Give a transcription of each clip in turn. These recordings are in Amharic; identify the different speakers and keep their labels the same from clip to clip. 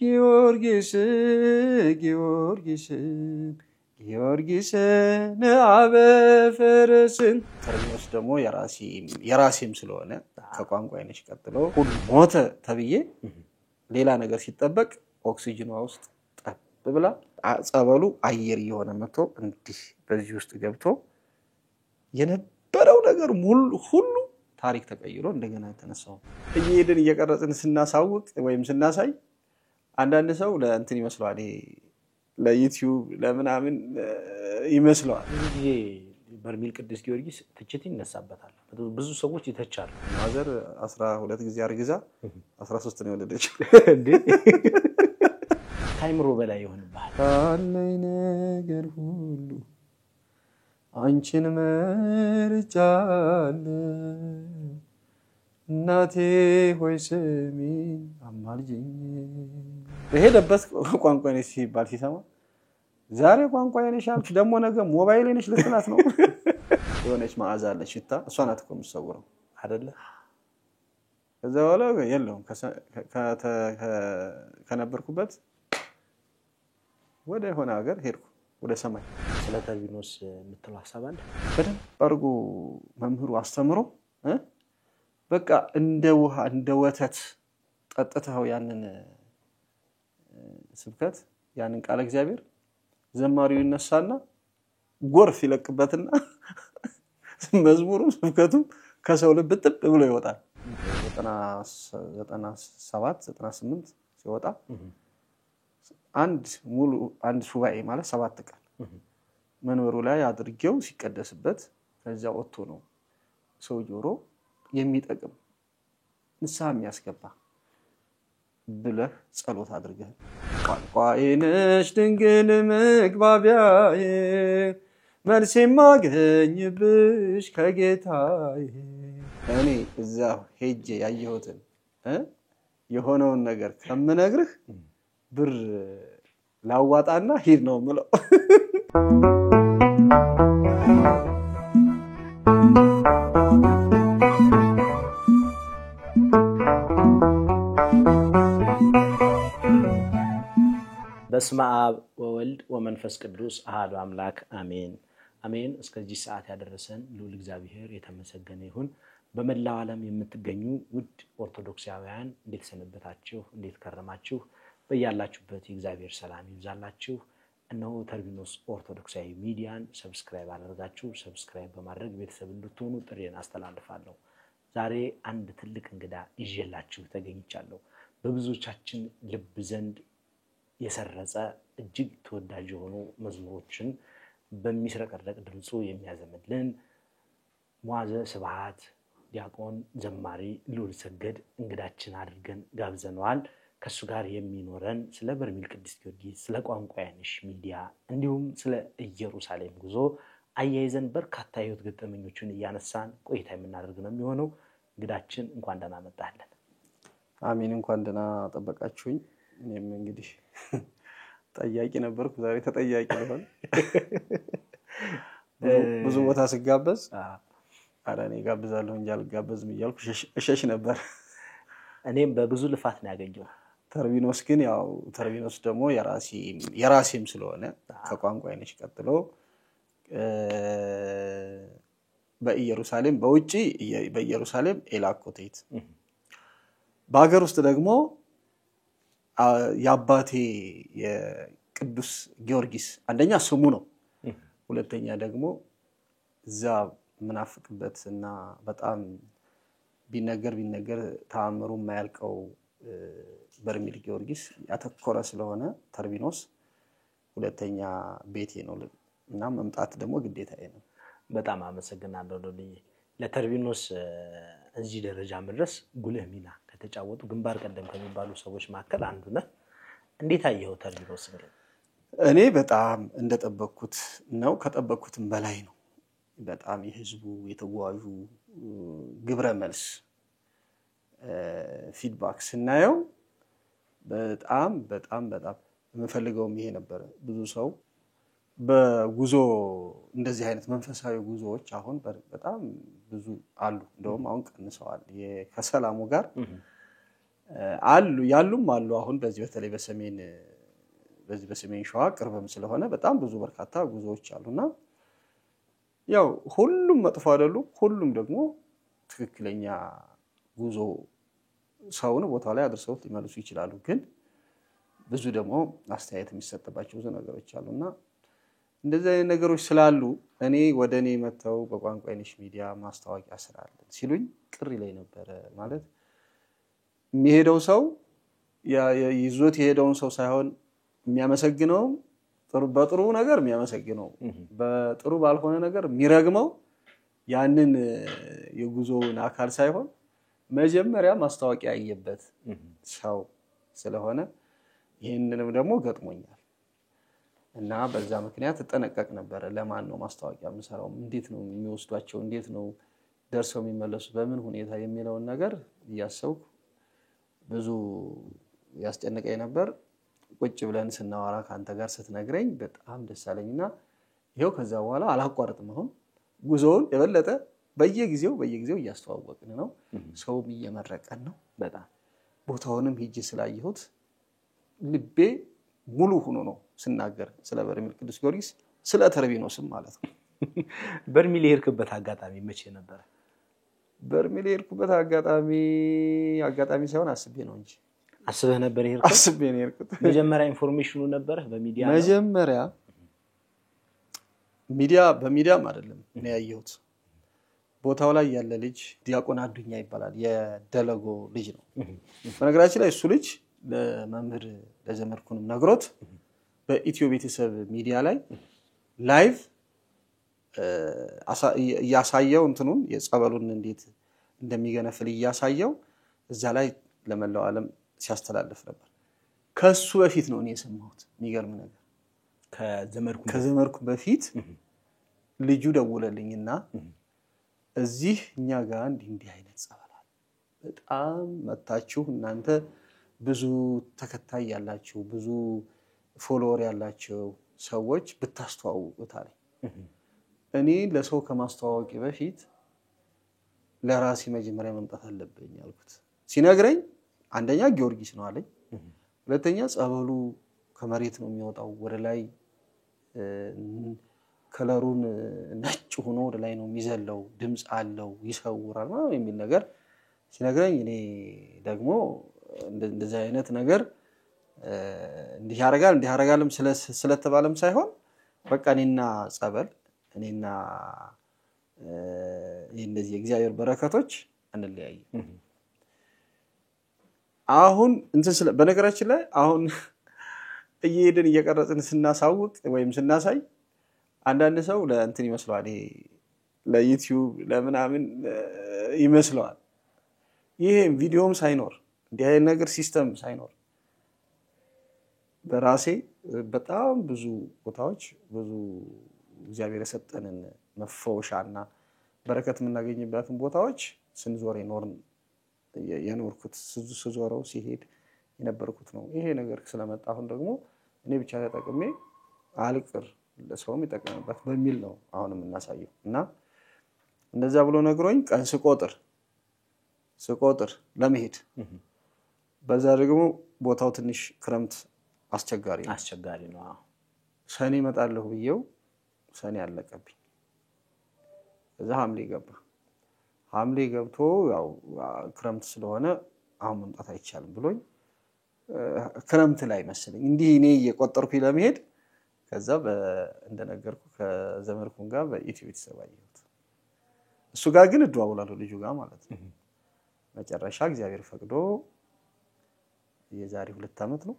Speaker 1: ጊዮርጊስ ጊዮርጊስ ጊዮርጊስ ነአበ ፈረስን ተርቢኖስ ደግሞ የራሴም ስለሆነ ከቋንቋዬነሽ ቀጥሎ ሁሉ ሞተ ተብዬ ሌላ ነገር ሲጠበቅ ኦክሲጅን ውስጥ ጠብ ብላ ጸበሉ አየር እየሆነ መጥቶ እንዲህ በዚህ ውስጥ ገብቶ የነበረው ነገር ሁሉ ታሪክ ተቀይሮ እንደገና ተነሳው እየሄድን እየቀረጽን ስናሳውቅ ወይም ስናሳይ አንዳንድ ሰው ለእንትን ይመስላል ይሄ ለዩቲዩብ ለምናምን ይመስላል
Speaker 2: ይሄ በርሜል ቅዱስ ጊዮርጊስ ትችት ይነሳበታል ብዙ ሰዎች ይተቻሉ
Speaker 1: ማዘር 12 ጊዜ አርግዛ 13 ነው የወለደችው
Speaker 2: እንዴ ታይምሮ በላይ ይሆንባል
Speaker 1: ካለኝ ነገር ሁሉ አንቺን መርጫለሁ እናቴ ሆይ ስሚኝ አማልጅኝ በሄደበት ቋንቋዬነሽ ሲባል ሲሰማ ዛሬ ቋንቋዬነሽ አልኩሽ ደሞ ነገ ሞባይሌነሽ ልትላት ነው የሆነች መዓዛ አለች ሽታ እሷ ናት እኮ የምትሰውረው አይደለ ከዛ በኋላ የለውም ከነበርኩበት ወደ ሆነ ሀገር ሄድኩ ወደ ሰማይ
Speaker 2: ስለ ተርቢኖስ የምትለው ሐሳብ አለ
Speaker 1: በደንብ አድርጎ መምህሩ አስተምሮ በቃ እንደ ውሃ እንደ ወተት ጠጥተው ያንን ስብከት ያንን ቃል እግዚአብሔር ዘማሪው ይነሳና ጎርፍ ይለቅበትና መዝሙሩም ስብከቱም ከሰው ልብ ጥብ ብሎ ይወጣል 97 98 ሲወጣ አንድ ሱባኤ ማለት 7 ቀን መንበሩ ላይ አድርጌው ሲቀደስበት ከዛ ወጥቶ ነው ሰው ጆሮ የሚጠቅም ንስሐ የሚያስገባ ብለህ ጸሎት አድርገህ ቋንቋዬነሽ ድንግል መግባቢያዬ መልስ የማገኝብሽ ከጌታዬ እኔ እዛ ሄጄ ያየሁትን የሆነውን ነገር ከምነግርህ ብር ላዋጣና ሂድ ነው ምለው
Speaker 2: በስመ አብ ወወልድ ወመንፈስ ቅዱስ አሐዱ አምላክ አሜን አሜን እስከዚህ ሰዓት ያደረሰን ልዑል እግዚአብሔር የተመሰገነ ይሁን በመላው ዓለም የምትገኙ ውድ ኦርቶዶክሳውያን እንዴት ሰነበታችሁ እንዴት ከረማችሁ በእያላችሁበት የእግዚአብሔር ሰላም ይብዛላችሁ እነሆ ተርቢኖስ ኦርቶዶክሳዊ ሚዲያን ሰብስክራይብ አድርጋችሁ ሰብስክራይብ በማድረግ ቤተሰብ እንድትሆኑ ጥሪን አስተላልፋለሁ ዛሬ አንድ ትልቅ እንግዳ ይዤላችሁ ተገኝቻለሁ በብዙዎቻችን ልብ ዘንድ የሰረጸ እጅግ ተወዳጅ የሆኑ መዝሙሮችን በሚስረቀረቅ ድምጹ የሚያዘምልን ሙዓዘ ስብሐት ዲያቆን ዘማሪ ልዑል ሰገድ እንግዳችን አድርገን ጋብዘነዋል ከሱ ጋር የሚኖረን ስለ በርሜል ቅዱስ ጊዮርጊስ ስለ ቋንቋዬነሽ ሚዲያ እንዲሁም ስለ ኢየሩሳሌም ጉዞ አያይዘን በርካታ ህይወት ገጠመኞችን እያነሳን ቆይታ የምናደርግ ነው የሚሆነው እንግዳችን እንኳን ደህና መጣልን
Speaker 1: አሜን እንኳን ደህና ጠበቃችሁኝ እኔም እንግዲህ ጠያቂ ነበርኩ ዛሬ ተጠያቂ ልሆን ብዙ ቦታ ስጋበዝ አራኔ ጋብዛለሁ እንጂ አልጋበዝም እያልኩ እሸሽ ነበር
Speaker 2: እኔም በብዙ ልፋት ነው ያገኘው
Speaker 1: ተርቢኖስ ግን ያው ተርቢኖስ ደግሞ የራሴም ስለሆነ ከቋንቋዬነሽ ቀጥሎ በኢየሩሳሌም በውጪ በኢየሩሳሌም ኤላኮቴት በአገር ውስጥ ደግሞ ያባቴ የቅዱስ ጊዮርጊስ አንደኛ ስሙ ነው ሁለተኛ ደግሞ እዛ ምናፍቅበትና በጣም ቢነገር ተአምሩ የማያልቀው በርሜል ጊዮርጊስ ያተኮረ ስለሆነ ተርቢኖስ ሁለተኛ ቤቴ ነው እና መምጣት ደግሞ ግዴታዬ ነው
Speaker 2: በጣም አመሰግናለሁ ዶልዬ ለተርቢኖስ እዚህ ደረጃ መድረስ ጉልህ ሚና ከተጫወቱ ግንባር ቀደም ከሚባሉ ሰዎች መካከል አንዱ ነህ እንዴት አየኸው ተርቢኖስ ግን
Speaker 1: እኔ በጣም እንደጠበቅኩት ነው ከጠበቅኩትም በላይ ነው በጣም የህዝቡ የተጓዡ ግብረ መልስ ፊድባክ ስናየው በጣም የምፈልገው ይሄ ነበር ብዙ ሰው በጉዞ እንደዚህ አይነት መንፈሳዊ ጉዞዎች አሁን በጣም ብዙ አሉ እንደውም አሁን ቀንሰዋል ከሰላሙ ጋር ያሉም አሉ አሁን በዚህ በተለይ በሰሜን ሸዋ ቅርብም ስለሆነ በጣም ብዙ በርካታ ጉዞዎች አሉና ያው ሁሉም መጥፎ አይደሉም ሁሉም ደግሞ ትክክለኛ ጉዞ ሰውን ቦታው ላይ አድርሰው ሊመልሱ ይችላሉ ግን ብዙ ደግሞ አስተያየት የሚሰጥባቸው ብዙ ነገሮች አሉና እንደዚህ አይነት ነገሮች ስላሉ እኔ ወደኔ መተው በቋንቋ አይነሽ ሚዲያ ማስታወቂያ ስራ አለ ሲሉኝ ቅር ይለኝ ነበር ማለት የሚሄደው ሰው ይዞት የሄደውን ሰው ሳይሆን የሚያመሰግነው በጥሩ ነገር የሚያመሰግነው በጥሩ ባልሆነ ነገር የሚረግመው ያንን የጉዞውን አካል ሳይሆን መጀመሪያ ማስታወቂያ ያየበት ሰው ስለሆነ ይሄንንም ደግሞ ገጥሞኛል እና በዛ ምክንያት ተጠነቀቅ ነበር ለማን ነው ማስታወቂያ የምሰራው እንዴት ነው የሚወስዷቸው እንዴት ነው ደርሰው የሚመለሱ በምን ሁኔታ የሚለውን ነገር ያሰብኩ ብዙ ያስጨነቀኝ ነበር ቁጭ ብለን ስናወራ ካንተ ጋር ስትነግረኝ በጣም ደስ አለኝና ይሄው ከዛ በኋላ አላቋርጥም አሁን ጉዞውን የበለጠ በየጊዜው እያስተዋወቅን ነው ሰውም እየመረቀን ነው በጣም ቦታውንም ሂጅ ስላየሁት ልቤ ሙሉ ሆኖ ነው ስናገር ስለ በርሜል ቅዱስ ጊዮርጊስ ስለ ተርቢኖስም ማለት ነው
Speaker 2: በርሜል የሄድክበት አጋጣሚ መቼ ነበር
Speaker 1: በርሜል የሄድኩበት አጋጣሚ ሳይሆን አስቤ ነው እንጂ
Speaker 2: አስበህ ነበር የሄድከው
Speaker 1: አስቤ ነው የሄድኩት
Speaker 2: መጀመሪያ ኢንፎርሜሽኑ ነበር በሚዲያ
Speaker 1: መጀመሪያ በሚዲያም አይደለም ነው ያየሁት ቦታው ላይ ያለ ልጅ ዲያቆን አዱኛ ይባላል የደለጎ ልጅ ነው በነገራችን ላይ እሱ ልጅ ለመምህር ለዘመድኩንም ነግሮት በኢትዮ ቤተሰብ ሚዲያ ላይ ላይቭ ያሳየው እንትኑን የጸበሉን እንዴት እንደሚገነፍል ያሳየው እዛ ላይ ለመላው ዓለም ሲያስተላልፍ ነበር ከሱ በፊት ነው እኔ የሰማሁት የሚገርም ነገር ከዘመድኩ በፊት ልጁ ደውለልኝና እዚህ እኛ ጋር እንዲህ አይነት ጸበላል በጣም መታችሁ እናንተ ብዙ ተከታይ ያላችሁ ብዙ ፎሎወር ያላችሁ ሰዎች ብታስተዋውቁት አለ እኔ ለሰው ከማስተዋወቂ በፊት ለራሴ መጀመሪያ መምጣት አለብኝ አልኩት ሲነግረኝ አንደኛ ጊዮርጊስ ነው አለኝ ሁለተኛ ጸበሉ ከመሬት ነው የሚወጣው ወደ ላይ ከለሩን ነጭ ሆኖ ወደ ላይ ነው የሚዘለው ድምጽ አለው ይሰውራል ማለት የሚል ነገር ሲነግረኝ እኔ ደግሞ እንደዚህ አይነት ነገር እንዲህ ያረጋልም ስለተባለም ሳይሆን በቃ እኔና ጸበል እኔና እንደዚህ የእግዚአብሔር በረከቶች አንለያይ አሁን በነገራችን ላይ አሁን እየሄድን እየቀረጽን ስናሳውቅ ወይም ስናሳይ አንዳንድ ሰው ለእንትን ይመስላል ይሄ ለዩቲዩብ ለምናምን ይመስላል ይሄ ቪዲዮም ሳይኖር እንዲህ አይነት ነገር ሲስተም ሳይኖር በራሴ በጣም ብዙ ቦታዎች ብዙ እግዚአብሔር የሰጠንን መፈወሻና በረከት የምናገኝበትን ቦታዎች ስንዞር የኖርኩት ስዞረው ሲሄድ የነበርኩት ነው ይሄ ነገር ስለመጣ አሁን ደግሞ እኔ ብቻ ተጠቅሜ አልቅር ለሰውም ይጠቀምበት በሚል ነው አሁንም እናሳየው እና እንደዛ ብሎ ነግሮኝ ቀን ስቆጥር ለመሄድ በዛ ደግሞ ቦታው ትንሽ ክረምት አስቸጋሪ
Speaker 2: ነው
Speaker 1: ሰኔ መጣለሁ ብየው ሰኔ አለቀብኝ እዛ ሐምሌ ገብቶ ያው ክረምት ስለሆነ አሁን መምጣት አይቻልም ብሎኝ ክረምት ላይ መሰለኝ እንዲህ እኔ እየቆጠርኩኝ ለመሄድ ከዛ እንደነገርኩ ከዘመድኩን ጋር በኢትዮ ቤተሰብ አየሁት እሱ ጋር ግን እደዋውላለሁ ልጁ ጋር ማለት ነው መጨረሻ እግዚአብሔር ፈቅዶ የዛሬ 2 አመት ነው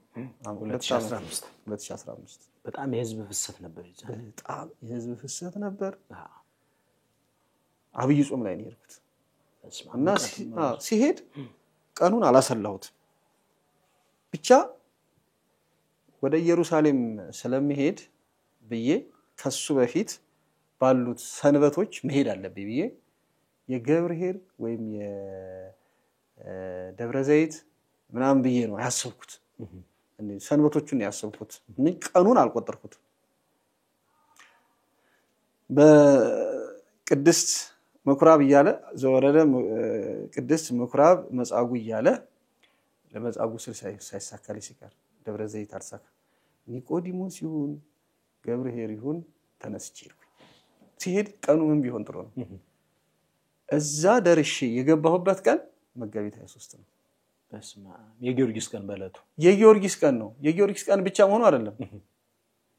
Speaker 1: 2015
Speaker 2: በጣም የህዝብ ፍሰት ነበር
Speaker 1: በጣም የህዝብ ፍሰት ነበር አብይ ጾም ላይ ነው የሄድኩት እና ሲሄድ ቀኑን አላሰላሁት ብቻ ወደ ኢየሩሳሌም ስለምሄድ ብዬ ከሱ በፊት ባሉት ሰንበቶች መሄድ አለብኝ ብዬ የገብርኄር ወይም የደብረ ዘይት ምናምን ብዬ ነው ያሰብኩት ሰንበቶቹን ያሰብኩት ቀኑን አልቆጠርኩት በቅድስት ምኩራብ ይያለ ዘወረደ ቅድስት ምኩራብ መጻጉዕ ይያለ ለመጻጉዕ ስል ሳይሳካልኝ ሲቀር ደብረ ዘይት አልሳካ ኒቆዲሞስ ይሁን ገብርኄር ይሁን ተነስቼ ሲሄድ ቀኑ ምን ቢሆን ጥሩ ነው እዛ ደርሼ የገባሁበት ቀን መጋቢት 23 ነው
Speaker 2: በስማ የጊዮርጊስ ቀን በለቱ
Speaker 1: የጊዮርጊስ ቀን ነው የጊዮርጊስ ቀን ብቻ መሆኑ አይደለም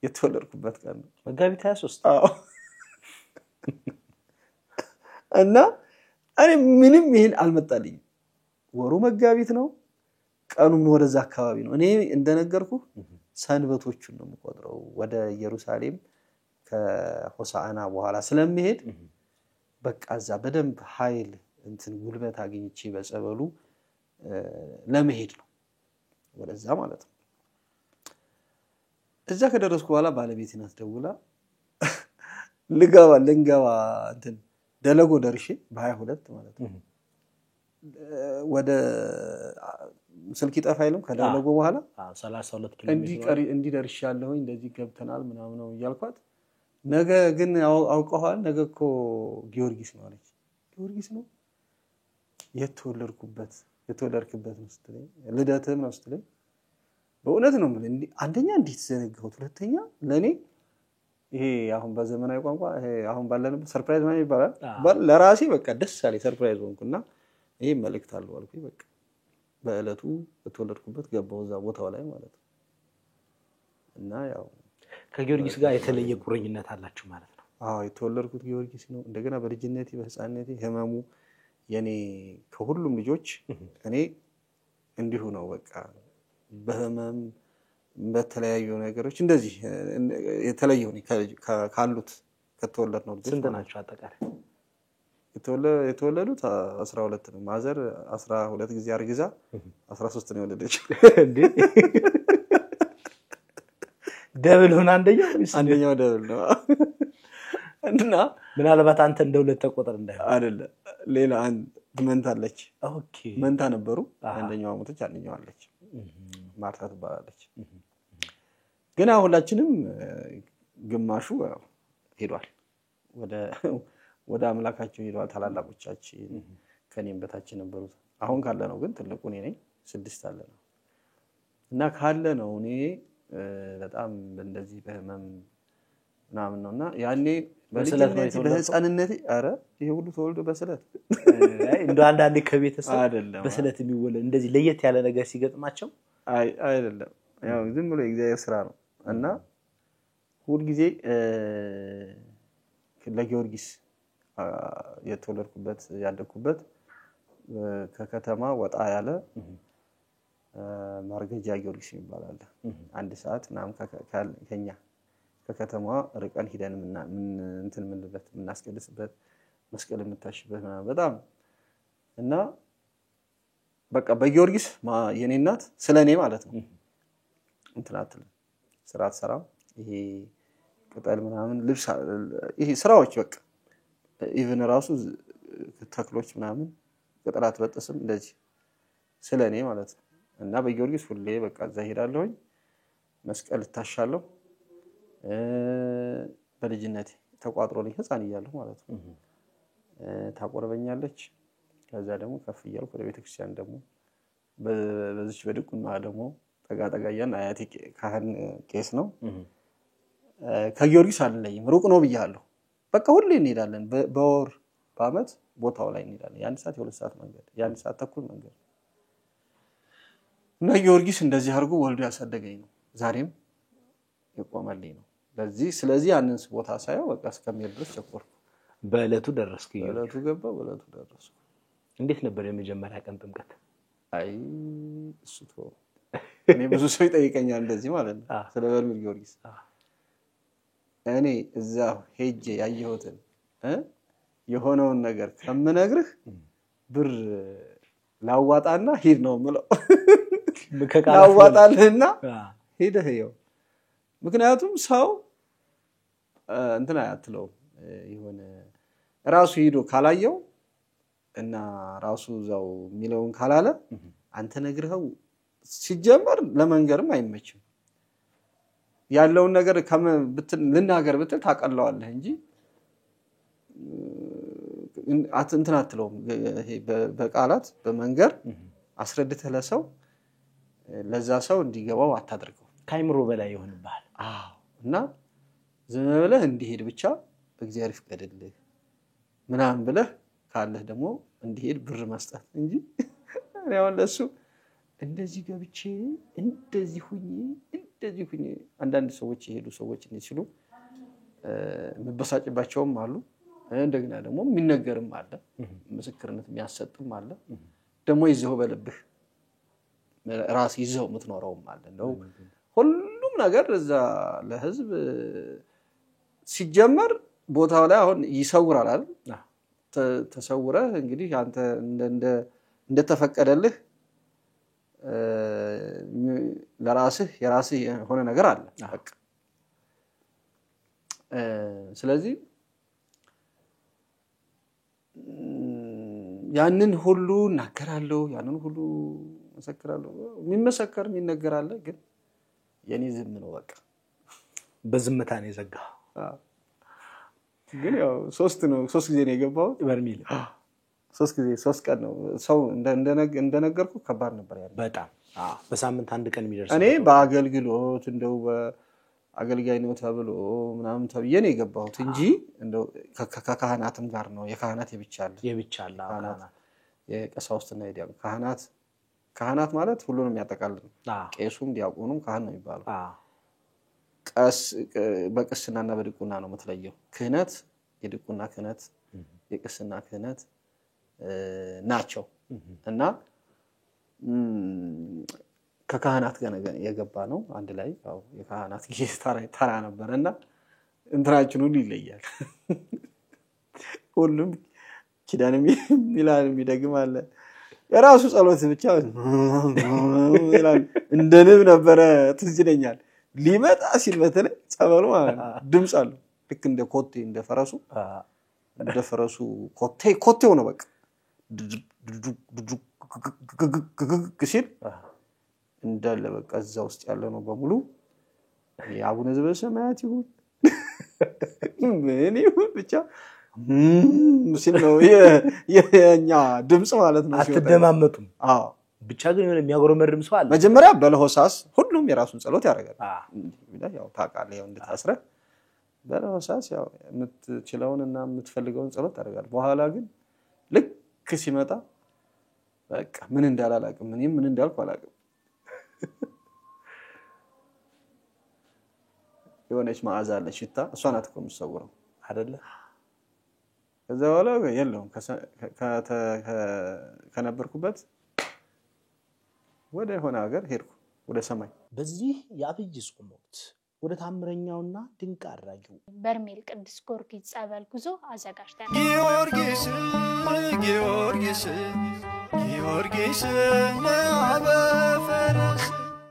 Speaker 1: የተወለድኩበት ቀን ነው
Speaker 2: መጋቢት 23
Speaker 1: አዎ እና እኔ ምንም ይሄን አልመጣልኝ ወሩ መጋቢት ነው ቀኑም ወደዛ አካባቢ ነው እኔ እንደነገርኩ ሰንበቶቹን ነው የምቆጥረው ወደ ኢየሩሳሌም ከሆሳዕና በኋላ ስለምሄድ በቃ እዛ በደንብ ኃይል እንትን ጉልበት አግኝቼ በጸበሉ ለመሄድ ነው ወደዛ ማለት ነው እዛ ከደረስኩ በኋላ ባለቤቴ ናት ደውላ ልንገባ እንትን ደለጎ ደርሼ በ22 ማለት ነው ወደ ስልክ ይጠፋይልም ከደለጎ በኋላ
Speaker 2: 32 ኪሎ ሜትር
Speaker 1: እንዲደርሻለሁ እንደዚህ ገብተናል ምናምን ነው ይያልኳት ነገ ግን አውቀዋል ነገ እኮ ጊዮርጊስ ነው አለች ጊዮርጊስ ነው የተወለድክበት ነው ስትለኝ ልደትም ነው ስትለኝ በእውነት ነው ማለት አንደኛ እንዴት ዘነጋሁት ሁለተኛ ለኔ ይሄ አሁን በዘመናዊ ቋንቋ ይሄ አሁን ባለንበት ሰርፕራይዝ ማለት ይባላል ለራሴ በቃ ደስ አለኝ ሰርፕራይዝ ሆንኩና ይሄ መልእክት አለው አልኩኝ በቃ በእለቱ የተወለድኩበት ገባው እዛ ቦታው ላይ ማለት ነው እና ያው
Speaker 2: ከጊዮርጊስ ጋር የተለየ ቁርኝነት አላችሁ ማለት ነው
Speaker 1: አዎ የተወለድኩት ጊዮርጊስ ነው እንደገና በልጅነቴ በህፃንነቴ ህመሙ የኔ ከሁሉም ልጆች እኔ እንዲሁ ነው በቃ በህመም በተለያዩ ነገሮች እንደዚህ የተለየው ነው ካሉት ከተወለድ ነው
Speaker 2: ስንት ናቸው አጠቃላይ
Speaker 1: የተወለዱት 12 ነው ማዘር 12 ጊዜ አርግዛ 13 ነው የወለደችው
Speaker 2: እንዴ ደብል ሆነ አንደኛው
Speaker 1: ደብል ነው እና
Speaker 2: ምናልባት አንተ እንደ ሁለት ተቆጠር እንዳይሆን
Speaker 1: አይደለ ሌላ አንድ መንታ አለች
Speaker 2: ኦኬ
Speaker 1: መንታ ነበሩ አንደኛው ሞተች አንደኛው አለች ማርታ ትባላለች ግን ሁላችንም ግማሹ ሄዷል ወደ አምላካቸው ሄዷል ታላላቆቻችን ከኔም በታች ነበሩት አሁን ካለ ነው ግን ትልቁ እኔ ነኝ 6 አለ ነው እና ካለ ነው እኔ በጣም እንደዚህ በህመም ምናምን ነውና ያኔ በህፃንነቴ አረ ይሄ ሁሉ ተወልዶ በስለት
Speaker 2: እንደ አንዳንዴ ከቤተሰብ አይደለም በስለት የሚወለድ እንደዚህ ለየት ያለ ነገር ሲገጥማቸው
Speaker 1: አይደለም ያው ዝም ብሎ የእግዚአብሔር ስራ ነው እና ሁሉ ጊዜ ለጊዮርጊስ የተወለድኩበት ያደኩበት ከከተማ ወጣ ያለ ማርገጃ ጊዮርጊስ ይባላል አንድ ሰዓት ምናምን ከኛ ከከተማ ርቀን ሄደን እንትን ምንበት ምናስቀድስበት መስቀል የምታሽበት በጣም እና በቃ በጊዮርጊስ የኔ እናት ስለኔ ማለት ነው እንትናትል ስራት ሰራ ይሄ ቅጠል ምናምን ልብስ ይሄ ስራዎች በቃ ኢቭን ራሱ ተክሎች ምናምን ቅጠላት በጥስም እንደዚህ ስለኔ ማለት ነው እና በጊዮርጊስ ሁሌ በቃ እዛ ሄዳለሁኝ መስቀል ታሻለሁ በልጅነቴ ተቋጥሮልኝ ህፃን እያለሁ ማለት ነው ታቆርበኛለች ከዛ ደግሞ ከፍ እያልኩ ወደ ቤተክርስቲያን ደግሞ በዚች በድቁና ደግሞ ተጋጠጋያን አያቴ ካህን ቄስ ነው ከጊዮርጊስ አለኝም ሩቅ ነው ብያለሁ በቃ ሁሌ እንሄዳለን በወር በአመት ቦታው ላይ እንሄዳለን ያን ሰዓት የሁለት ሰዓት መንገድ ያን ሰዓት ተኩል መንገድ እና ጊዮርጊስ እንደዚህ አድርጎ ወልዶ ያሳደገኝ ነው ዛሬም የቆመልኝ ነው ስለዚህ ያንንስ ቦታ ሳይው በቃ እስከሚሄድ ድረስ ቸኮርኩ
Speaker 2: በእለቱ ደረስኩ
Speaker 1: በእለቱ ገባው በእለቱ ደረስኩ
Speaker 2: እንዴት ነበር የመጀመሪያ ቀን ጥምቀት
Speaker 1: አይ እሱቶ እኔ ብዙ ሰው ይጠይቀኛል እንደዚህ ማለት ነው ስለ በርሜል ጊዮርጊስ እኔ እዛ ሄጄ ያየሁትን የሆነውን ነገር ከምነግርህ ብር ላዋጣና ሂድ ነው ምለው ላዋጣልና ሄደህ ይው ምክንያቱም ሰው እንትና ያትለው ይሆነ ራሱ ሄዶ ካላየው እና ራሱ ዛው ሚለውን ካላለ አንተ ነግረው ሲጀመር ለመንገርም አይመችም ያለውን ነገር ልናገር ብትል ታቀለዋለህ እንጂ እንትና አትለው ይሄ በቃላት በመንገር አስረድተህ ለሰው ለዛ ሰው እንዲገባው አታድርገው
Speaker 2: ካይምሮ በላይ ይሆንብሃል
Speaker 1: እና ዝም ብለህ እንዲሄድ ብቻ እግዚአብሔር ይፍቀድልህ ምናምን ብለህ ካለህ ደግሞ እንዲሄድ ብር መስጠት እንጂ ያው ለሱ እንደዚህ ገብቼ እንደዚህ ሁኚ አንዳንድ ሰዎች ይሄዱ ሰዎች እንዲችሉ መበሳጭባቸውም አሉ እንደገና ደግሞ የሚነገርም አለ ምስክርነት የሚያሰጥም አለ ደግሞ ይዘው በልብህ ራስ ይዘው የምትኖረውም አለ ነው ሁሉም ነገር እዛ ለህዝብ ሲጀመር ቦታው ላይ አሁን ይሰውራል አይደል ተሰውረ እንግዲህ አንተ እንደተፈቀደልህ ለራስህ የራስህ ሆነ ነገር አለ በቃ ስለዚህ ያንን ሁሉ እናገራለሁ ያንን ሁሉ መሰክራለሁ የሚመሰከር የሚነገራል ግን የኔ ዝም ነው በቃ
Speaker 2: በዝምታ ነው የዘጋው
Speaker 1: ግን ያው ሶስት ጊዜ ነው የገባው
Speaker 2: በርሚል
Speaker 1: 3 ጊዜ 3 ቀን ነው ሰው እንደነገርኩ ከባድ ነበር ያለው
Speaker 2: በጣም በሳምንት አንድ ቀን የሚደርስ
Speaker 1: እኔ በአገልግሎት እንደው በአገልጋይ ነው ተብሎ ምናምን ተብዬ ነው የገባሁት እንጂ እንደው ከካህናትም ጋር ነው የካህናት የብቻለ የቀሳውስትና የዲያቆን ካህናት ማለት ሁሉንም ያጠቃልል ቄሱም ዲያቆኑም ካህን ነው የሚባለው በቅስናና በድቁና ነው የምትለየው ክህነት የድቁና ክህነት የቅስና ክህነት ናቸው እና ከካህናት ጋር የገባ ነው አንድ ላይ ያው የካህናት ጌታ ነበርና እንትራችን ሁሉ ይለያል ሁሉም ኪዳንም ይላል የሚደግም አለ የራሱ ጸሎት ብቻ ይላል እንደንብ ነበረ ትዝለኛል ሊመጣ ሲል በተለይ ጸበሉ ድምጽ አለው ልክ እንደ ኮቴ እንደ ፈረሱ ኮቴው ነው በቃ ሲል እንዳለ በቃ እዛ ውስጥ ያለ ነው በሙሉ የአቡነ ዘበሰማያት ይሁን ምን ይሁን ብቻ ሲል ነው የኛ ድምጽ ማለት ነው
Speaker 2: አትደማመጡም ብቻ ግን የሆነ የሚያጎረመርም ሰው አለ
Speaker 1: መጀመሪያ በለሆሳስ ሁሉም የራሱን ጸሎት ያደርጋል ያው ታውቃለህ ያው እንድታስረ በለሆሳስ ያው የምትችለውንና የምትፈልገውን ጸሎት ያደርጋል በኋላ ግን ልክ ሲመጣ በቃ ምን እንዳላላቅም ምን እንዳልኩ አላቅም የሆነች መዓዛ አለ ሽታ እሷ ናት እኮ የምትሰውረው አይደለ ከዛ በኋላ የለውም ከነበርኩበት ወደ ሆነ ሀገር ሄድኩ ወደ ሰማይ
Speaker 2: በዚህ የአብይ ጾም ወቅት ወደ ታምረኛውና ድንቅ አድራጊው
Speaker 3: በርሜል ቅዱስ ጊዮርጊስ ጸበል ጉዞ አዘጋጅተናል
Speaker 4: ጊዮርጊስ ለአበፈረስ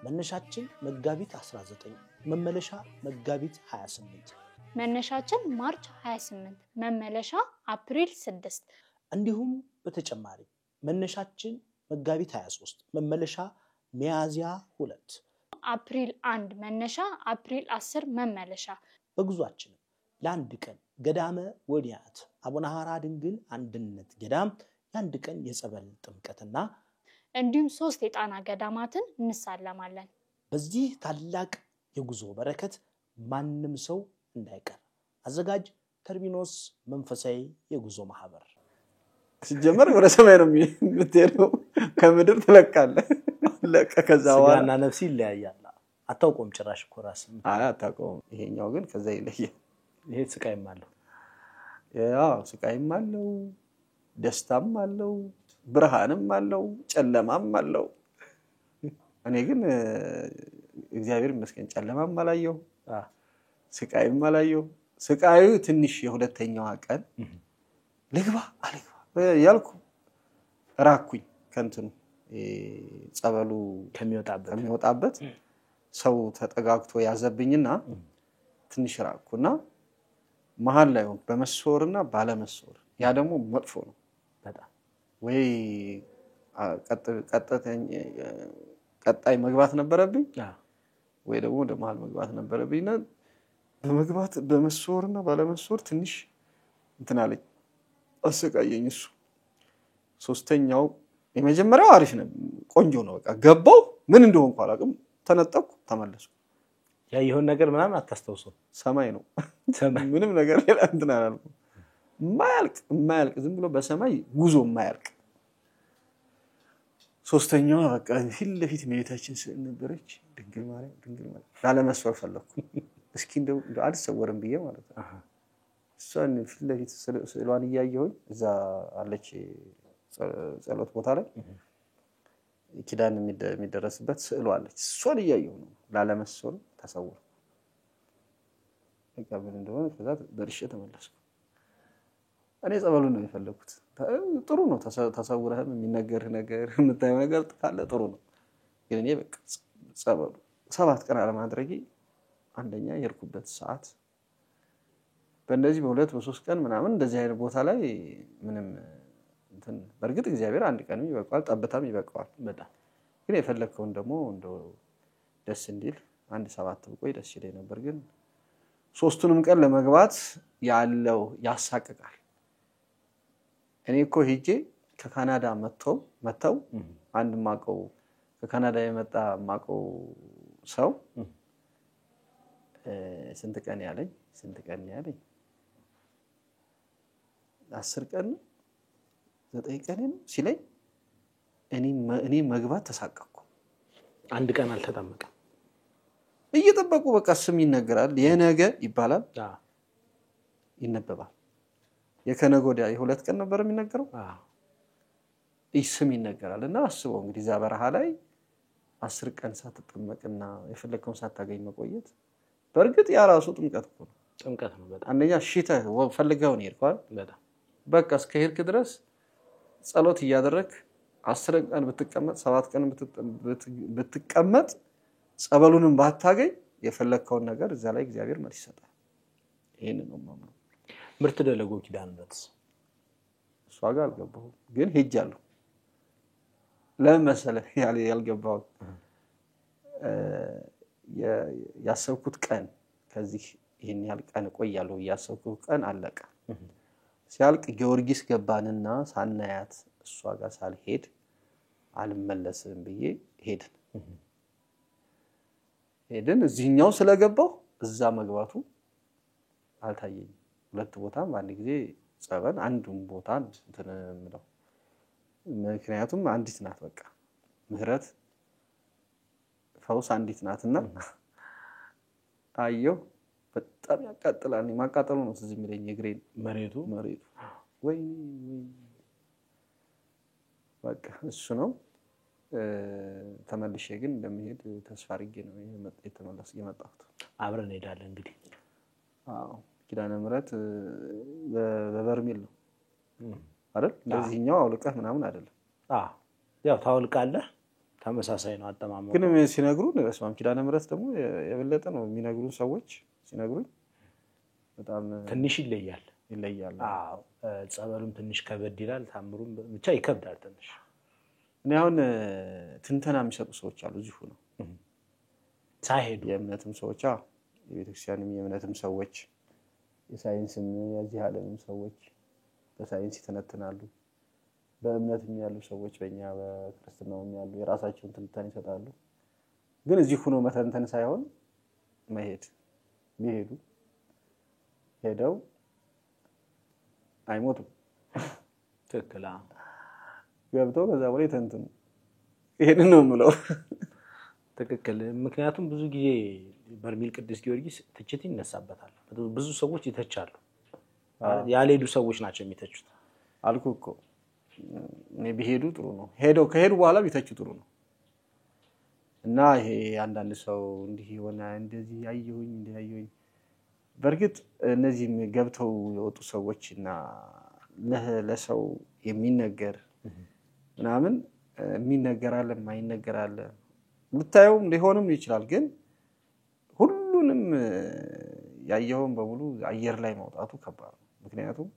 Speaker 2: መነሻችን መጋቢት 19 መመለሻ መጋቢት 28
Speaker 3: መነሻችን ማርች 28 መመለሻ አፕሪል 6
Speaker 2: እንዲሁም በተጨማሪ መነሻችን መጋቢት 23 መመለሻ ሚያዝያ 2
Speaker 3: አፕሪል 1 መነሻ አፕሪል 10 መመለሻ
Speaker 2: በጉዟችን ለአንድ ቀን ገዳመ ወዲያት አቡነ ሐራ ድንግል አንድነት ገዳም የአንድ ቀን የጸበል ጥምቀትና
Speaker 3: እንዲሁም 3 የጣና ገዳማትን እንሳለማለን
Speaker 2: በዚህ ታላቅ የጉዞ በረከት ማንም ሰው እንዳይቀር አዘጋጅ ተርቢኖስ መንፈሳዊ የጉዞ ማህበር
Speaker 1: ሲጀመር ወደ ሰማይ ነው የምትሄደው ከምድር ትለቃለህ ለከዛ
Speaker 2: ዋና ነፍስ ይለያያል አታውቁም ጭራሽ እኮ ራስ
Speaker 1: አታውቁም ይሄኛው ግን ከዛ ይለያል
Speaker 2: ይሄ ስቃይም አለው
Speaker 1: ያው ስቃይም አለው ደስታም አለው ብርሃንም አለው ጨለማም አለው እኔ ግን እግዚአብሔር ይመስገን ጨለማም አላየው ስቃይም አላየው ስቃዩ ትንሽ የሁለተኛው ቀን ልግባ ያልኩ ራኩኝ ከንተኑ ጸበሉ ከሚወጣበት ሰው ተጠጋግቶ ያዘብኝና ትንሽ ራኩና መሃል ላይ ሆንኩ በመሶርና ባለመሶር ያ ደግሞ መጥፎ ነው በጣም ወይ ቀጣይ መግባት ነበረብኝ ወይ ደግሞ ወደ መሃል መግባት ነበረብኝና በመግባት በመሶርና ባለመሶር ትንሽ እንትን አለኝ አሰቃየኝ እሱ ሶስተኛው የመጀመሪያው አሪፍ ነው ቆንጆ ነው በቃ ገባው ምን እንደሆንኩ አላውቅም ተነጠቅኩ ተመለስኩ
Speaker 2: ያየውን ነገር ምናምን አታስተውሰው
Speaker 1: ሰማይ ነው
Speaker 2: ሰማይ
Speaker 1: ምንም ነገር ሌላ እንትን አላልኩም ማያልቅ ዝም ብሎ በሰማይ ጉዞ ማያልቅ ሶስተኛው በቃ ፊት ለፊት ሜታችን ስለነበረች ድንግል ማርያም ላለመስፈር ፈለኩ እስኪ እንደው አልሰወርም ብዬ ማለት ነው እሷን ፊት ለፊት ስዕሏን እያየሁኝ እዛ አለች ጸሎት ቦታ ላይ ኪዳን የሚደረስበት ስዕሏ አለች እሷን እያየሁ ነው ላለመስፈር ተሰወር በቃ ምን እንደሆነ ከዛ ደርሼ ተመለስኩ እኔ ጸበሉን ነው የፈለኩት ጥሩ ነው ተሰውረህም የሚነገር ነገር የምታየው ነገር ካለ ጥሩ ነው ግን እኔ በቃ ጸበሉ 7 ቀን አለማድረጊ አንደኛ የርኩበት ሰዓት በእንደዚህ በሁለት በሶስት ቀን ምናምን እንደዚህ አይነት ቦታ ላይ ምንም እንትን በርግጥ እግዚአብሔር አንድ ቀን ይበቃዋል ጠብታም ይበቃዋል በጣም ግን የፈለከውን ደግሞ እንደው ደስ እንዲል አንድ 7 ብቆይ ደስ ይለኝ ነበር ግን ሶስቱንም ቀን ለመግባት ያለው ያሳቀቃል እኔ እኮ ሄጄ ከካናዳ መተው አንድ ማቀው ከካናዳ የመጣ ማቀው ሰው ስንት ቀን ያለኝ 10 ቀን 9 ቀን ሲለኝ እኔ መግባት ተሳቀቅኩ
Speaker 2: አንድ ቀን አልተጠመቀም
Speaker 1: እየተጠበቁ በቃ ስም ይነገራል የነገ ይባላል ይነበባል የከነጎዳ የሁለት ቀን ነበር የሚነገረው ስም ይነገራልና አስበው እንግዲህ ዛ በረሃ ላይ 10 ቀን ሳትጠመቅና የፈለከውን ሳታገኝ መቆየት በርግጥ ያ ራሱ ጥምቀት
Speaker 2: ነው በጣም
Speaker 1: አንደኛ ሽተ ፈልገው ነው ይርኳል
Speaker 2: በጣም
Speaker 1: በቃ እስከ ሄድክ ድረስ ጸሎት ያደረክ 10 ቀን ብትቀመጥ 7 ቀን ብትቀመጥ ጸበሉንም ባታገኝ የፈለከውን ነገር እዛ ላይ እግዚአብሔር መልስ ይሰጣል ይሄን ነው ማምነው
Speaker 2: ምርት ደለጎ ኪዳንነትስ
Speaker 1: እሷ ጋር አልገባሁም ግን ሄጃለሁ ለምን ያልገባው ያሰብኩት ቀን ከዚህ ይሄን ያህል ቀን ቆያለሁ ያሰብኩት ቀን አለቀ ሲያልቅ ጊዮርጊስ ገባንና ሳናያት እሷ ጋር ሳልሄድ አልመለስም ብዬ ሄድን እዚህኛው ስለገባው እዛ መግባቱ አልታየኝ ሁለት ቦታ አንድ ጊዜ ጸበል አንዱን ቦታ እንተነምለው ምክንያቱም አንዲት ናት በቃ ምህረት ፈውስ አንዲት ናትና አየው በጣም ያቃጥላል ማቃጠሉ ነው ስለዚህ የሚለኝ የግሬን
Speaker 2: መሬቱ
Speaker 1: ወይ በቃ እሱ ነው ተመልሼ ግን እንደምሄድ ተስፋ አድርጌ ነው የመጣሁት
Speaker 2: አብረን ሄዳለን እንግዲህ
Speaker 1: አዎ ኪዳነ ምህረት በበርሜል ነው አይደል እንደዚህኛው አውልቀህ ምናምን አይደለም
Speaker 2: ያው ታውልቃለህ ተመሳሳይ ነው አጠማመቁ
Speaker 1: ግን ሲነግሩን በስማም ኪዳነ ምህረት ደግሞ የበለጠ ነው የሚነግሩን ሰዎች ሲነግሩኝ በጣም
Speaker 2: ትንሽ ይለያል
Speaker 1: አዎ
Speaker 2: ጸበሉም ትንሽ ከበድ ይላል ታምሩም ብቻ ይከብዳል ትንሽ
Speaker 1: እኔ አሁን ትንተና የሚሰጡ ሰዎች አሉ እዚሁ ነው
Speaker 2: ሳይሄዱ
Speaker 1: የእምነትም ሰዎች የቤተክርስቲያንም የእምነትም ሰዎች የሳይንስም የዚህ ዓለምም ሰዎች በሳይንስ ይተነተናሉ በእምነትም ያሉ ሰዎች በእኛ በክርስትናውም ያሉ የራሳቸውን ትንታኔ ይሰጣሉ ግን እዚህ ሆኖ መተንተን ሳይሆን ቢሄዱ ሄደው አይሞቱም
Speaker 2: ትክክል
Speaker 1: ገብተው ከዛ በላይ ተንተኑ ይሄንን ነው የምለው
Speaker 2: ትክክል ምክንያቱም ብዙ ጊዜ በርሜል ቅዱስ ጊዮርጊስ ትችት ይነሳበታል ብዙ ሰዎች ይተቻሉ ያልሄዱ ሰዎች ናቸው የሚተቹት
Speaker 1: አልኩ እኮ እኔ ቢሄዱ ጥሩ ነው ከሄዱ በኋላ ቢተቹ ጥሩ ነው እና ይሄ አንዳንድ ሰው እንዲህ ሆነ እንደዚህ ያየሁኝ በርግጥ እነዚህ ገብተው የወጡ ሰዎችና ለሰው የሚነገር ምናምን የሚነገራል የማይነገራል ልታየው ሊሆንም ይችላል ግን ሁሉንም ያየውን በሙሉ አየር ላይ ማውጣቱ ከባድ ነው ምክንያቱም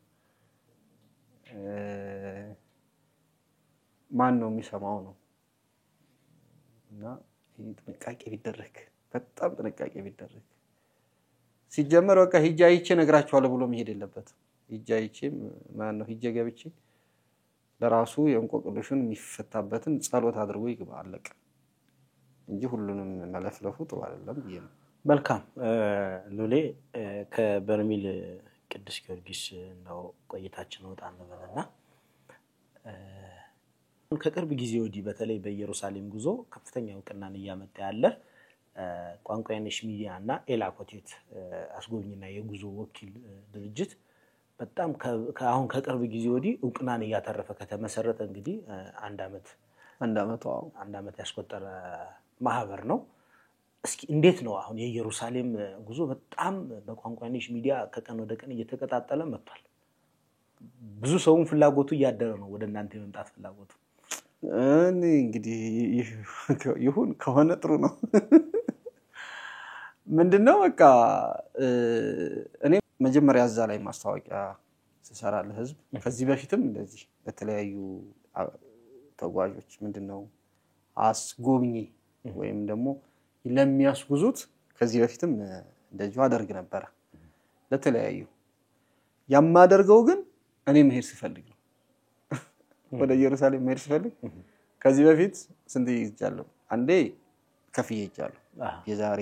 Speaker 1: ማን ነው የሚሰማው ነው እና ጥንቃቄ ቢደረግ በጣም ጥንቃቄ ቢደረግ ሲጀመር በቃ ሂጅ አይቼ ነግራቸዋለሁ ብሎ መሄድ የለበትም ሂጅ አይቼ ማን ነው ሂጅ ገብቼ ለራሱ የእንቆቅልሹን የሚፈታበትን ጸሎት አድርጎ ይግባ አለቀ እንጂ ሁሉንም መለፍለፉ ጥሩ አይደለም ብዬ ነው።
Speaker 2: መልካም ሉሌ ከበርሜል ቅዱስ ጊዮርጊስ ነው ቆይታችን ወጣ እንበልና ከቅርብ ጊዜ ወዲህ በተለይ በኢየሩሳሌም ጉዞ ከፍተኛ እውቅናን እያመጣ ያለ ቋንቋየነሽ ሚዲያ እና ኤላኮቴት አስጎብኝና የጉዞ ወኪል ድርጅት በጣም አሁን ከቅርብ ጊዜ ወዲህ እውቅናን እያተረፈ ከተመሰረተ እንግዲህ አንድ አመት ያስቆጠረ ማህበር ነው። እስኪ እንዴት ነው አሁን የኢየሩሳሌም ጉዞ በጣም በቋንቋየነሽ ሚዲያ ከቀን ወደ ቀን እየተቀጣጠለ መጥቷል። ብዙ ሰውን ፍላጎቱ እያደረ ነው ወደ እናንተ የመምጣት ፍላጎቱ።
Speaker 1: እንግዲህ ይሁን ከሆነ ጥሩ ነው። ምንድነው በቃ እኔ መጀመሪያ እዛ ላይ ማስታወቂያ ስሰራ ለህዝብ ከዚህ በፊትም እንደዚህ በተለያዩ ተጓዦች ምንድነው አስጎብኚ ወይም ደግሞ ለሚያስጉዙት ከዚህ በፊትም እንደዚህ አደርግ ነበር ለተለያዩ ያማደርገው ግን እኔ መሄድ ስፈልግ ነው። ወደ ኢየሩሳሌም መሄድ ስፈልግ ከዚህ በፊት ስንት ይጃለሁ አንዴ ከፍዬ ይጃለሁ የዛሬ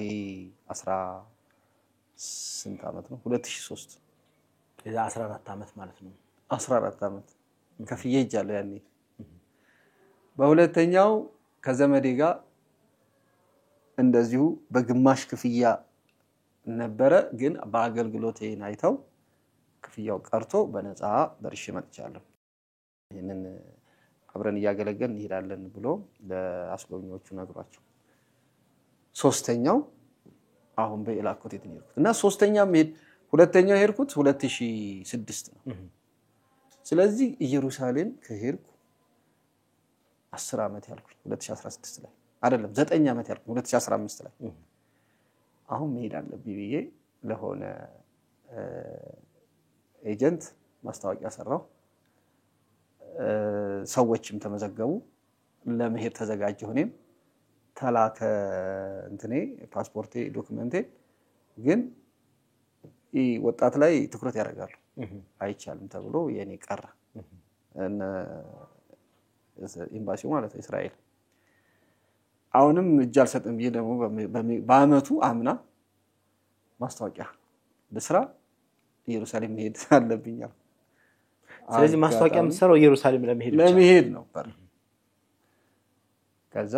Speaker 1: 10 ስንት አመት ነው 2003
Speaker 2: የዛ 14 አመት ማለት ነው
Speaker 1: 14 አመት ከፍዬ ይጃለሁ ያኔ። በሁለተኛው ከዘመዴ ጋር እንደዚሁ በግማሽ ክፍያ ነበረ ግን በአገልግሎቴን አይተው ክፍያው ቀርቶ በነፃ ደርሼ መጥቻለሁ። ይሄንን አብረን ያገለገልን እንሄዳለን ብሎ ለአስጎብኚዎቹ ነግሯቸው ሶስተኛው አሁን በኤላኮቴት ነው የሄድኩት እና ሶስተኛው ሁለተኛው ሄድኩት 2006 ነው። ስለዚህ ኢየሩሳሌም ከሄድኩ 10 አመት ያልኩኝ 2016 ላይ አይደለም 9 አመት ያልኩኝ 2015 ላይ አሁን መሄድ አለብኝ ብዬ ለሆነ ኤጀንት ማስታወቂያ ሰራው። ሰዎችም ተመዘገቡ ለመሄድ ተዘጋጀሁ። እኔም ተላከ እንትኔ ፓስፖርቴ ዶክመንቴ ግን ወጣት ላይ ትኩረት ያደርጋሉ አይቻልም ተብሎ የኔ ቀረ እና ኤምባሲው ማለት እስራኤል አሁንም እጅ አልሰጥም ብዬ ደግሞ በአመቱ አምና ማስታወቂያ በስራ ኢየሩሳሌም መሄድ አለብኝ።
Speaker 2: ስለዚህ ማስታወቂያ መስራው ኢየሩሳሌም
Speaker 1: ለመሄድ ነው። ከዛ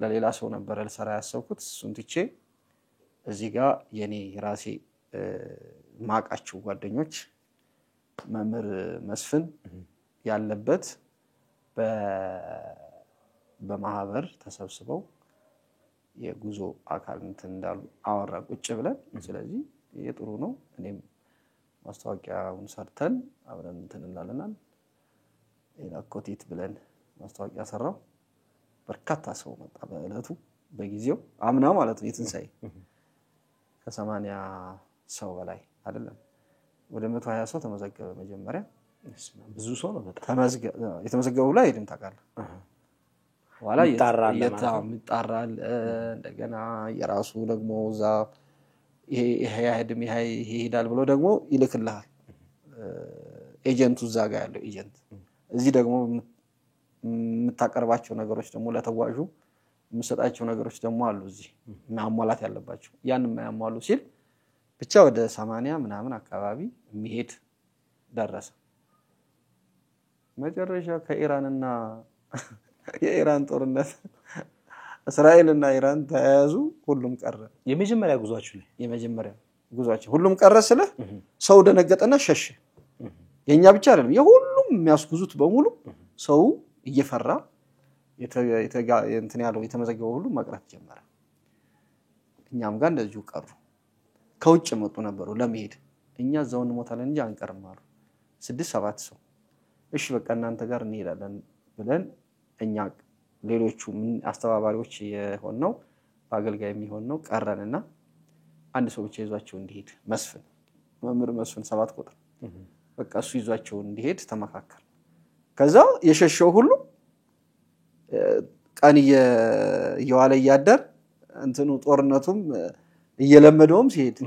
Speaker 1: ለሌላ ሰው ነበር ለሰራ ያሰብኩት እሱን ትቼ እዚህ ጋር የኔ ራሴ ማቃቸው ጓደኞች መምህር መስፍን ያለበት በማህበር ተሰብስበው የጉዞ አካል እንዳሉ አወራ ቁጭ ብለን ስለዚህ የጥሩ ነው እኔም ማስታወቂያውን ሰርተን አብረን እንላለን ኤላኮቴት ብለን ማስታወቂያ ሰራው። በርካታ ሰው መጣ በእለቱ በጊዜው አምና ማለት ነው የትንሳኤ ከ80 ሰው በላይ አይደለም ወደ 120 ሰው ተመዘገበ። መጀመሪያ
Speaker 2: ብዙ ሰው ነው በጣም
Speaker 1: የተመዘገበው ላይ ሄድን ታውቃለህ። ዋላ ይጣራል እንደገና የራሱ ደግሞ እዛ ይሄ ያሄድም ይሄ ይሄዳል ብሎ ደግሞ ይልክልሃል ኤጀንቱ እዛ ጋር ያለው ኤጀንት። እዚህ ደግሞ የምታቀርባቸው ነገሮች ደግሞ ለተጓዡ የምሰጣቸው ነገሮች ደግሞ አሉ እዚህ ማሟላት ያለባቸው ያን ማያሟሉ ሲል ብቻ ወደ 80 ምናምን አካባቢ የሚሄድ ደረሰ። መጨረሻ ከኢራንና የኢራን ጦርነት እስራኤልና ኢራን ተያያዙ ሁሉም ቀረ።
Speaker 2: የመጀመሪያ ጉዟችን
Speaker 1: ሁሉም ቀረ ስለ ሰው ደነገጠና ሸሸ። የኛ ብቻ አይደለም የሁሉም የሚያስጉዙት በሙሉ ሰው እየፈራ እንትን ያለው የተመዘገበው ሁሉ መቅረት ጀመረ። እኛም ጋር እንደዚሁ ቀሩ። ከውጭ መጡ ነበሩ ለመሄድ እኛ እዛው እንሞታለን እንጂ አንቀርም አሉ 6-7 ሰው። እሺ በቃ እናንተ ጋር እንሄዳለን ብለን እኛ ሌሎቹ አስተባባሪዎች የሆነው አገልጋይ የሚሆነው ቀረንና አንድ ሰው ብቻ ይዟቸው እንዲሄድ መስፍን መምህር መስፍን 7 ቁጥር በቃ እሱ ይዟቸው እንዲሄድ ተመካከል። ከዛ የሸሸው ሁሉ ቀን እየዋለ ያደር እንትኑ ጦርነቱም እየለመደውም ሲሄድ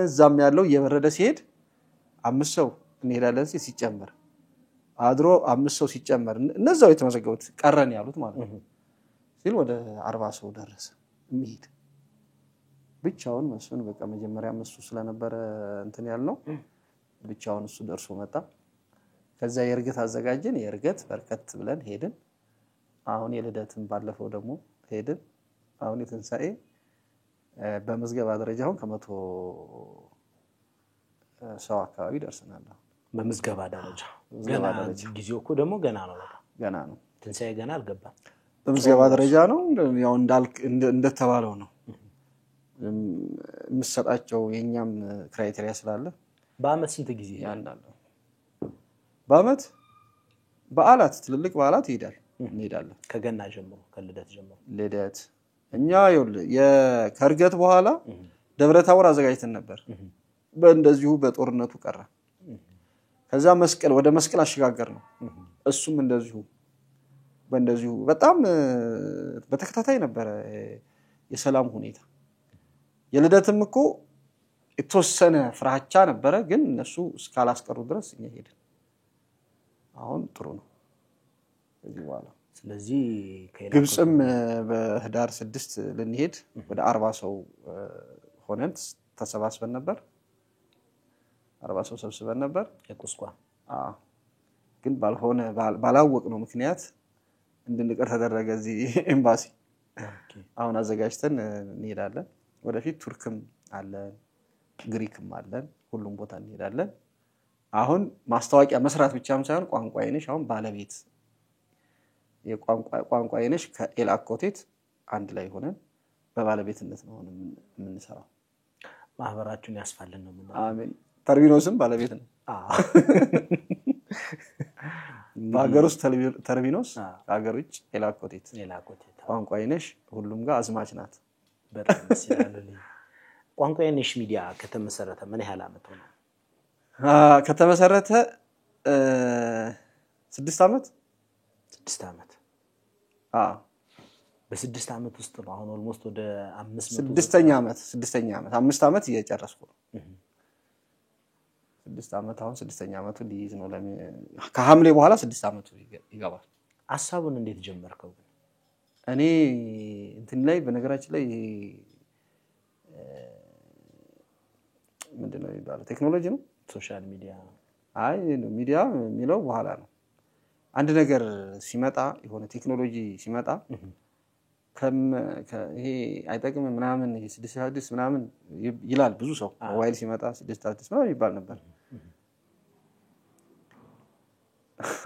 Speaker 1: እዛም ያለው እየበረደ ሲሄድ 5 ሰው እንሄዳለን ሲጨመር አድሮ 5 ሰው ሲጨመር እነዛው የተመዘገቡት ቀረን ያሉት ማለት ነው። ሲል ወደ 40 ሰው ደረሰ የሚሄድ ብቻውን መስፍን በቃ መጀመሪያ እሱ ስለነበረ እንትን ያልነው ብቻውን እሱ ደርሶ መጣ ከዛ የርገት አዘጋጀን የርገት በርከት ብለን ሄድን አሁን የልደትን ባለፈው ደግሞ ሄድን አሁን የትንሳኤ በመዝገባ ደረጃው ከመቶ ሰው አካባቢ ደርሰናል
Speaker 2: በመዝገባ ደረጃ ገና ጊዜው እኮ ደግሞ ገና ነው ትንሳኤ ገና አልገባም
Speaker 1: በመዝገባ ደረጃ ነው ያው እንዳልክ እንደተባለው ነው መስጣቸው የኛም ክራይቴሪያ ስላለ
Speaker 2: በአመት ስንት ጊዜ
Speaker 1: ያንዳል በአመት በዓላት ትልልቅ በዓላት እንሄዳለን
Speaker 2: ከገና ጀምሮ ከልደት ጀምሮ
Speaker 1: ልደት እኛ የከርገት በኋላ ደብረ ታቦር አዘጋጅተን ነበር በእንደዚሁ በጦርነቱ ቀረ ከዛ መስቀል ወደ መስቀል አሽጋገር ነው እሱም እንደዚሁ በእንደዚሁ በጣም በተከታታይ ነበር የሰላም ሁኔታ የልደትም እኮ የተወሰነ ፍራቻ ነበር ግን እነሱ እስካላስቀሩ ድረስ እኛ ሄድን አሁን ጥሩ ነው እዚህ በኋላ
Speaker 2: ስለዚህ
Speaker 1: ግብጽም በህዳር 6 ልንሄድ ወደ 40 ሰው ሆነን ተሰባስበን ነበር 40 ሰው ሰብስበን ነበር
Speaker 2: የቁስቋ
Speaker 1: ግን ባልሆነ ባላወቅ ነው ምክንያት እንድንቀር ተደረገ እዚህ ኤምባሲ አሁን አዘጋጅተን እንሄዳለን ወደፊት ቱርክም አለን ግሪክም አለን ሁሉም ቦታ እንሄዳለን አሁን ማስተዋቂያ መስራት ብቻም ሳይሆን ቋንቋዬንሽ አሁን ባለቤት የቋንቋዬንሽ ከኤልአኮቴት አንድ ላይ ሆነን በባለቤትነት ነው የምንሰራው
Speaker 2: ማህበራችሁን ያስፋልን ነው ማለት
Speaker 1: አሜን ተርቢኖስም ባለቤት ነው ባገር ውስጥ ተርቢኖስ ባገር ውጭ ኤልአኮቴት ቋንቋዬንሽ ሁሉም ጋር አዝማች ናት
Speaker 2: በጣም ሲላልልኝ ቋንቋዬንሽ ሚዲያ ከተመሰረተ ምን ያህል አመት ሆነ
Speaker 1: ከተመሰረተ 6 አመት
Speaker 2: በ6 አመት ውስጥ ነው አሁን ኦልሞስት ወደ 500
Speaker 1: 6ኛ አመት 5 አመት እየጨረስኩ ነው 6 አመት አሁን 6ኛ አመቱ ሊይዝ ነው ከሐምሌ በኋላ 6 አመቱ ይገባል
Speaker 2: ሐሳቡን እንዴት ጀመርከው
Speaker 1: እኔ እንትን ላይ በነገራችን ላይ ምንድነው ይባላል ቴክኖሎጂ ነው
Speaker 2: ሶሻል ሚዲያ
Speaker 1: አይ ሚዲያ የሚለው በኋላ ነው አንድ ነገር ሲመጣ የሆነ ቴክኖሎጂ ሲመጣ ይሄ አይጠቅም ምናምን ይሄ 6 ምናምን ይላል ብዙ ሰው ሞባይል ሲመጣ 6 ምናምን ይባል ነበር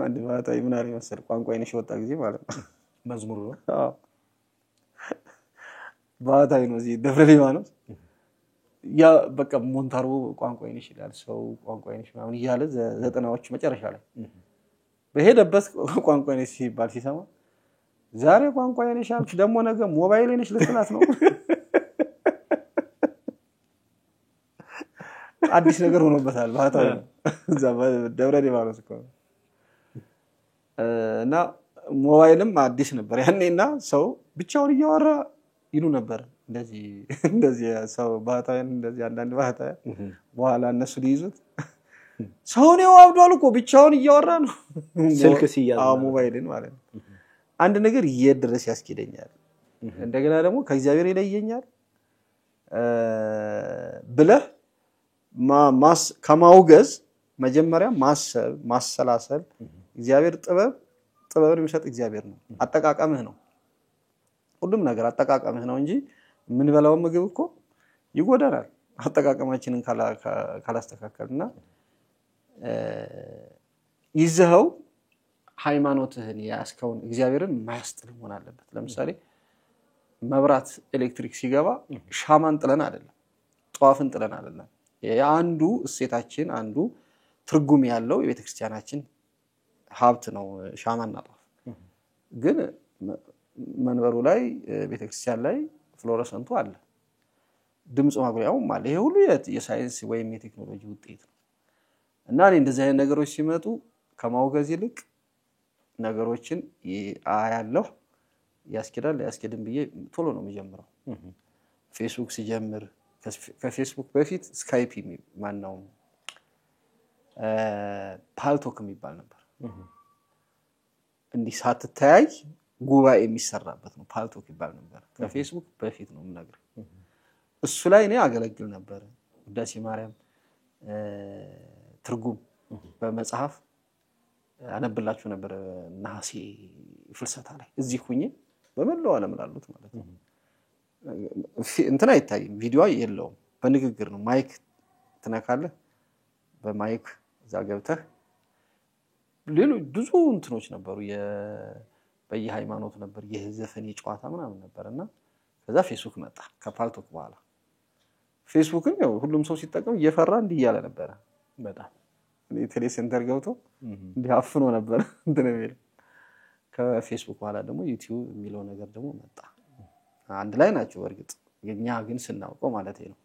Speaker 1: አንድ ባታይ ምን አለ መሰል ቋንቋዬንሽ ወጣ ጊዜ ማለት ነው
Speaker 2: መዝሙሩ ነው
Speaker 1: ባታይ ነው እዚህ ደብረ ሊባኖስ ያ በቃ ሞንታርቦ ቋንቋዬንሽ ይላል ሰው ቋንቋዬንሽ ምናምን ይያለ ዘጠናዎች መጨረሻ ላይ በሄደበት ቋንቋዬንሽ ሲባል ሲሰማ ዛሬ ቋንቋዬንሽ አልኩ ደሞ ነገ ሞባይሌንሽ ልትላት ነው አዲስ ነገር ሆኖበታል ባታው እዛ ደብረ ሊባኖስ እኮ እና ሞባይልም አዲስ ነበር ያኔና ሰው ብቻውን እያወራ ይሉ ነበር እንደዚህ ሰው ባታውን እንደዚህ አንዳንድ ባታው በኋላ እነሱ ሊይዙት ሰው ነው አብዷል እኮ ብቻውን እያወራ ነው
Speaker 2: ስልክ ሲያዝ
Speaker 1: ሞባይልን ማለት ነው አንድ ነገር እየደረስ ያስኬደኛል እንደገና ደግሞ ከእግዚአብሔር ይለየኛል ብለህ ከማውገዝ መጀመሪያ ማሰላሰል እግዚአብሔር ጥበብን የሚሰጥ እግዚአብሔር ነው አጠቃቀምህ ነው ሁሉም ነገር አጠቃቀምህ ነው እንጂ ምን በላው ምግብ እኮ ይጎዳናል አጠቃቀማችንን ካላስተካከልና ይዘው ሃይማኖትህን ያስከውን እግዚአብሔርን ማያስጥል መሆን አለበት ለምሳሌ መብራት ኤሌክትሪክ ሲገባ ሻማን ጥለን አይደለም ጧፍን ጥለን አይደለም የአንዱ እሴታችን አንዱ ትርጉም ያለው የቤተክርስቲያናችን ሀብት ነው ሻማና ጧፍ ግን መንበሩ ላይ ቤተክርስቲያን ላይ ፍሎረሰንቱ አለ ድምጽ ማጉያውም አለ ይሄ ሁሉ የሳይንስ ወይም የቴክኖሎጂ ውጤት ነው እና እንደዚህ አይነት ነገሮች ሲመጡ ከማውገዝ ይልቅ ነገሮችን ያያለው ያስኬዳል ያስኬድም ብዬ ቶሎ ነው የሚጀምረው ፌስቡክ ሲጀምር ከፌስቡክ በፊት ስካይፕ ማንነው ፓልቶክ የሚባል ነበር እንዲህ ሳትተያይ ጉባኤ የሚሰራበት ነው ፓልቶክ ይባል ነበር ከፌስቡክ በፊት ነው የምነግርህ እሱ ላይ እኔ አገለግል ነበር ውዳሴ ማርያም ትርጉም በመጽሐፍ አነብላችሁ ነበር ነሐሴ ፍልሰታ ላይ እዚህ ሁኜ በመላው ዓለም ላሉት ማለት ነው እንትና አይታይም ቪዲዮ የለውም በንግግር ነው ማይክ ትነካለህ በማይክ እዛ ገብተህ ሌሎች ብዙ እንትኖች ነበሩ በየሃይማኖት ነበር የዘፈን የጨዋታ ምናምን ነበርና ከዛ ፌስቡክ መጣ ከፓልቶክ በኋላ ፌስቡክን ያው ሁሉም ሰው ሲጠቀም እየፈራ እንዲያለ ነበር በጣም ቴሌ ሴንተር ገብቶ እንዲያፍኖ ነበር እንደነበር ከፌስቡክ በኋላ ደግሞ ዩቲዩብ የሚለው ነገር ደግሞ መጣ አንድ ላይ ናቸው እርግጥ የኛ ግን ስናውቀው ማለት ነው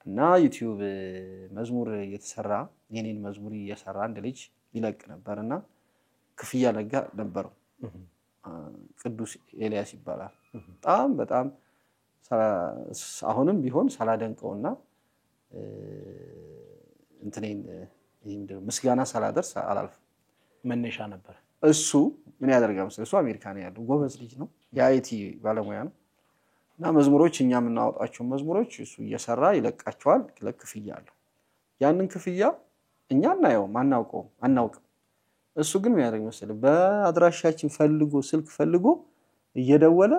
Speaker 1: እና ዩቲዩብ መዝሙር እየተሰራ የኔን መዝሙር እየሰራ አንድ ልጅ ይለቅ ነበርና ክፍያ ለጋ ነበርው ቅዱስ ኤልያስ ይባላል በጣም አሁንም ቢሆን ሳላደንቀውና እንትኔን ይሄም ምስጋና ሳላደርስ አላልፍ
Speaker 2: መነሻ ነበር
Speaker 1: እሱ ምን ያደርጋል መሰለህ እሱ አሜሪካ ነው ያለው ጎበዝ ልጅ ነው የአይቲ ባለሙያ ነው እና መዝሙሮች እኛ የምናወጣቸው መዝሙሮች እሱ እየሰራ ይለቃቸዋል ለክፍያ አለው ያንን ክፍያ እኛ አናውቅም እሱ ግን ምን ያደርግ መሰለህ በአድራሻችን ፈልጎ ስልክ ፈልጎ እየደወለ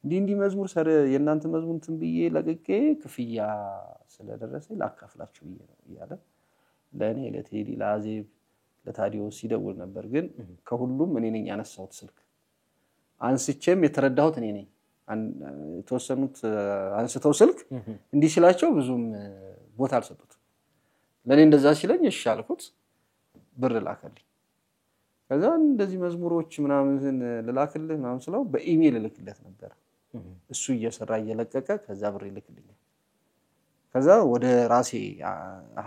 Speaker 1: እንዲ መዝሙር ሰረ የናንተ መዝሙር ትንብዬ ለቅቄ ክፍያ ስለደረሰኝ ላካፍላችሁ ይያለ ለኔ ለቴዲ ለአዜብ ለታዲዮስ ሲደውል ነበር ግን ከሁሉም እኔ ነኝ ያነሳሁት ስልክ አንስቼም የተረዳሁት እኔ ነኝ ተወሰኑት አንስተው ስልክ እንዲ ሲላቸው ብዙም ቦታ አልሰጡት ለኔ እንደዛ ሲለኝ እሺ አልኩት ብር ላከልኝ ከዛ እንደዚህ መዝሙሮች ምናምን ለላክልህ ምናምን ስለው በኢሜል ልክለት ነበር እሱ እየሰራ እየለቀቀ ከዛ ብር ይልክልኝ ከዛ ወደ ራሴ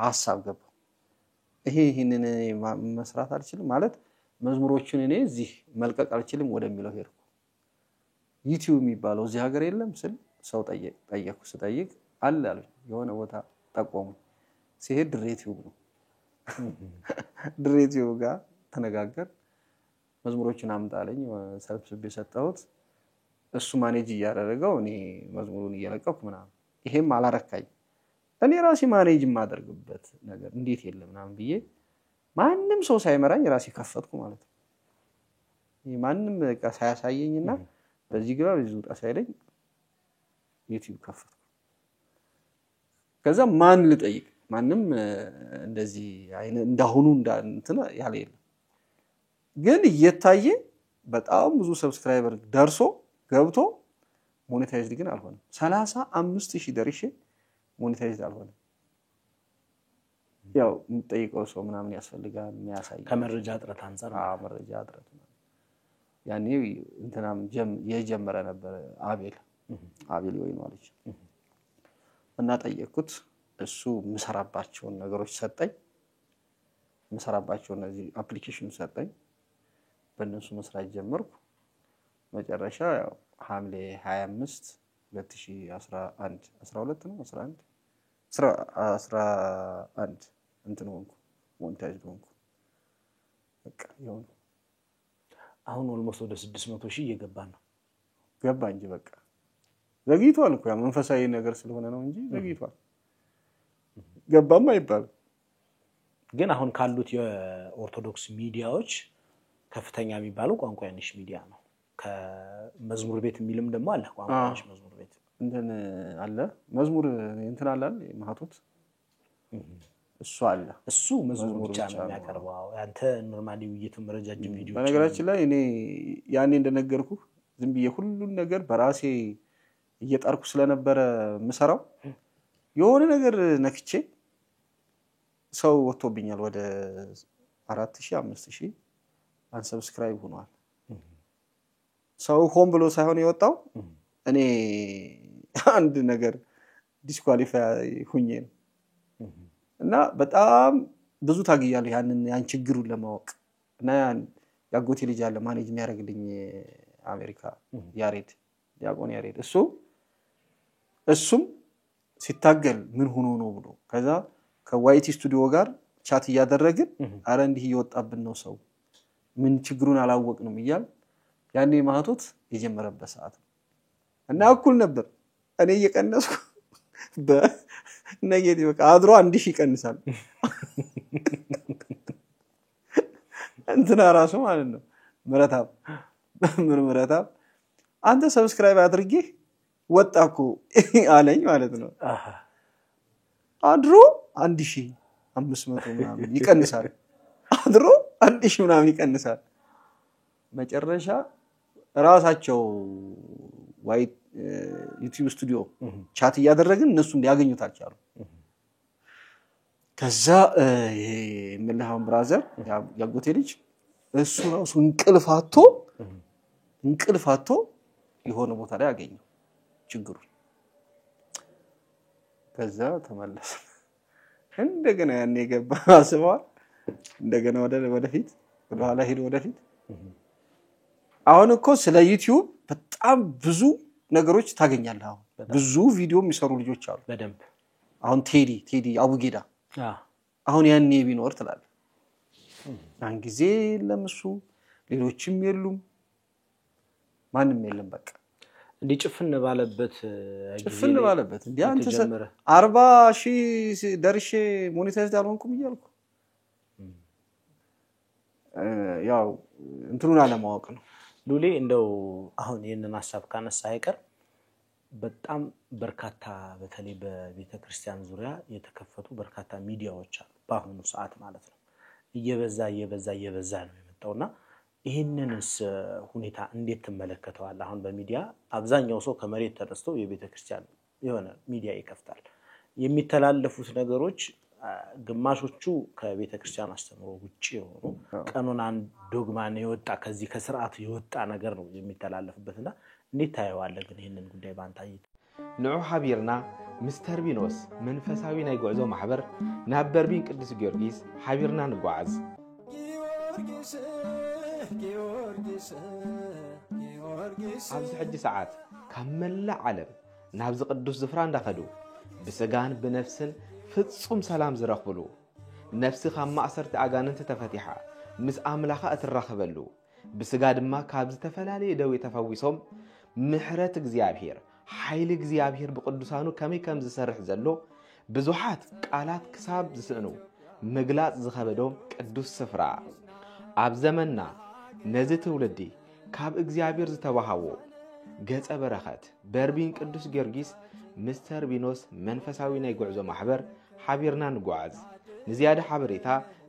Speaker 1: ሐሳብ ገባ ይሄንን መስራት አልችልም ማለት መዝሙሮችን እኔ እዚህ መልቀቅ አልችልም ወደሚለው ሄድኩ ዩቲዩብ የሚባለው እዚህ ሀገር የለም ስል ሰው ጠየቅኩ ስጠይቅ አለ የሆነ ቦታ ጠቆሙ ሲሄድ ድሬቲዩብ ነው ድሬቲዩብ ጋር ተነጋገር መዝሙሮችን አምጣለኝ ሰብስቤ ሰጣሁት እሱ ማኔጅ ያደረገው እኔ መዝሙሩን እየለቀኩ ምናምን ይሄም አላረካኝ እኔ ራሴ ማኔጅ ማደርግበት ነገር እንዴት የለም ምናምን ብዬ ማንንም ሰው ሳይመራኝ ራሴ ከፈትኩ ማለት ነው ማንንም በቃ ሳያሳየኝና በዚህ ግባ በዚህ ወጣ ሳይለኝ ዩቲዩብ ከፈትኩ ከዛ ማን ልጠይቅ ማንንም እንደዚህ አይነ እንዳሁኑ እንትና ያለ የለም ግን እየታየ በጣም ብዙ ሰብስክራይበር ደርሶ ገብቶ ሞኔታይዝድ ግን አልሆነም 35000 ደርሼ ሞኔታይዝድ አልሆነም ያው የምጠይቀው ሰው ምናምን ያስፈልጋል የሚያሳይ
Speaker 2: ከመረጃ አጥረት አንፃር
Speaker 1: መረጃ አጥረት ያኔ እንትናም የጀመረ ነበር አቤል ወይ ነው አለች እና ጠየቅኩት እሱ መሰራባቸው ነገሮች ሰጠኝ መሰራባቸው እነዚህ አፕሊኬሽን ሰጠኝ በእነሱ መስራት ጀመርኩ መጨረሻ ያው ሐምሌ 25 2011 12 ነው 11 እንትን ሆንኩ ሞኔታይዝድ ሆንኩ በቃ ይሁን
Speaker 2: አሁን ኦልሞስት ወደ 600,000 እየገባ ነው
Speaker 1: ገባ እንጂ በቃ ዘግይቷል እኮ ያ መንፈሳዊ ነገር ስለሆነ ነው እንጂ ዘግይቷል ገባም አይባል
Speaker 2: ግን አሁን ካሉት የኦርቶዶክስ ሚዲያዎች ከፍተኛ የሚባለው ቋንቋያንሽ ሚዲያ ነው ከመዝሙር ቤት የሚልም ደግሞ አለ ቋንቋያንሽ መዝሙር ቤት
Speaker 1: እንትን አለ መዝሙር እንትን አለ ማህቶት እሱ አለ
Speaker 2: እሱ መዝሙር ብቻ ነው የሚያቀርበው አንተ ኖርማሊ ውይይት መረጃጅም ቪዲዮዎች
Speaker 1: በነገራችን ላይ እኔ ያኔ እንደነገርኩ ዝም ብዬ ሁሉን ነገር በራሴ እየጣርኩ ስለነበረ ምሰራው የሆነ ነገር ነክቼ ሰው ወጥቶብኛል ወደ 4000 5000 አንሰብስክራይብ ሆኗል ሰው ሆም ብሎ ሳይሆን የወጣው እኔ አንድ ነገር ዲስኳሊፋይ ሁኜ ነው እና በጣም ብዙ ታግያለሁ ያን ችግሩን ለማወቅ እና ያጎቴ ልጅ አለ ማኔጅ የሚያደርግልኝ አሜሪካ ያሬድ ዲያቆን ያሬድ እሱም ሲታገል ምን ሆኖ ነው ብሎ ከዛ ከዋይቲ ስቱዲዮ ጋር ቻት ያደረግን አረ እንዲህ ይወጣብን ነው ሰው ምን ችግሩን አላወቅንም ይያል ያኔ ማህቶት የጀመረበት ሰዓት እና እኩል ነበር እኔ እየቀነስኩ በነጌቲቭ በቃ አድሮ 1000 ይቀንሳል እንትና ራሱ ማለት ነው ምረታብ አንተ ሰብስክራይብ አድርጌ ወጣኩ አለኝ ማለት ነው አድሮ 1500 ምናምን ይቀንሳል አድሮ 1000 ምናምን ይቀንሳል መጨረሻ ራሳቸው ዋይት ዩቲዩብ ስቱዲዮ ቻት ያደረግን እነሱ እንዲያገኙት አልቻሉ ከዛ የመላሃም ብራዘር ያጎቴ ልጅ እሱ ራሱ እንቅልፋቶ የሆነ ቦታ ላይ ያገኘው ችግሩ ከዛ ተመለሰ እንደገና ያኔ ገባ አስበዋል እንደገና ወደፊት ወደኋላ ሄዶ ወደፊት አሁን እኮ ስለ ዩቲዩብ በጣም ብዙ ነገሮች ታገኛለህ አሁን ብዙ ቪዲዮ የሚሰሩ ልጆች አሉ
Speaker 2: በደንብ
Speaker 1: አሁን ቴዲ አቡጌዳ አሁን ያኔ ቢኖር ትላል ያን ጊዜ ለምሱ ሌሎችም የሉም ማንንም የለም በቃ
Speaker 2: እንዴ ጭፍን ባለበት
Speaker 1: እንዴ አንተ 40000 ደርሼ ሞኔታይዝ ያልሆንኩም ይያልኩ ያው እንትኑን አለማወቅ ነው
Speaker 2: ሉሌ እንደው አሁን የነን ሐሳብ ካነሳ አይቀር በጣም በርካታ በተለይ በቤተክርስቲያን ዙሪያ የተከፈቱ በርካታ ሚዲያዎች አሉ በአሁኑ ሰዓት ማለት ነው እየበዛ ነው የመጣውና ይሄንንስ ሁኔታ እንዴት ተመለከተዋል አሁን በሚዲያ አብዛኛው ሰው ከመሬት ተነስቶ የቤተክርስቲያን የሆነ ሚዲያ ይከፍታል የሚተላለፉት ነገሮች ግማሾቹ ከቤተክርስቲያን አስተምሮ ውጪ ሆኖ ቀኖናን ዶግማን የወጣ ከዚህ ከሥርዓቱ የወጣ ነገር ነው የሚተላለፍበትና እንዴት ታየዋለህ ግን ይሄንን ጉዳይ ባንታይት
Speaker 4: ንዑ ሐቢርና ሚስተር ቢኖስ መንፈሳዊ ናይ ጉዕዞ ማህበር ናብ በርቢን ቅዱስ ጊዮርጊስ ሐቢርና ንጓዓዝ ኣብዚ ሕጂ ሰዓት ካብ መላእ ዓለም ናብዚ ቅዱስ ዝፍራ እንዳኸዱ ብስጋን ብነፍስን ፍጹም ሰላም ዝረኽብሉ ነፍሲ ካብ ማእሰርቲ ኣጋንንቲ ተፈቲሓ ምስ ኣምላኻ እትራኸበሉ ብስጋ ድማ ካብ ዝተፈላለዩ ደዌ ተፈዊሶም ምሕረት እግዚአብሔር ኃይል እግዚአብሔር በቅዱሳኑ ከመይ ከም ዝሰርሕ ዘሎ ብዙሓት ቃላት ክሳብ ዝስእኑ ምግላጽ ዝኸበዶም ቅዱስ ስፍራ ኣብ ዘመንና ነዚ ትውልዲ ካብ እግዚአብሔር ዝተዋሃቦ ገጸ በረኸት በርቢን ቅዱስ ጊዮርጊስ ሚስተር ቢኖስ መንፈሳዊ ናይ ጉዕዞ ማህበር ሐቢርና ንጓዓዝ ንዝያደ ሓበሬታ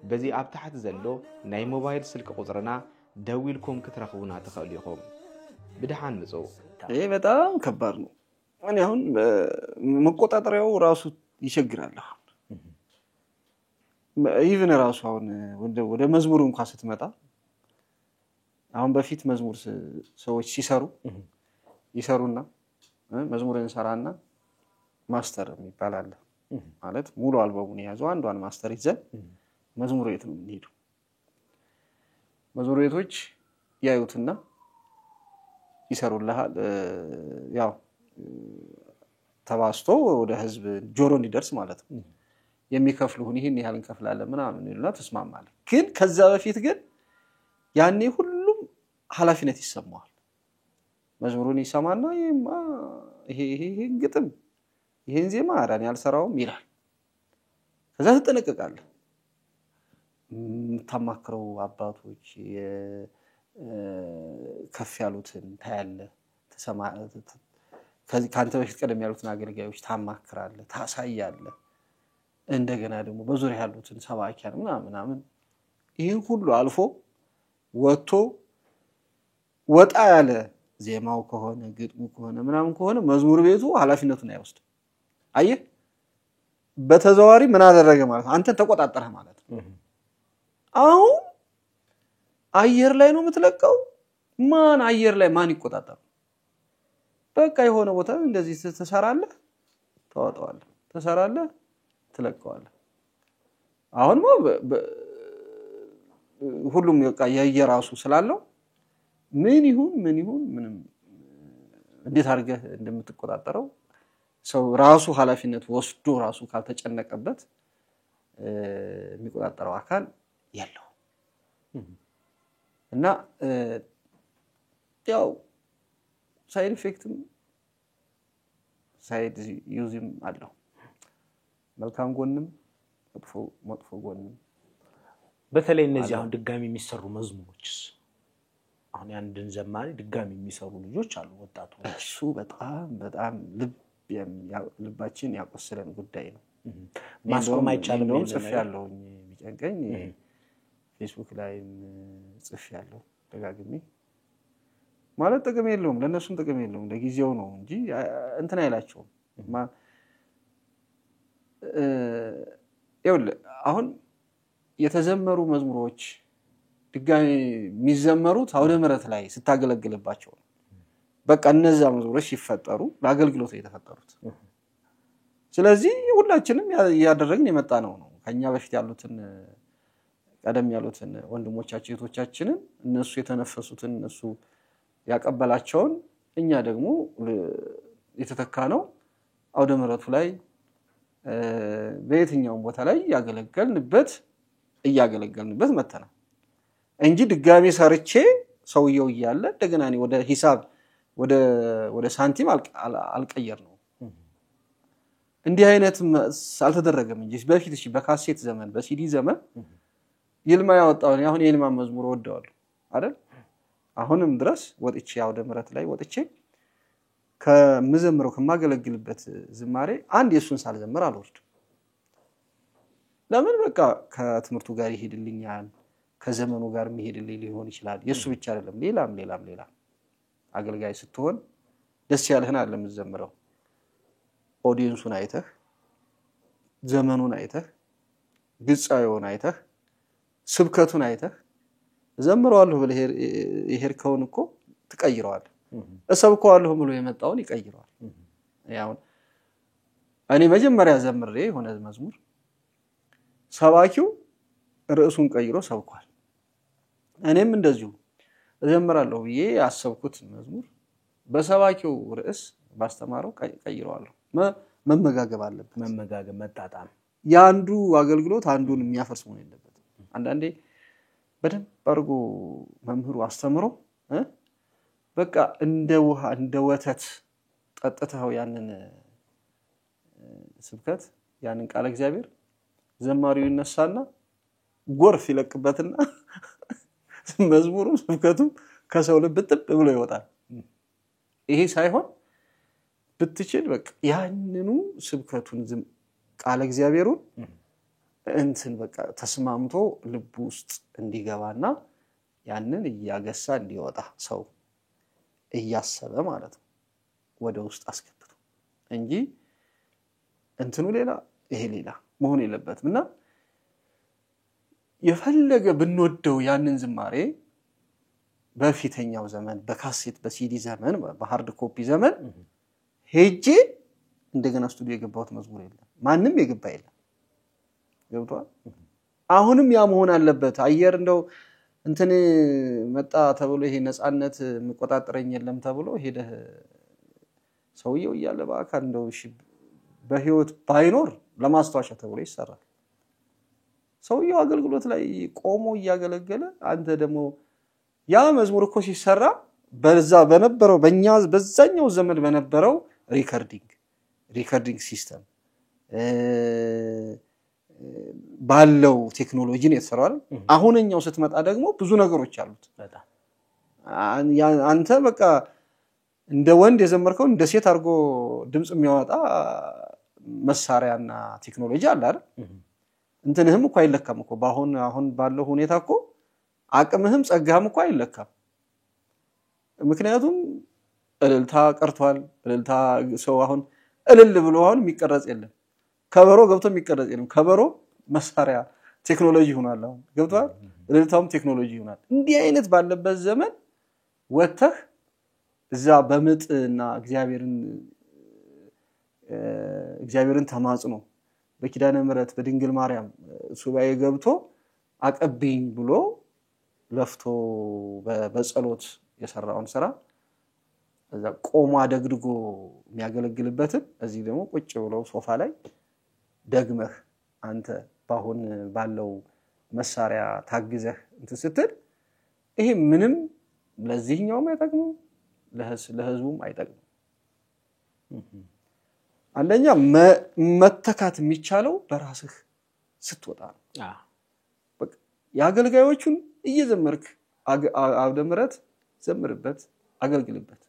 Speaker 4: በዚ ኣብ ታሕቲ ዘሎ ናይ ሞባይል ስልክ ቁጽርና ደዊልኩም ክትረኽቡና ትኽእሉ ኢኹም ብድሓን ምጹ
Speaker 1: ይሄ በጣም ከባድ ነው እኔ አሁን መቆጣጠሪያው ራሱ ይቸግራል ኢቭን ራሱ አሁን ወደ መዝሙር እንኳን ስትመጣ አሁን በፊት መዝሙር ሰዎች ይሰሩና መዝሙርን ሰራና ማስተር ይባላል ማለት ሙሉ አልበሙን ያዘው አንዷን ማስተር ይዘን መዝሙር ቤት ነው የምንሄደው መዝሙር ቤቶች ያዩትና ይሰሩልሃል ያው ተባስቶ ወደ ህዝብ ጆሮ እንዲደርስ ማለት ነው የሚከፍሉን ይሄን ያህል እንከፍላለን ምናምን ይሉና ተስማማለን ግን ከዛ በፊት ግን ያኔ ሁሉም ኃላፊነት ይሰማዋል መዝሙሩን ይሰማና ይሄ ግጥም ይሄን ዜማ አራን ያልሰራውም ይላል ከዛ ተጠነቀቃለህ ተማክረው አባቶች ከፍ ያሉትን ታያለ ካንተ በፊት ቀደም ያሉትን አገልጋዮች ታማክራለህ ታሳያለህ እንደገና ደግሞ በዙሪያ ያሉትን ሰባኪያን ምናምን ይሄን ሁሉ አልፎ ወጣ ያለ ዜማው ከሆነ ግጥሙ ከሆነ ምናምን ከሆነ መዝሙር ቤቱ ኃላፊነቱን አይወስድ አየህ በተዘዋሪ ምን አደረገ ማለት አንተን ተቆጣጣረ ማለት ነው አሁን አየር ላይ ነው የምትለቀው ማን አየር ላይ ማን ይቆጣጣል በቃ የሆነ ቦታ እንደዚህ ተሰራለህ ተዋጣዋለህ ተሰራለህ ትለቀዋለህ አሁን ሁሉም በቃ የየራሱ ስላለው ምን ይሁን ምንም እንዴት አድርገህ እንደምትቆጣጣረው ሰው ራሱ ኃላፊነት ወስዶ ራሱ ካልተጨነቀበት የሚቆጣጣረው አካል ያለው እና ያው ሳይድ ኢፌክትም ሳይድ ዩዝም አለው መልካም ጎንም መጥፎ ጎንም
Speaker 2: በተለይ እነዚህ አሁን ድጋሚ የሚሰሩ መዝሙሮችስ አሁን ያንድን ዘማሪ ድጋሚ የሚሰሩ ልጆች አሉ ወጣቶች
Speaker 1: እሱ በጣም ልባችን ያቆሰለን ጉዳይ ነው
Speaker 2: ማስቆም አይቻልም
Speaker 1: ነው ጽፍ ያለው ቢጨንቀኝ ፌስቡክ ላይም ጽፍ ያለው ደጋግሜ ማለት ጥቅም የለውም ለነሱም ጥቅም የለውም ለጊዜው ነው እንጂ እንትን አይላቸውም ይኸውልህ አሁን የተዘመሩ መዝሙሮች ድጋሚ የሚዘመሩት አውደ ምሕረት ላይ ስታገለግልባቸው በቃ እነዛ መዝሙሮች ይፈጠሩ ለአገልግሎት የተፈጠሩት ስለዚህ ሁላችንም ያደረግን የመጣ ነው ከኛ በፊት ያሉትን ቀደም ያሉትን ወንድሞቻችን እህቶቻችንን እነሱ የተነፈሱትን እነሱ ያቀበላቸውን እኛ ደግሞ የተተካነው አውደ ምሕረቱ ላይ በየትኛው ቦታ ላይ ያገለገልንበት መተና እንጂ ድጋሚ ሰርቼ ሰውየው ይያለ እንደገና እኔ ወደ ሂሳብ ወደ ሳንቲም አልቀየር ነው እንዲህ አይነት አልተደረገም እንጂ በፊት እሺ በካሴት ዘመን በሲዲ ዘመን ይልማ ያወጣው አሁን የይልማ መዝሙር ወደዋለሁ አይደል አሁንም ድረስ ወጥቼ አውደ ምሕረት ላይ ወጥቼ ከመዘምረው ከማገለግልበት ዝማሬ አንድ የሱን ሳልዘምር አልወርድም ለምን በቃ ከትምርቱ ጋር ይሄድልኛል ከዘመኑ ጋር የሚሄድልኝ ሊሆን ይችላል የሱ ብቻ አይደለም ሌላም አገልጋይ ስትሆን ደስ ያለህን አይደለም ዘምረው ኦዲየንሱን አይተህ ዘመኑን አይተህ ግጻዩን አይተህ ስብከቱን አይተህ ዘምረዋለሁ ብለህ ይሄርከውን እኮ ትቀይረዋለህ እሰብከዋለሁ ብሎ የመጣውን ይቀይረዋል ያው እኔ መጀመሪያ ዘምሬ ሆነ መዝሙር ሰባኪው ርዕሱን ቀይሮ ሰብኳል እኔም እንደዚሁ ዘምራለሁ ብዬ ያሰብኩት መዝሙር በሰባኪው ርዕስ ባስተማረው ቀይረዋለሁ መመጋገብ አለበት
Speaker 2: መመጋገብ መጣጣም
Speaker 1: ያንዱ አገልግሎት አንዱን የሚያፈርስ መሆን የለበትም አንዳንዴ በደንብ አርጎ መምህሩ አስተምሮ በቃ እንደ ውሃ እንደ ወተት ጠጥተው ያንን ስብከት ያንን ቃል እግዚአብሔር ዘማሪው ይነሳና ጎርፍ ይለቅበትና መዝሙሩ ስብከቱ ከሰው ልብ ጥብ ብሎ ይወጣል ይሄ ሳይሆን ብትችል በቃ ያንኑ ስብከቱን ቃል እግዚአብሔሩን እንትን በቃ ተስማምቶ ልብ ውስጥ እንዲገባና ያንን ያገሳ እንዲወጣ ሰው እያሰበ ማለት ነው ወደ ውስጥ አስከፍቶ እንጂ እንትኑ ሌላ ይሄ ሌላ መሆን የለበትምና የፈለገ ብንወደው ያንን ዝማሬ በፊተኛው ዘመን በካሴት በሲዲ ዘመን በሃርድ ኮፒ ዘመን ሄጄ እንደገና ስቱዲዮ የገባሁት መዝሙር የለም ማንንም የገባ የለም ገብቷል አሁንም ያ መሆን አለበት አየር እንደው እንትን መጣ ተብሎ ይሄ ነፃነት መቆጣጠረኝ የለም ተብሎ ሄደ ሰውየው ይያለ በአካል እንደው እሺ በህይወት ባይኖር ለማስተዋሻ ተብሎ ይሰራል ሰውየው አገልግሎት ላይ ቆሞ ያገለገለ አንተ ደግሞ ያ መዝሙር እኮ ሲሰራ በዛ በነበረው በዛኛው ዘመን በነበረው ሪከርዲንግ ሲስተም ባለው ቴክኖሎጂ ነው የተሰራው አይደል አሁንኛው ስትመጣ ደግሞ ብዙ ነገሮች አሉት በጣም አንተ በቃ እንደ ወንድ የዘመርከው እንደ ሴት አርጎ ድምጽ የሚያወጣ መሳሪያና ቴክኖሎጂ አለ አይደል እንትንህም እኮ አይለካም እኮ አሁን ባለው ሁኔታ እኮ አቅምህም ጸጋህም እኮ አይለካም ምክንያቱም እልልታ ቀርቷል እልልታ ሰው አሁን እልል ብሎ አሁን የሚቀረጽ የለም ከበሮ ገብቶ የሚቀረጽ የለም ከበሮ መሳሪያ ቴክኖሎጂ ሆኗል አሁን ገብቷል እልልታውም ቴክኖሎጂ ሆኗል እንዲህ አይነት ባለበት ዘመን ወተህ እዛ በምጥና እግዚአብሔርን ተማጽኖ በኪዳነ ምሕረት በድንግል ማርያም ሱባኤ ገብቶ አቀብኝ ብሎ ለፍቶ በጸሎት የሰራውን ስራ እዛ ቆሞ አደግድጎ የሚያገለግልበት እዚህ ደግሞ ቁጭ ብሎ ሶፋ ላይ ደግመህ አንተ ባሁን ባለው መሳሪያ ታግዘህ እንትን ስትል ይሄ ምንም ለዚህኛውም አይጠቅምም ለህዝቡም አይጠቅምም አንደኛ መተካት የሚቻለው በራስህ ስትወጣ ነው በቃ ያገልጋዮቹን እየዘመርክ አብደ ምሕረት ዘምርበት አገልግልበት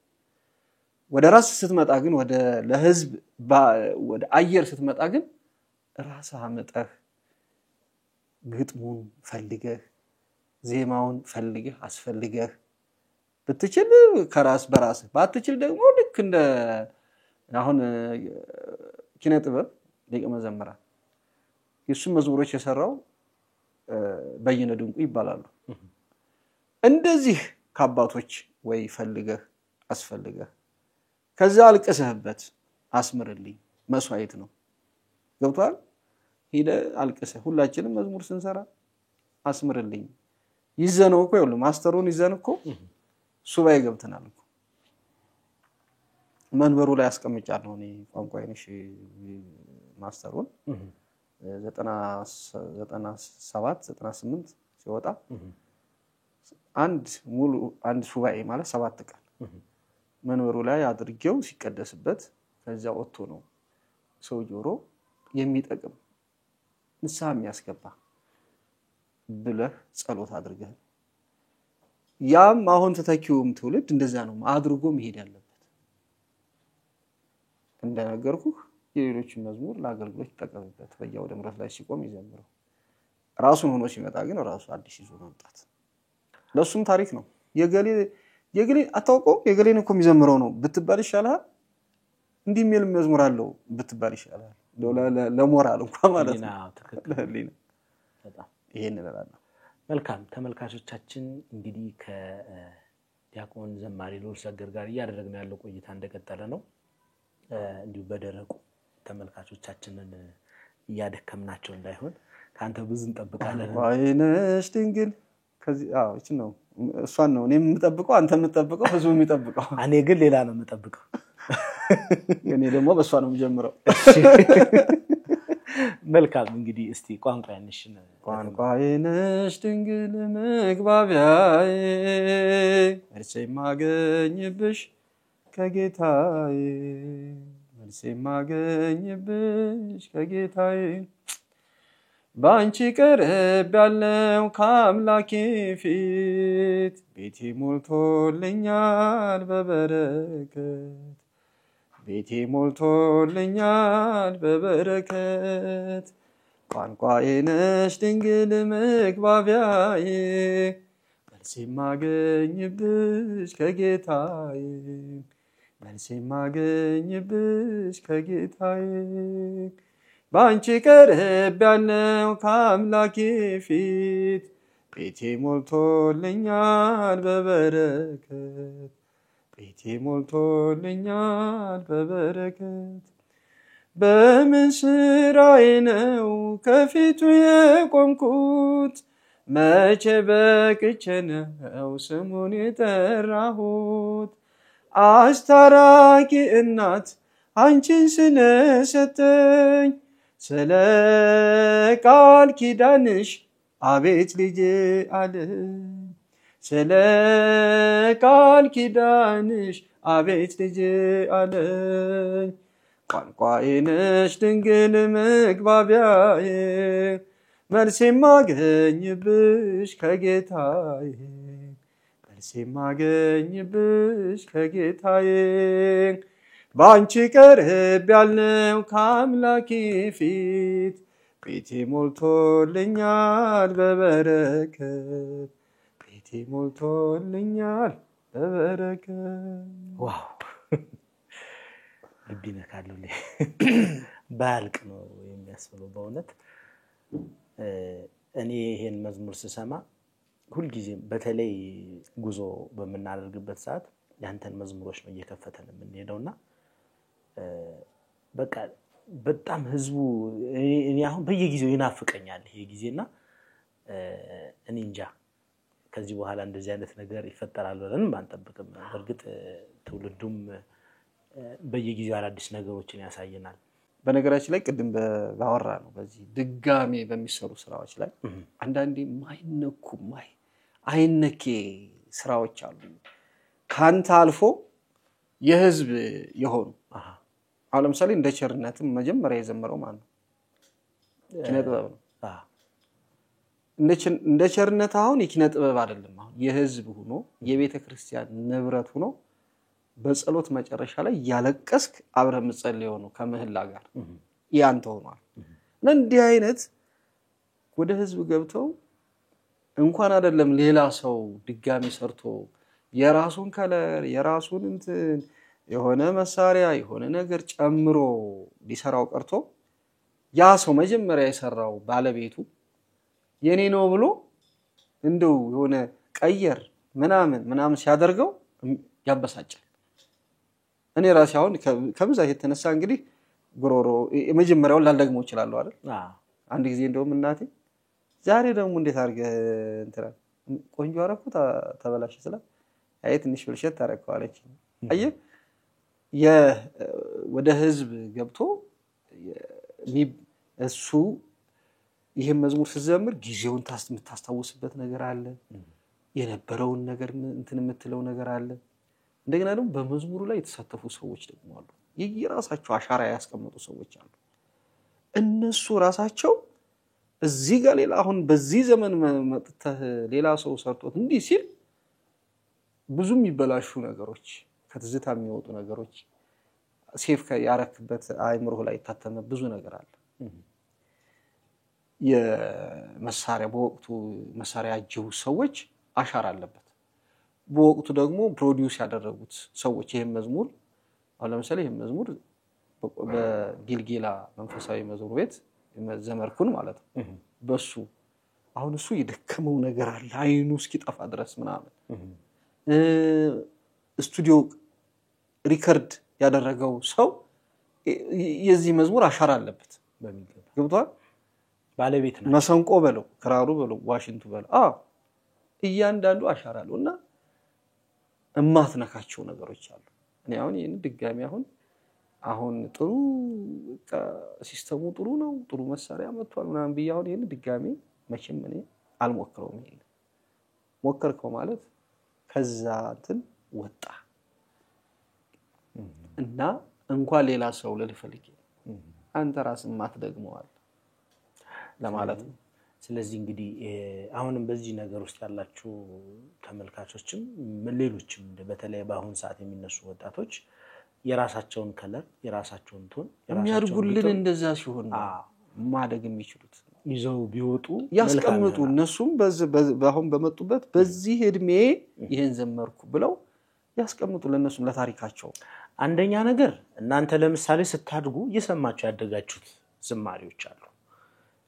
Speaker 1: ወደ ራስ ስትመጣ ግን ወደ ለህዝብ ወደ አየር ስትመጣ ግን ራስህ አመጣህ ግጥሙን ፈልገህ ዜማውን ፈልገህ አስፈልገህ ብትችል ከራስ በራስ ባትችል ደግሞ ልክ እንደ አሁን ኪነ ጥበብ ሊቀ መዘምራን የሱ መዝሙሮች የሰራው በየነ ድንቁ ይባላሉ እንደዚህ ከአባቶች ወይ ፈልገህ አስፈልገህ ከዛ አልቀሰህበት አስምርልኝ መስዋዕት ነው ገብቷል ሄደ አልቀሰህ ሁላችንም መዝሙር ስንሰራ አስምርልኝ ይዘነው እኮ ይሉ ማስተሩን ይዘን እኮ ሱባኤ ገብተናል እኮ መንበሩ ላይ አስቀምጫለሁ እኔ ቋንቋዬንሽ ማስተሩን 97 98 ሲወጣ አንድ ሱባኤ ማለት 7 ቀን መንበሩ ላይ አድርጌው ሲቀደስበት ከዛ ወጥቶ ነው ሰው ጆሮ የሚጠቅም ንስሐ የሚያስገባ ብለህ ጸሎት አድርገህ ያም አሁን ተተኪውም ትውልድ እንደዛ ነው አድርጎ መሄድ ያለበት እንደነገርኩ የሌሎች መዝሙር ለአገልግሎት ተጠቀምበት በያው ደምረት ላይ ሲቆም ይዘምረው ራሱን ሆኖ ሲመጣ ግን ራሱ አዲስ ይዞ መምጣት ለሱም ታሪክ ነው የገሌ አታውቀው የገሌን እኮ የሚዘምረው ነው ብትባል ይሻላል እንዲህ የሚል መዝሙር አለው ብትባል ይሻላል ለሞራል እንኳን ማለት ነው ለህሊና በጣም ይሄን እላለሁ
Speaker 2: መልካም ተመልካቾቻችን እንግዲህ ከዲያቆን ዘማሪ ልዑል ሰገድ ጋር ያደረግነው ያለው ቆይታ እንደቀጠለ ነው እንዲሁ በደረቁ ተመልካቾቻችንን ያደከምናቸው እንዳይሆን ካንተ ብዙ እንጠብቃለን
Speaker 1: ወይነሽ ድንግል ከዚህ እቺ ነው እሷን ነው እኔም የምጠብቀው አንተ የምትጠብቀው ህዝቡ የሚጠብቀው
Speaker 2: እኔ ግን ሌላ ነው የምጠብቀው
Speaker 1: እኔ ደግሞ በሷ ነው የምጀምረው
Speaker 2: መልካም እንግዲህ እስቲ
Speaker 1: ቋንቋዬንሽ ድንግል መግባቢያዬ መልስ የማገኝብሽ ከጌታዬ መልስ የማገኝብሽ ከጌታዬ ባንቺ ቀርብ ያለው ከአምላኬ ፊት ቤቴ ሞልቶልኛል በበረከት ቤቴ ሞልቶልኛል በበረከት ቋንቋዬንሽ ድንግል መግባቢያዬ መልስ የማገኝብሽ ከጌታዬ መልስ የማገኝብሽ ከጌታዬ ባንቺ ቀርብ ያለው ከአምላኬ ፊት ቤቴ ሞልቶልኛል በበረከት ቤቴ ሞልቶልኛል በበረከት በምን ስራዬ ነው ከፊቱ የቆምኩት መቼ በቅቼ ነው ስሙን የጠራሁት አስታራቂ እናት አንቺን ስለሰጠኝ ስለ ቃል ኪዳንሽ አቤት ልጄ አለኝ ስለ ቃል ኪዳንሽ አቤት ልጄ አለኝ ቋንቋዬንሽ ድንግል መግባቢያዬ መልስ የማገኝብሽ ከጌታዬ መልስ የማገኝብሽ ከጌታዬ ባንቺ ቀርብ ያለው ከአምላኬ ፊት ቤቴ ሞልቶልኛል በበረከት ቤቴ ሞልቶልኛል በበረከት
Speaker 2: ዋው ልቢነ ካሉኝ ባልቅ ነው የሚያስፈልገው በእውነት እኔ ይሄን መዝሙር ስሰማ ሁሉ ጊዜ በተለይ ጉዞ በመናደርግበት ሰዓት ያንተን መዝሙሮች ነው እየከፈተን የምንሄደውና በቃ በጣም ህዝቡ እኔ አሁን በየጊዜው ይናፍቀኛል ይሄ ጊዜና እኔ እንጃ ከዚህ በኋላ እንደዚህ አይነት ነገር ይፈጠራል ብለን ማንጠብቅም በርግጥ ትውልዱም በየጊዜው አዳዲስ ነገሮችን ያሳየናል
Speaker 1: በነገራችን ላይ ቅድም ባወራ ነው በዚህ ድጋሜ በሚሰሩ ስራዎች ላይ አንዳንዴ አይነኬ ስራዎች አሉ ካንተ አልፎ የህዝብ የሆኑ አሁን ለምሳሌ እንደ ቸርነትም መጀመሪያ የዘመረው ማን ነው ኪነ ጥበብ ነው እንደ ቸርነት አሁን የኪነ ጥበብ አይደለም አሁን የህዝብ ሆኖ የቤተክርስቲያን ንብረት ሆኖ በጸሎት መጨረሻ ላይ ያለቀስክ አብረ መጸለይ ሆኖ ከመህላ ጋር ያንተ ሆኗል እንዲህ አይነት ወደ ህዝብ ገብተው እንኳን አይደለም ሌላ ሰው ድጋሚ ሰርቶ የራሱን ከለር የራሱን እንትን የሆነ መሳሪያ የሆነ ነገር ጨምሮ ሊሰራው ቀርቶ ያ ሰው መጀመሪያ የሰራው ባለቤቱ የኔ ነው ብሎ እንደው የሆነ ቀየር ምናምን ሲያደርገው ያበሳጫል እኔ ራሴ አሁን ከብዛት የተነሳ እንግዲህ ጉሮሮ የመጀመሪያውን ላልደግሞ ይችላል አይደል አንድ ጊዜ እንደውም እናቴ ዛሬ ደግሞ እንዴት አርገ እንትና ቆንጆ አረኩት ተበላሽ ስላ አይ ትንሽ ብልሽት ታረከዋለች አየ ወደ ህዝብ ገብቶ እሱ ይሄ መዝሙር ሲዘምር ጊዜውን ታስታውስበት ነገር አለ የነበረውን ነገር እንትን የምትለው ነገር አለ እንደገና ደግሞ በመዝሙሩ ላይ የተሳተፉ ሰዎች ደግሞ አሉ የራሳቸው አሻራ ያስቀመጡ ሰዎች አሉ እነሱ ራሳቸው እዚህ ጋር ሌላ አሁን በዚህ ዘመን መጥተህ ሌላ ሰው ሰርቶት እንዲህ ሲል ብዙም ይበላሹ ነገሮች ከትዝታ የሚወጡ ነገሮች ሴፍ ያረክበት አይምሮ ላይ ታተመ ብዙ ነገር አለ የመሳሪያ በወቅቱ መሳሪያ ያጀቡ ሰዎች አሻራ አለበት በወቅቱ ደግሞ ፕሮዲዩስ ያደረጉት ሰዎች ይሄን መዝሙር አሁን ለምሳሌ ይሄን መዝሙር በጊልጊላ መንፈሳዊ መዝሙር ቤት ዘመርኩን ማለት ነው በሱ አሁን እሱ የደከመው ነገር አለ አይኑ እስኪጠፋ ድረስ ምናምን ስቱዲዮ ሪከርድ ያደረገው ሰው የዚህ መዝሙር አሻራ አለበት በሚገባ ገብቷል
Speaker 2: ባለቤት ነው
Speaker 1: መሰንቆ በለው ክራሩ በለው ዋሽንቱ በለው እያንዳንዱ አሻራ አለውና እማትነካቸው ነገሮች አሉ እኔ አሁን ይሄን ድጋሚ አሁን ጥሩ ሲስተሙ ጥሩ ነው ጥሩ መሳሪያ መጥቷል ምናምን ቢያውን ይሄን ድጋሚ መቼም እኔ አልሞክረውም ይሄን ሞከርከው ማለት ከዛ እንትን ወጣ እና እንኳን ሌላ ሰው ለልፈልግ አንተ ራስህ ማትደግመዋል ለማለት ነው
Speaker 2: ስለዚህ እንግዲህ አሁንም በዚህ ነገር ውስጥ ያላችሁ ተመልካቾችም ሌሎችም በተለይ በአሁን ሰዓት የሚነሱ ወጣቶች የራሳቸውን ከለር የራሳቸውን ቶን
Speaker 1: የሚያርጉልን እንደዛ ሲሆን ማደግ የሚችሉት
Speaker 2: ይዘው ቢወጡ
Speaker 1: ያስቀምጡ እነሱም በአሁን በመጡበት በዚህ እድሜ ይሄን ዘመርኩ ብለው ያስቀምጡ ለነሱም ለታሪካቸው
Speaker 2: አንደኛ ነገር እናንተ ለምሳሌ ስታድጉ እየሰማችሁ ያደጋችሁት ዝማሪዎች አሉ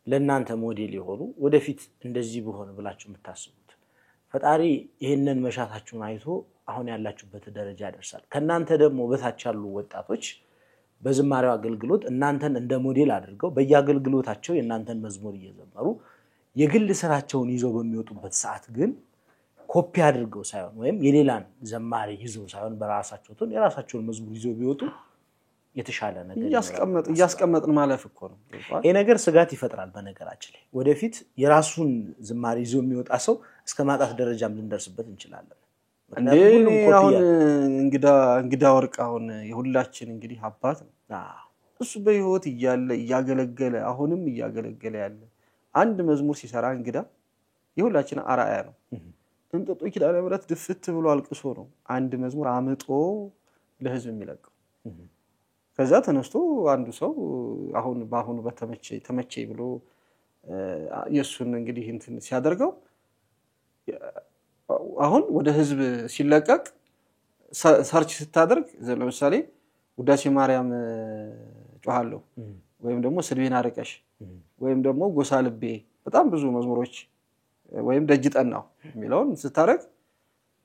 Speaker 2: ለእናንተ ሞዴል ይሆኑ ወደፊት እንደዚህ ቢሆን ብላችሁ የምታስቡት ፈጣሪ ይሄንን መሻታችሁን አይቶ አሁን ያላችሁበት ደረጃ ያደርሳል ከናንተ ደግሞ በታች ያሉ ወጣቶች በዝማሬው አገልግሎት እናንተን እንደ ሞዴል አድርገው በየአገልግሎታቸው የናንተን መዝሙር እየዘመሩ የግል ስራቸውን ይዘው በሚወጡበት ሰዓት ግን ኮፒ አድርገው ሳይሆን ወይም የሌላን ዘማሪ ይዘው ሳይሆን በራሳቸው ቶን የራሳቸውን መዝሙር ይዘው ቢወጡ የተሻለ ነገር
Speaker 1: ያስቀመጥን ማለፍ እኮ ነው
Speaker 2: ይሄ ነገር ስጋት ይፈጥራል በነገራችን ላይ ወደፊት የራሱን ዝማሬ ይዘው የሚወጣ ሰው እስከ ማጣት ደረጃም ልንደርስበት እንችላለን
Speaker 1: አሁን እንግዳ ወርቅ አሁን የሁላችን እንግዲህ አባት ነው እሱ በህይወት እያገለገለ አሁንም እያገለገለ ያለ አንድ መዝሙር ሲሰራ እንግዳ የሁላችን አራያ ነው እንጥጦ ኪዳነ ምሕረት ድፍት ብሎ አልቅሶ ነው አንድ መዝሙር አመጦ ለህዝብ የሚለቀው ከዛ ተነስቶ አንዱ ሰው አሁን ባሁን ተመቼ ብሎ የሱን እንግዲህ እንትን ሲያደርገው አሁን ወደ ህዝብ ሲለቀቅ ሰርች ስታደርግ ለምሳሌ ውዳሴ ማርያም ጮሃለሁ ወይም ደግሞ ስድቤን አርቀሽ ወይም ደግሞ ጎሳ ልቤ በጣም ብዙ መዝሙሮች ወይም ደጅ ጠናው የሚለውን ስታረግ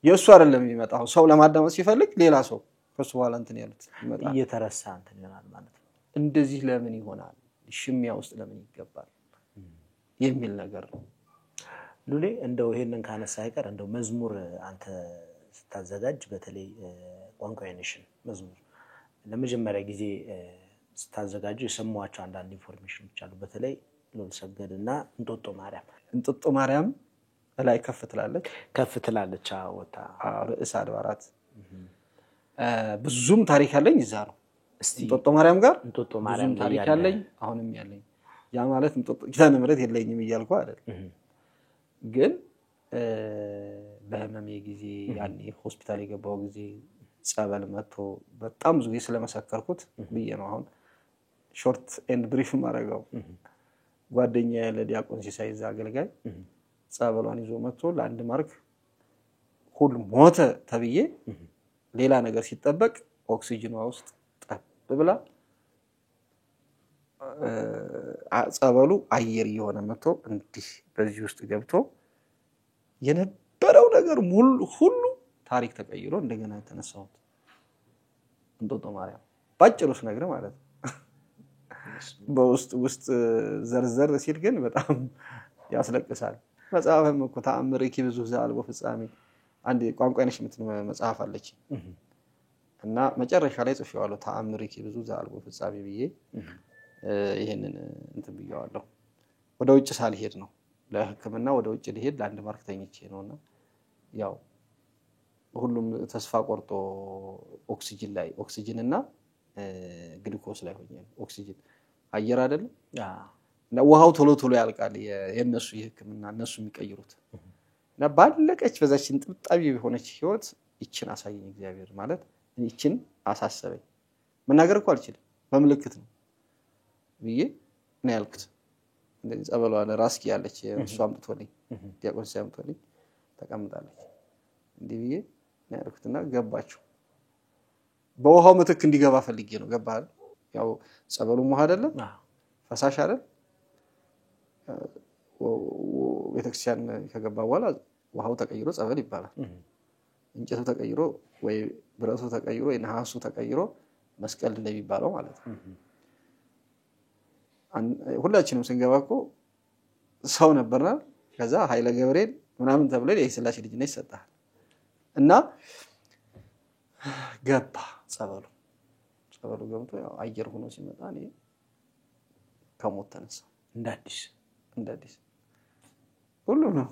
Speaker 1: የሱ አይደለም የሚመጣው ሰው ለማዳመጥ ሲፈልግ ሌላ ሰው ከሱ በኋላ እንትን ያሉት ይመጣል
Speaker 2: እየተረሳ እንትን ይሆናል ማለት ነው
Speaker 1: እንደዚህ ለምን ይሆናል ሽሚያ ውስጥ ለምን ይገባል የሚል ነገር ነው
Speaker 2: ሉሌ እንደው ይሄንን ካነሳ አይቀር እንደው መዝሙር አንተ ስታዘጋጅ በተለይ ቋንቋይነሽን መዝሙር ለመጀመሪያ ጊዜ ስታዘጋጁ የሰማዋቸው አንዳንድ ኢንፎርሜሽኖች አሉ በተለይ ሎል ሰገድና እንጦጦ ማርያም
Speaker 1: ላይ ከፍ ትላለች
Speaker 2: ወታ
Speaker 1: ርዕሰ አድባራት ብዙም ታሪክ ያለኝ እዛ ነው እንጦጦ ማርያም ጋር ብዙም ታሪክ ያለኝ አሁንም ያለኝ ያ ማለት እንጦጦ ኪዳነ ምህረት የለኝም እያልኩ አይደል ግን በህመሜ ጊዜ ያኔ ሆስፒታል የገባው ጊዜ ጸበል መጥቶ በጣም ብዙ ጊዜ ስለመሰከርኩት ብዬ ነው አሁን ሾርት ኤንድ ብሪፍ ማረጋው ጓደኛዬ ያለ ዲያቆን ሲሳይ እዛ አገልጋይ ጸበሏን ይዞ መጥቶ ለአንድ ማርክ ሁሉ ሞተ ተብዬ ሌላ ነገር ሲጠበቅ ኦክሲጅኗ ውስጥ ጠብ ብላ ጸበሉ አየር እየሆነ መጥቶ እንዲህ በዚህ ውስጥ ገብቶ የነበረው ነገር ሁሉ ታሪክ ተቀይሮ እንደገና ተነሳው እንጦጦ ማርያም ባጭሩስ ነገር ማለት ነው በውስጥ ዘርዘር ሲል ግን በጣም ያስለቅሳል መጽሐፍም እኮ ተአምርኪ ብዙ ዘአልቦ ፍጻሜ አንድ ቋንቋ ነሽ መጽሐፍ አለች እና መጨረሻ ላይ ጽፌዋለሁ ተአምርኪ ብዙ ዘአልቦ ፍጻሜ ብዬ ይሄንን እንትን ብዬዋለሁ ወደ ውጭ ሳልሄድ ነው ለህክምና ወደ ውጭ ልሄድ ለአንድ ማርክ ተኝቼ ነውና ያው ሁሉም ተስፋ ቆርጦ ኦክሲጅን እና ግሉኮስ ላይ ሆኜ ኦክሲጅን አየር አይደለም እና ውሃው ቶሎ ያልቃል የነሱ የህክምና እነሱ የሚቀይሩት እና ባለቀች በዛችን ጥብጣቢ የሆነች ህይወት ይችን አሳየኝ እግዚአብሔር ማለት ይችን አሳሰበኝ መናገር እኮ አልችልም በመልእክት ነው ብዬ ነው ያልኩት እንደዚህ ጸበሏ ለራስኪ ያለች እሷ አምጥቶልኝ ዲያቆን ሲያምጥቶልኝ ተቀምጣለች እንዲህ ብዬ ነው ያልኩትና ገባችሁ በውሃው ምትክ እንዲገባ ፈልጌ ነው ገባህ ያው ጸበሉ ውሃ አይደለም ፈሳሽ አይደል ቤተክርስቲያን ከገባ በኋላ ውሃው ተቀይሮ ጸበል ይባላል እንጨቱ ተቀይሮ ወይ ብረቱ ተቀይሮ ወይ ነሐሱ ተቀይሮ መስቀል እንደሚባለው ማለት ነው ሁላችንም ስንገባኮ ሰው ነበርና ከዛ ኃይለ ገብርኤል ምናምን ተብለ የስላሴ ልጅ ነኝ ሰጣህ እና ገባ ጸበሉ ገብቶ ያው አየር ሆኖ ሲመጣ እኔ ከሞት ተነሳ እንዳዲስ ሁሉ ነው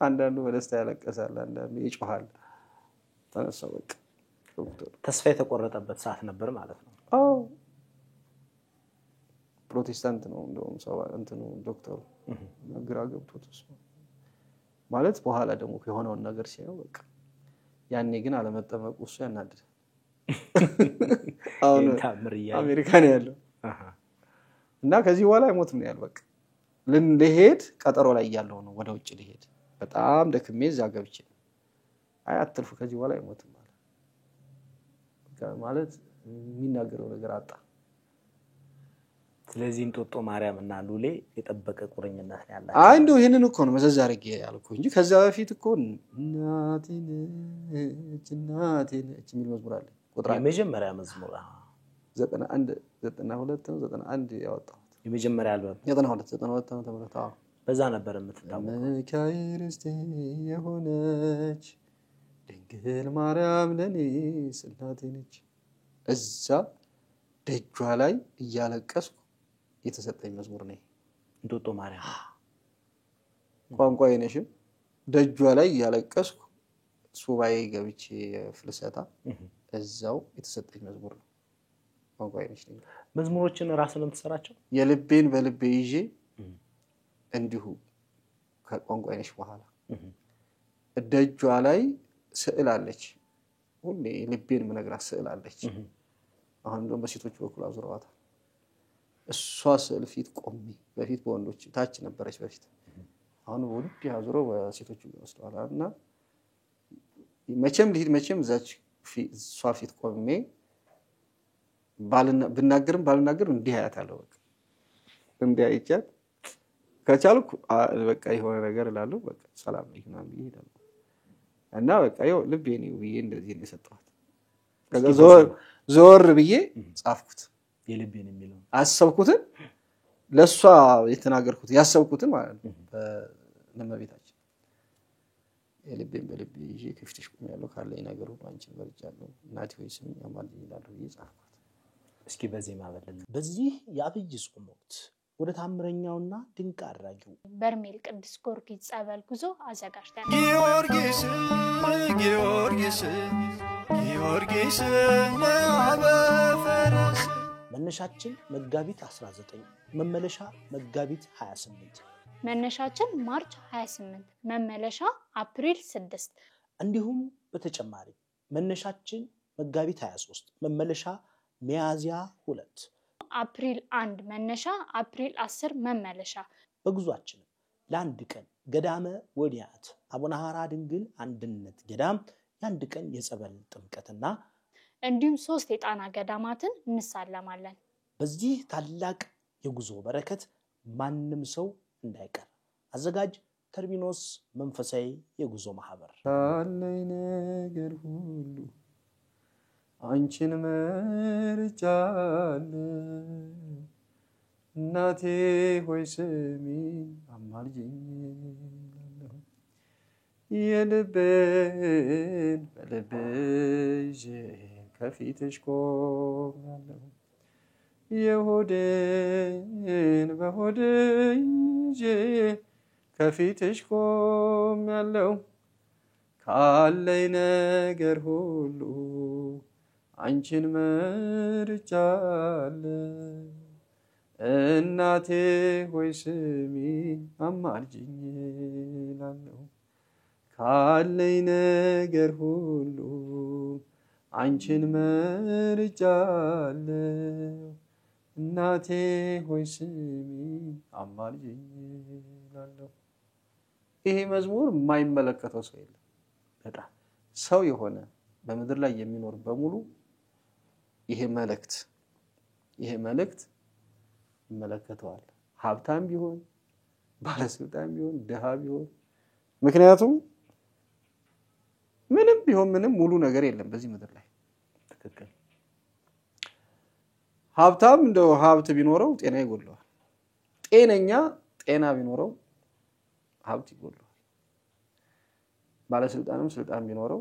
Speaker 1: አንዳንዱ በደስታ ያለቀሳል አንዳንዱ ይጮሃል ተነሳ በቃ
Speaker 2: ተስፋ የተቆረጠበት ሰዓት ነበር ማለት ነው
Speaker 1: አዎ ፕሮቴስታንት ነው እንደውም ሰው እንትኑ ዶክተሩ ግራ ገብቶት ማለት በኋላ ደግሞ የሆነውን ነገር ሲያየው በቃ ያኔ ግን አለመጠመቁ እሱ ያናድድ አሁን አሜሪካ ነው ያለው እና ከዚህ በኋላ አይሞትም ነው ያለው በቃ ልንሄድ ቀጠሮ ላይ ያለው ነው ወደ ውጭ ልሄድ በጣም ደክሜ እዛ ገብቼ አያትልፉ ከዚህ በኋላ አይሞትም ማለት የሚናገረው ነገር አጣ
Speaker 2: ስለዚህ እንጦጦ ማርያም እና ሉሌ የጠበቀ ቁርኝነት ያላቸው
Speaker 1: እንደው ይሄንን እኮ ነው መዘዝ አድርጌ ያልኩህ እንጂ ከዛ በፊት እኮ እናቴን የሚል መዝሙር አለ ቁጥር
Speaker 2: የመጀመሪያ መዝሙር
Speaker 1: 91 92 ያወጣው
Speaker 2: የመጀመሪያ አልበም
Speaker 1: 92 ተመረታ
Speaker 2: በዛ ነበር የምትታወቀው
Speaker 1: ሚካኤል እስቲ የሆነች ድንግል ማርያም ለኔ እናቴ ነች እዛ ደጇ ላይ እያለቀስኩ የተሰጠኝ መዝሙር ነው
Speaker 2: እንጦጦ ማርያም
Speaker 1: ቋንቋዬ ነሽ ደጇ ላይ እያለቀስኩ ሱባኤ ገብቼ ፍልሰታ እዛው የተሰጠኝ መዝሙር ነው ቋንቋዬ ነሽ
Speaker 2: መዝሙሮችን ራስንም ተሰራቸው
Speaker 1: የልቤን በልቤ ይዤ እንዲሁ ከቋንቋዬ ነሽ በኋላ ደጇ ላይ ስዕል አለች ሁሌ ልቤን ምነግራት ስዕል አለች አሁን ደግሞ በሴቶች በኩል አዙረዋታል እሷ ስዕል ፊት ቆሜ በፊት በወንዶች ታች ነበረች በፊት አሁን ወንድ ያዙረው በሴቶች ይወስደዋልና መቼም እዛች እሷ ፊት ቆሜ ባልናገርም እንዲህ አያታለሁ በቃ እንዲህ አይቻት ከቻልኩ በቃ የሆነ ነገር እላለሁ በቃ ሰላም ይሁን ይሄዳል እና በቃ ይኸው ልቤን ይውዬ እንደዚህ ነው የሰጠኋት ከዛ ዞር ብዬ ጻፍኩት
Speaker 2: የልቤን የሚለው
Speaker 1: አሰብኩትን ለሷ የተናገርኩት ያሰብኩትን ማለት ነው ለመቤታችን የልቤን በልቤ ይዤ ከፍተሽ ቆሜያለሁ ካለኝ ነገር ሁሉ አንቺን መርጫለሁ እናቴ ሆይ ስሚ አማልጅ ይላል ይጻፍኩት
Speaker 2: እስኪ በዜማ በለን በዚህ የአብይ ጾም ወቅት ወደ ታምረኛውና ድንቅ አድራጊው
Speaker 3: በርሜል ቅዱስ ጊዮርጊስ ጸበል ጉዞ አዘጋጅተናል።
Speaker 5: ጊዮርጊስ ጊዮርጊስ ጊዮርጊስ ለአበፈረስ
Speaker 2: መነሻችን መጋቢት 19 መመለሻ መጋቢት 28
Speaker 3: መነሻችን ማርች 28 መመለሻ አፕሪል 6
Speaker 2: እንዲሁም በተጨማሪ መነሻችን መጋቢት 23 መመለሻ ሚያዝያ 2
Speaker 3: አፕሪል 1 መነሻ አፕሪል 10 መመለሻ
Speaker 2: በጉዟችን ለአንድ ቀን ገዳመ ወዲያት አቡነ ሐራ ድንግል አንድነት ገዳም የአንድ ቀን የጸበል ጥምቀትና
Speaker 3: እንዲሁም 3 የጣና ገዳማትን እንሳለማለን።
Speaker 2: በዚህ ታላቅ የጉዞ በረከት ማንም ሰው እንዳይቀር አዘጋጅ ተርሚኖስ መንፈሳዊ የጉዞ ማህበር
Speaker 1: ካለኝ ነገር ሁሉ አንቺን መርጫለሁ እናቴ ሆይ ስሚኝ አማልጅኝ የልቤን በልብሽ ከፊትሽ ቆሜያለሁ የሆዴን በሆድሽ ከፊትሽ ቆሜያለሁ ካለኝ ነገር ሁሉ አንቺን መርጫለሁ እናቴ ሆይ ስሚኝ አማልጅኝ እላለሁ ካለኝ ነገር ሁሉ አንቺን መርጫለሁ እናቴ ሆይ ስሚኝ አማልጅኝ እላለሁ። ይሄ መዝሙር የማይመለከተው ሰው የለም። በጣም ሰው የሆነ በመድር ላይ የሚኖር በሙሉ ይሄ መልእክት ይመለከተዋል። ሀብታም ቢሆን ባለስልጣን ቢሆን ደሃ ቢሆን ምክንያቱም ምንም ቢሆን ምንም ሙሉ ነገር የለም በዚህ ምድር ላይ ትክክል ሀብታም እንደው ሀብት ቢኖረው ጤና ይጎድለዋል ጤነኛ ጤና ቢኖረው ሀብት ይጎድለዋል ባለስልጣንም ስልጣን ቢኖረው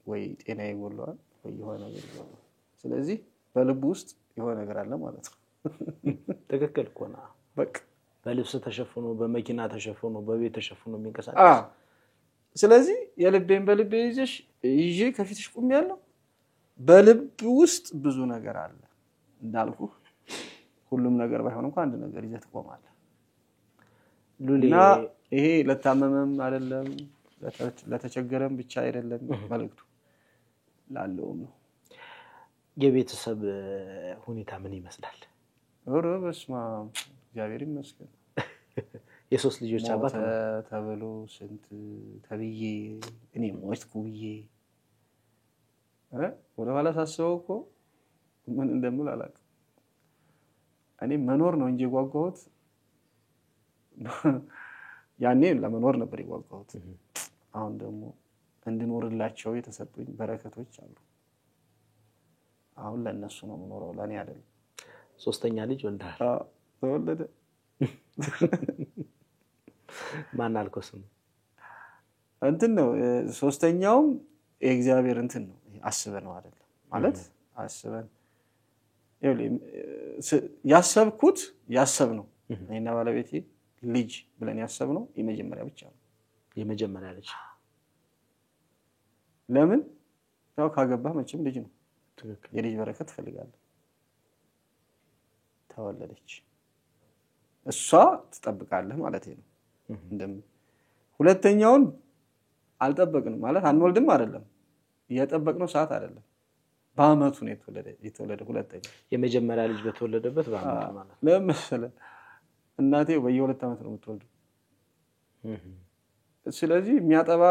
Speaker 1: ወይ ጤና ይጎድለዋል ወይ የሆነ ነገር ይጎድለዋል ስለዚህ በልብ ውስጥ የሆነ ነገር አለ ማለት ነው
Speaker 2: ትክክል ኮና
Speaker 1: በቃ
Speaker 2: በልብስ ተሸፍኖ በመኪና ተሸፍኖ በቤት ተሸፍኖ የሚንቀሳቀስ
Speaker 1: ስለዚህ የልቤን በልቤ ይዤ ከፊትሽ ቆሜያለሁ በልብ ውስጥ ብዙ ነገር አለ እንዳልኩ ሁሉም ነገር ባይሆን እንኳን አንድ ነገር ይዘህ ትቆማለህ ሉሊና ይሄ ለታመመም አይደለም ለተቸገረም ብቻ አይደለም መልእክቱ ላለውም ነው
Speaker 2: የቤተሰብ ሁኔታ ምን ይመስላል
Speaker 1: በስመ አብ እግዚአብሔር ይመስገን
Speaker 2: የሶስት ልጆች አባት
Speaker 1: ተብሎ ስንት ተብዬ እኔ ሞትኩ ብዬ ወደ ኋላ ሳስበው እኮ ምን እንደምል አላውቅም እኔ መኖር ነው እንጂ ጓጓሁት ያኔ ለመኖር ነበር የጓጓሁት አሁን ደግሞ እንድኖርላቸው የተሰጡኝ በረከቶች አሉ አሁን ለነሱ ነው መኖረው ለኔ አይደለም
Speaker 2: ሶስተኛ ልጅ ወልደሃል
Speaker 1: ተወለደ
Speaker 2: ማን አልኮስም
Speaker 1: እንትን ነው ሶስተኛው የእግዚአብሔር እንትን ነው አስበነው አይደለም ማለት አስበን ያሰብኩት ያሰብነው እኔና ባለቤቴ ልጅ ብለን ያሰብነው የመጀመሪያ ብቻ ነው
Speaker 2: የመጀመሪያ ልጅ
Speaker 1: ለምን ያው ካገባህ መቼም ልጅ ነው
Speaker 2: ትክክል
Speaker 1: የልጅ በረከት ፈልጋለሁ ተወለደች እሷ ትጠብቃለህ ማለት ነው እንደም ሁለተኛውን አልጠበቅንም ማለት አንወልድም አይደለም የጠበቅነው ሰዓት አይደለም በአመቱ ነው የተወለደ ሁለተኛ
Speaker 2: የመጀመሪያ ልጅ በተወለደበት በአመቱ ማለት
Speaker 1: ለምሳሌ እናቴ በየ2 አመት ነው የምትወልደው ስለዚህ የሚያጠባ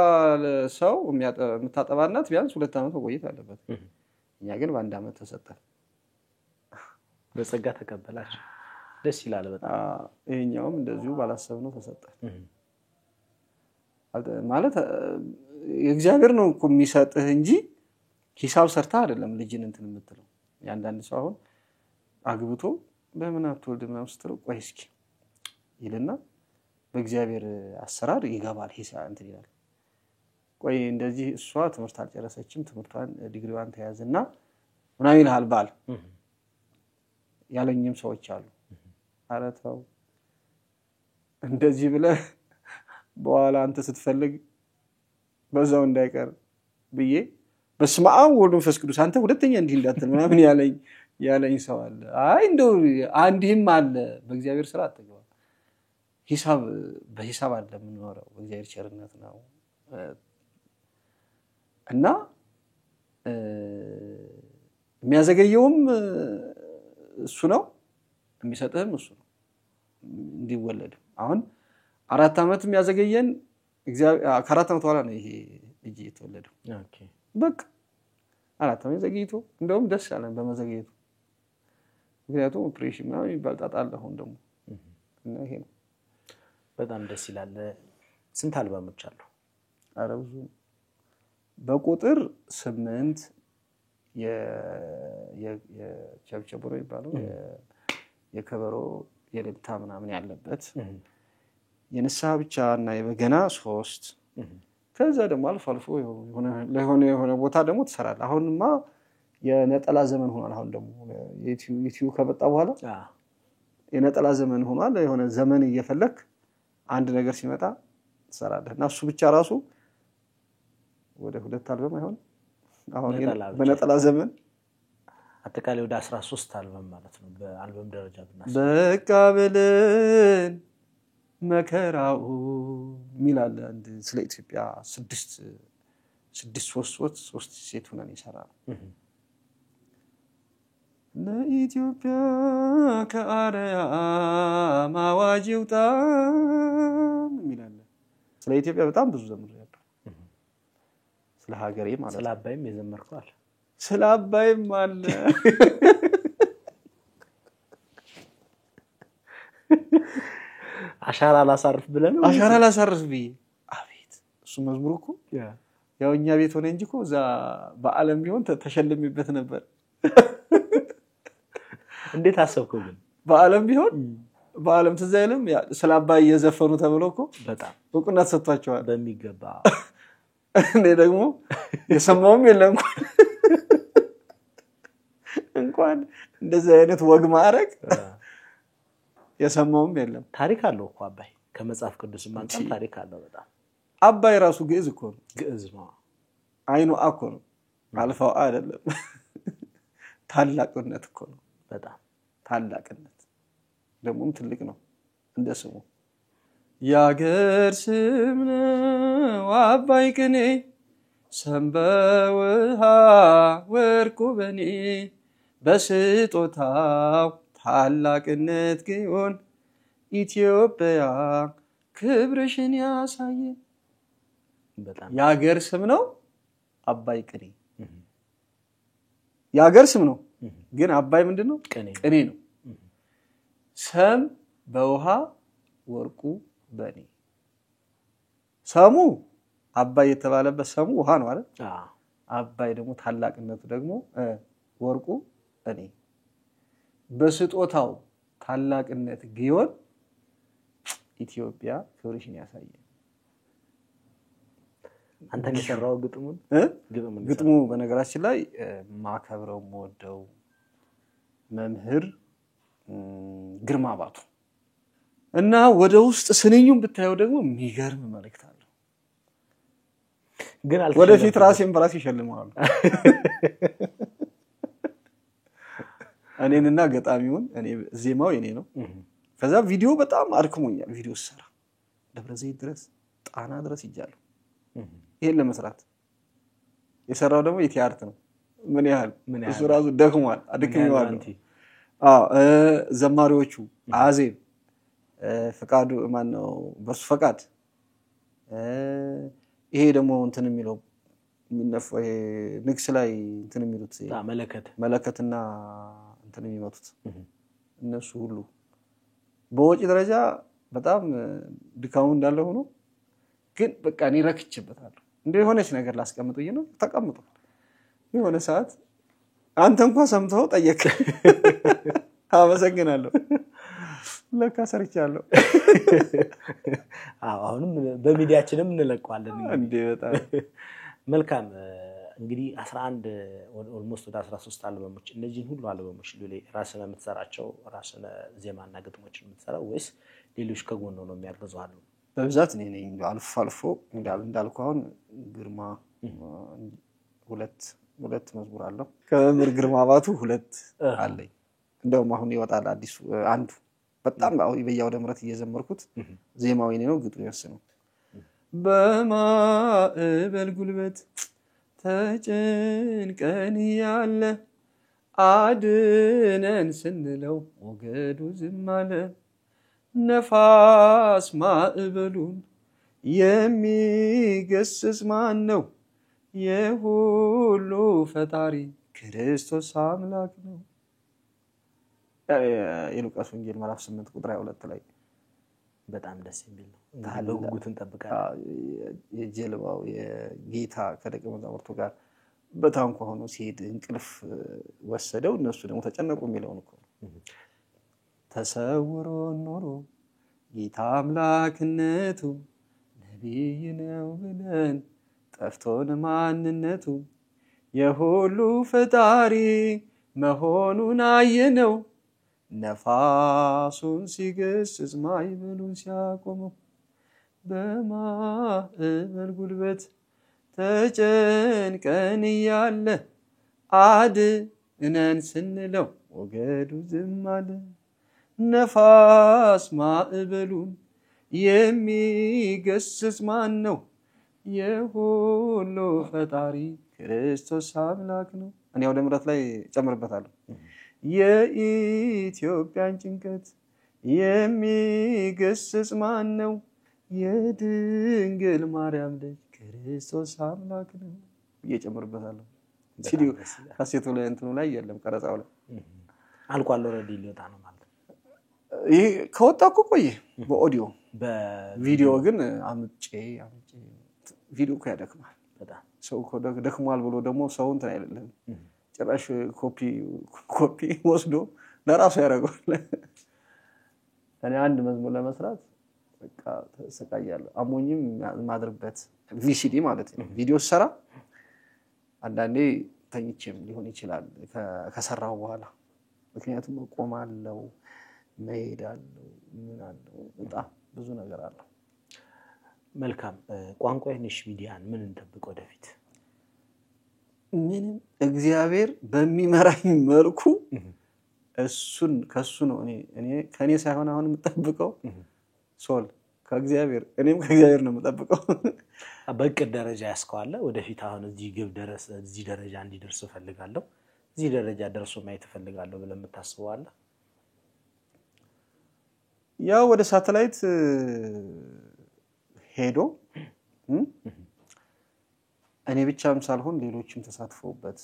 Speaker 1: ሰው የምታጠባ እናት ቢያንስ 2 አመት ቆይታ አለበት እኛ ግን በአንድ አመት ተሰጠን
Speaker 2: በጸጋ ተቀበላችሁ ደስ ይላል በጣም
Speaker 1: ይሄኛውም እንደዚሁ ባላሰብነው ተሰጠን ማለት እግዚአብሔር ነው እኮ የሚሰጥህ እንጂ ሂሳብ ሰርታ አይደለም ልጅን እንትን የምትለው ያንዳንድ ሰው አሁን አግብቶ በምን አትወልድም ነው ስትለው ቆይ እስኪ ይልና በእግዚአብሔር አሰራር ይገባል ሂሳብ እንትን ይላል ቆይ እንደዚህ እሷ ትምህርት አልጨረሰችም ትምህርቷን ዲግሪዋን ተያዘና ምናምን ይልሃል ባል ያለኝም ሰዎች አሉ አረታው እንደዚህ ብለህ በኋላ አንተ ስትፈልግ በዛው እንዳይቀር ብዬ በስመ አብ ወወልድ ወመንፈስ ቅዱስ አንተ ሁለተኛ እንዲህ እንዳትል ምናምን ያለኝ ሰው አለ። አይ እንደው አንዲህም አለ በእግዚአብሔር ስራ አትገባ በሂሳብ አለ የምንኖረው በእግዚአብሔር ቸርነት ነው እና የሚያዘገየውም እሱ ነው የሚሰጥህም እሱ ነው እንዲወለድ አሁን 4 ዓመት የሚያዘገየን እግዚአብሔር ከ4 ዓመት በኋላ ነው ይሄ ልጅ የተወለደው።
Speaker 2: ኦኬ
Speaker 1: በቃ 4 ዓመት ዘግይቶ እንደውም ደስ ያለን በመዘግየቱ ምክንያቱም ኦፕሬሽን ነው ይባልጣጣል አሁን ደግሞ እና ይሄ ነው
Speaker 2: በጣም ደስ ይላል። ስንት አልበሞች አሉ?
Speaker 1: ኧረ ብዙ በቁጥር 8 የቸብቸቦ ይባላል የከበሮ የልልታ ምናምን ያለበት የንስሐ ብቻ እና የበገና 3 ከዛ ደግሞ አልፎ የሆነ ቦታ ደግሞ ተሰራለ። አሁንማ የነጠላ ዘመን ሆኗል። አሁን ደግሞ ዩቲዩብ ከመጣ በኋላ የነጠላ ዘመን ሆኗል። የሆነ ዘመን እየፈለክ አንድ ነገር ሲመጣ ተሰራለ እና እሱ ብቻ ራሱ ወደ 2 አልበም አይሆን አሁን በነጠላ ዘመን
Speaker 2: አጠቃላይ ወደ 13 አልበም ማለት ነው በአልበም ደረጃ ብናስ
Speaker 1: በቃ በለን መከራው ሚላል አንድ ስለ ኢትዮጵያ 6 ሴት ሆነን ይሰራል ለኢትዮጵያ ከአርያም አዋጅ ይውጣ ሚላል ስለ ኢትዮጵያ በጣም ብዙ ዘመን ያለው ስለ ሀገሬ ማለት
Speaker 2: ስለ አባይም የዘመርከዋል
Speaker 1: ስለ አባይም አለ
Speaker 2: አሻራ ላሳርፍ ብለን
Speaker 1: አሻራ ላሳርፍ ብዬ አቤት እሱ መዝሙር እኮ ያው እኛ ቤት ሆነ እንጂ እኮ እዛ በአለም ቢሆን ተሸልሚበት ነበር።
Speaker 2: እንዴት አሰብከው ግን
Speaker 1: በአለም ቢሆን በአለም ተዛይለም ስለ አባይ የዘፈኑ ተብሎ እኮ
Speaker 2: በጣም
Speaker 1: እውቅና ተሰጥቷቸዋል
Speaker 2: በሚገባ
Speaker 1: እኔ ደግሞ የሰማውም የለም እንኳን እንደዚህ አይነት ወግ ማረግ የሰማውም የለም።
Speaker 2: ታሪክ አለው እኮ አባይ ከመጽሐፍ ቅዱስ ማንጣት ታሪክ አለው በጣም
Speaker 1: አባይ ራሱ ግዕዝ እኮ ነው
Speaker 2: ግዕዝ ነው
Speaker 1: አይኑ አኮ ነው አልፋው አይደለም ታላቅነት እኮ ነው
Speaker 2: በጣም
Speaker 1: ታላቅነት ደግሞም ትልቅ ነው እንደ ስሙ ያገር ስም ነው አባይ ቅኔ ሰንበውሃ ወርቁ በኔ በስጦታው ታላቅነት ግዮን ኢትዮጵያ ክብርሽን ያሳየ
Speaker 2: በጣም
Speaker 1: ያገር ስም ነው አባይ ቅኔ ያገር ስም ነው ግን አባይ ምንድነው ቅኔ ነው ሰም በውሃ ወርቁ በኔ ሰሙ አባይ የተባለበት ሰሙ ውሃ ነው አይደል አባይ ደግሞ ታላቅነቱ ደግሞ ወርቁ እኔ በስጦታው ታላቅነት ግዮን ኢትዮጵያ ክብርሽን ያሳየ
Speaker 2: አንተ የሰራው ግጥሙ
Speaker 1: በነገራችን ላይ ማከብረው ሞደው መምህር ግርማ ባቱ እና ወደ ውስጥ ስንኙን ብታየው ደግሞ የሚገርም መልእክት አለው ግን ወደፊት ራሴን በራሴ ይሸልማሉ እኔንና ገጣሚውን እኔ ዜማው የኔ ነው ከዛ ቪዲዮ በጣም አድክሞኛል ቪዲዮ ሰራ ደብረ ዘይት ድረስ ጣና ድረስ ይጃለሁ ይሄን ለመስራት የሰራው ደግሞ የቲያርት ነው ምን ያህል እሱ ራሱ ደክሟል አድክሞኛል ዘማሪዎቹ አዜብ ፈቃዱ ማን ነው በሱ ፈቃድ ይሄ ደግሞ እንትን የሚለው የሚነፈው ይሄ ንግስ ላይ እንትን የሚሉት መለከትና እንትን የሚመቱት እነሱ ሁሉ በወጪ ደረጃ በጣም ድካሙ እንዳለ ሆኖ ግን በቃ እኔ ረክችበታለሁ እንደ የሆነች ነገር ላስቀምጥኝ ነው ተቀምጡ የሆነ ሰዓት አንተ እንኳን ሰምተው ጠየቅ አመሰግናለሁ ለካ ሰርቻለሁ
Speaker 2: አሁንም በሚዲያችንም እንለቀዋለን
Speaker 1: እንዴ በጣም
Speaker 2: መልካም እንግዲህ 11 ኦልሞስት ወደ 13 አልበሞች እነዚህን ሁሉ አልበሞች ራስህ የምትሰራቸው ራስህ ዜማና ግጥሞችን የምትሰራው ወይስ ሌሎች ከጎን ነው የሚያግዙ አሉ?
Speaker 1: በብዛት እኔ ነኝ። አልፎ አልፎ እንዳልኩ አሁን ግርማ ሁለት መዝሙር አለው። ከመምህር ግርማ ባቱ 2 አለኝ። እንደውም አሁን ይወጣል አዲሱ አንዱ በጣም በያው ደምረት እየዘመርኩት ዜማው የኔ ነው፣ ግጥሙ የሱ ነው። በማዕበል ጉልበት ተጨንቀን ያለ አድነን ስንለው ሞገዱ ዝም አለ። ነፋስ ማዕበሉን የሚገስጽ ማን ነው? የሁሉ ፈጣሪ ክርስቶስ አምላክ ነው። የሉቃስ ወንጌል ምዕራፍ 8 ቁጥር 22 ላይ
Speaker 2: በጣም ደስ የሚል ነው። በጉጉት እንጠብቃለን።
Speaker 1: የጀልባው የጌታ ከደቀ መዛሙርቱ ጋር በታንኳ ሆኖ ሲሄድ እንቅልፍ ወሰደው፣ እነሱ ደግሞ ተጨነቁ የሚለውን እኮ ተሰውሮ ኖሮ ጌታ አምላክነቱ ነቢይ ነው ብለን ጠፍቶን ማንነቱ የሁሉ ፈጣሪ መሆኑን አየነው። ነፋሱን ሲገስጽ ማዕበሉን ሲያቆመው በማዕበል ጉልበት ተጨንቀን ያለ አድነን ስንለው ሞገዱ ዝም አለ። ነፋስ ማዕበሉን የሚገስጽ ማን ነው? የሁሉ ፈጣሪ ክርስቶስ አምላክ ነው። እኔ ወደ ምሕረት ላይ ጨምርበታለሁ። የኢትዮጵያን ጭንቀት የሚገስጽ ማን ነው? የድንግል ማርያም ልጅ ክርስቶስ አምላክ ነው። እየጨምርበታለሁ። ሲዲው ካሴቱ ላይ እንትኑ ላይ የለም፣ ቀረጻው ላይ
Speaker 2: አልቋል። ኦሬዲ ሊወጣ ነው ማለት ነው።
Speaker 1: ይሄ ከወጣ እኮ ቆየ። በኦዲዮ በቪዲዮ ግን አምጬ ቪዲዮ እኮ ያደክማል በጣም። ሰው እኮ ደክሟል ብሎ ደግሞ ሰው እንትን አይደለም ጭራሽ ኮፒ ወስዶ ለራሱ ያደርጋል። እኔ አንድ መዝሙር ለመስራት በቃ ተሰቃያለሁ። አሞኝም ማድረበት ቪሲዲ ማለት ነው። ቪዲዮ ሰራ አንዳንዴ ተኝቼም ሊሆን ይችላል ከሰራው በኋላ፣ ምክንያቱም ቆማለሁ፣ መሄዳለሁ፣ ምን አለው በጣም ብዙ ነገር አለ።
Speaker 2: መልካም ቋንቋይነሽ ሚዲያን ምን እንጠብቅ ወደፊት?
Speaker 1: ምንም እግዚአብሔር በሚመራኝ መልኩ እሱን ከሱ ነው እኔ ከኔ ሳይሆን አሁን የምጠብቀው ሶል ከእግዚአብሔር፣ እኔም ከእግዚአብሔር ነው የምጠብቀው።
Speaker 2: በእቅድ ደረጃ ያስከዋለ ወደፊት አሁን እዚህ ግብ ደረስ እዚህ ደረጃ እንዲደርስ ፈልጋለሁ፣ እዚህ ደረጃ ደርሶ ማየት ፈልጋለሁ ብለን የምታስበዋለ?
Speaker 1: ያው ወደ ሳተላይት ሄዶ እኔ ብቻም ሳልሆን ሌሎችም ተሳትፈውበት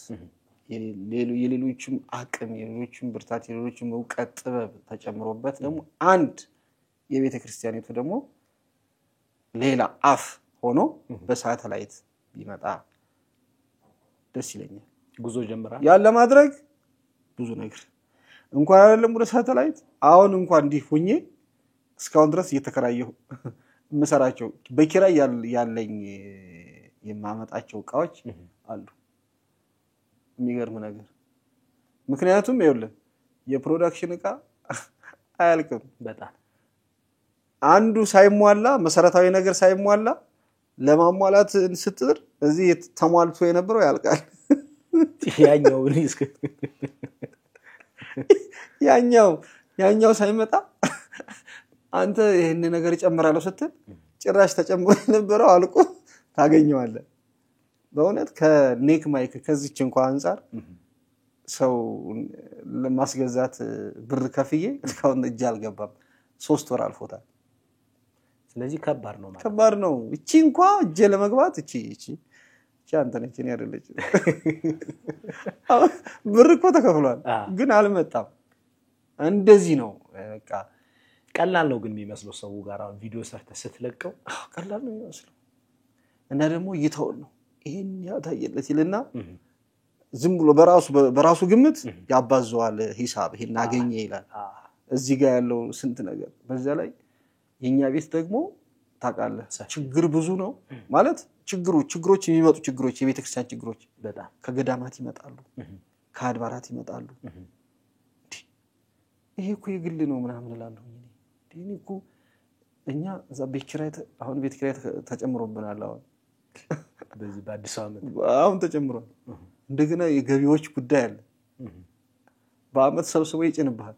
Speaker 1: የሌሎችም አቅም የሌሎችም ብርታት የሌሎችም ዕውቀት ጥበብ ተጨምሮበት ደግሞ አንድ የቤተ ክርስቲያኒቱ ደግሞ ሌላ አፍ ሆኖ በሳተላይት ቢመጣ ደስ ይለኛል።
Speaker 2: ጉዞ ጀምራ
Speaker 1: ያለ ማድረግ ብዙ ነገር እንኳን አይደለም ወደ ሳተላይት አሁን እንኳን እንዲህ ሆኜ እስካሁን ድረስ እየተከራየሁ መሰራቸው በኪራይ ያለኝ የማመጣቸው ዕቃዎች አሉ። የሚገርም ነገር ምክንያቱም ይኸውልህ የፕሮዳክሽን ዕቃ አያልቅም በጣም አንዱ ሳይሟላ መሰረታዊ ነገር ሳይሟላ ለማሟላት ስትጥር እዚህ ተሟልቶ የነበረው ያልቃል። ያኛው ሳይመጣ አንተ ይሄን ነገር ይጨምራለሁ ስትል ጭራሽ ተጨምሮ የነበረው አልቆ ታገኘዋለህ። በእውነት ከኔክ ማይክ ከዚች እንኳን አንፃር ሰው ለማስገዛት ብር ከፍዬ እስካሁን እጅ አልገባም። 3 ወር አልፎታል።
Speaker 2: ስለዚህ ከባድ ነው ማለት
Speaker 1: ከባድ ነው። እቺ እንኳን እጄ ለመግባት እቺ አንተ ነች እኔ አይደለች። ብር እኮ ተከፍሏል ግን አልመጣም። እንደዚህ ነው በቃ።
Speaker 2: ቀላል ነው ግን የሚመስለው ሰው ጋር አሁን ቪዲዮ ሰርተህ ስትለቀው
Speaker 1: ቀላል ነው የሚመስለው እና ደግሞ ይተውል ነው ይሄን ያታየለት ይልና ዝም ብሎ በራሱ ግምት ያባዘዋል ሂሳብ ይሄን አገኘ ይላል። እዚህ ጋር ያለው ስንት ነገር በዛ ላይ የኛ ቤት ደግሞ ታውቃለህ ችግር ብዙ ነው ማለት ችግሮች የሚመጡ ችግሮች የቤተክርስቲያን ችግሮች
Speaker 2: በጣም
Speaker 1: ከገዳማት ይመጣሉ ከአድባራት ይመጣሉ ይሄ እኮ የግል ነው ምናምን እላለሁ እኔ እኮ እኛ እዛ ቤት ኪራይ አሁን ቤት ኪራይ ተጨምሮብናል አሁን
Speaker 2: በዚህ በአዲስ ዓመት
Speaker 1: አሁን ተጨምሯል እንደገና የገቢዎች ጉዳይ አለ በአመት ሰብስበው ይጭንብሃል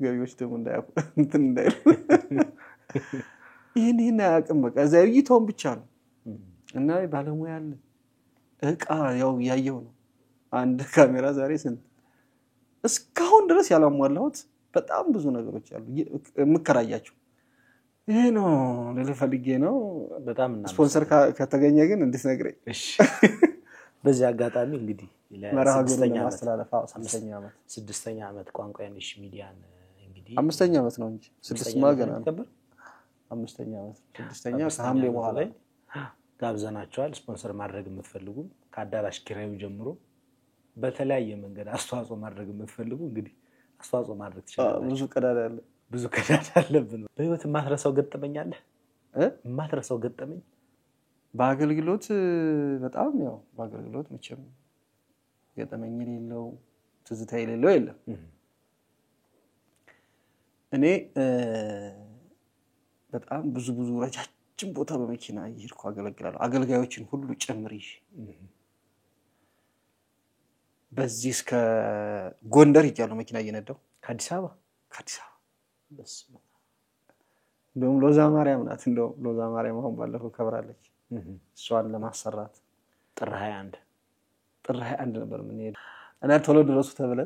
Speaker 1: ገቢዎች ደግሞ እንዳይሉ ይሄን አያውቅም በቃ ዘይይቶን ብቻ ነው እና ባለሙያ አለ እቃ ያው ያየው ነው አንድ ካሜራ ዛሬ ስንት እስካሁን ድረስ ያላሟላሁት በጣም ብዙ ነገሮች አሉ ምከራያቸው ይሄ ነው ለፈልጌ ነው
Speaker 2: በጣም
Speaker 1: ስፖንሰር ከተገኘ ግን እንድትነግረኝ
Speaker 2: እሺ በዚህ አጋጣሚ እንግዲህ
Speaker 1: ለመራሃግሩን ማስተላለፍ
Speaker 2: ስድስተኛ ዓመት ቋንቋ የነሽ ሚዲያን እንግዲህ
Speaker 1: አምስተኛ ዓመት ነው እንጂ ስድስት ማገና ነበር አምስተኛ ዓመት ስድስተኛ ከሐምሌ በኋላ
Speaker 2: ጋብዘናቸዋል ስፖንሰር ማድረግ የምትፈልጉ ከአዳራሽ ኪራዩ ጀምሮ በተለያየ መንገድ አስተዋጽኦ ማድረግ የምትፈልጉ እንግዲህ አስተዋጽኦ ማድረግ ትችላላችሁ ብዙ ቀዳዳ አለብን በህይወት ማትረሳው ገጠመኝ አለ ማትረሳው ገጠመኝ
Speaker 1: በአገልግሎት በጣም ያው በአገልግሎት መቼም ገጠመኝ የሌለው ትዝታ የሌለው የለም እኔ በጣም ብዙ ረጃጅም ቦታ በመኪና ይርኩ አገልግላለሁ አገልጋዮችን ሁሉ ጨምሪሽ በዚህ እስከ ጎንደር ይያለው መኪና እየነዳው ከአዲስ አበባ በስመ እንደውም ሎዛ ማርያም ናት እንደውም ሎዛ ማርያም አሁን ባለፈው ከብራለች እሷን ለማሰራት
Speaker 2: ጥር 21
Speaker 1: ነበር ምን ሄደ እና ቶሎ ድረሱ ተብለ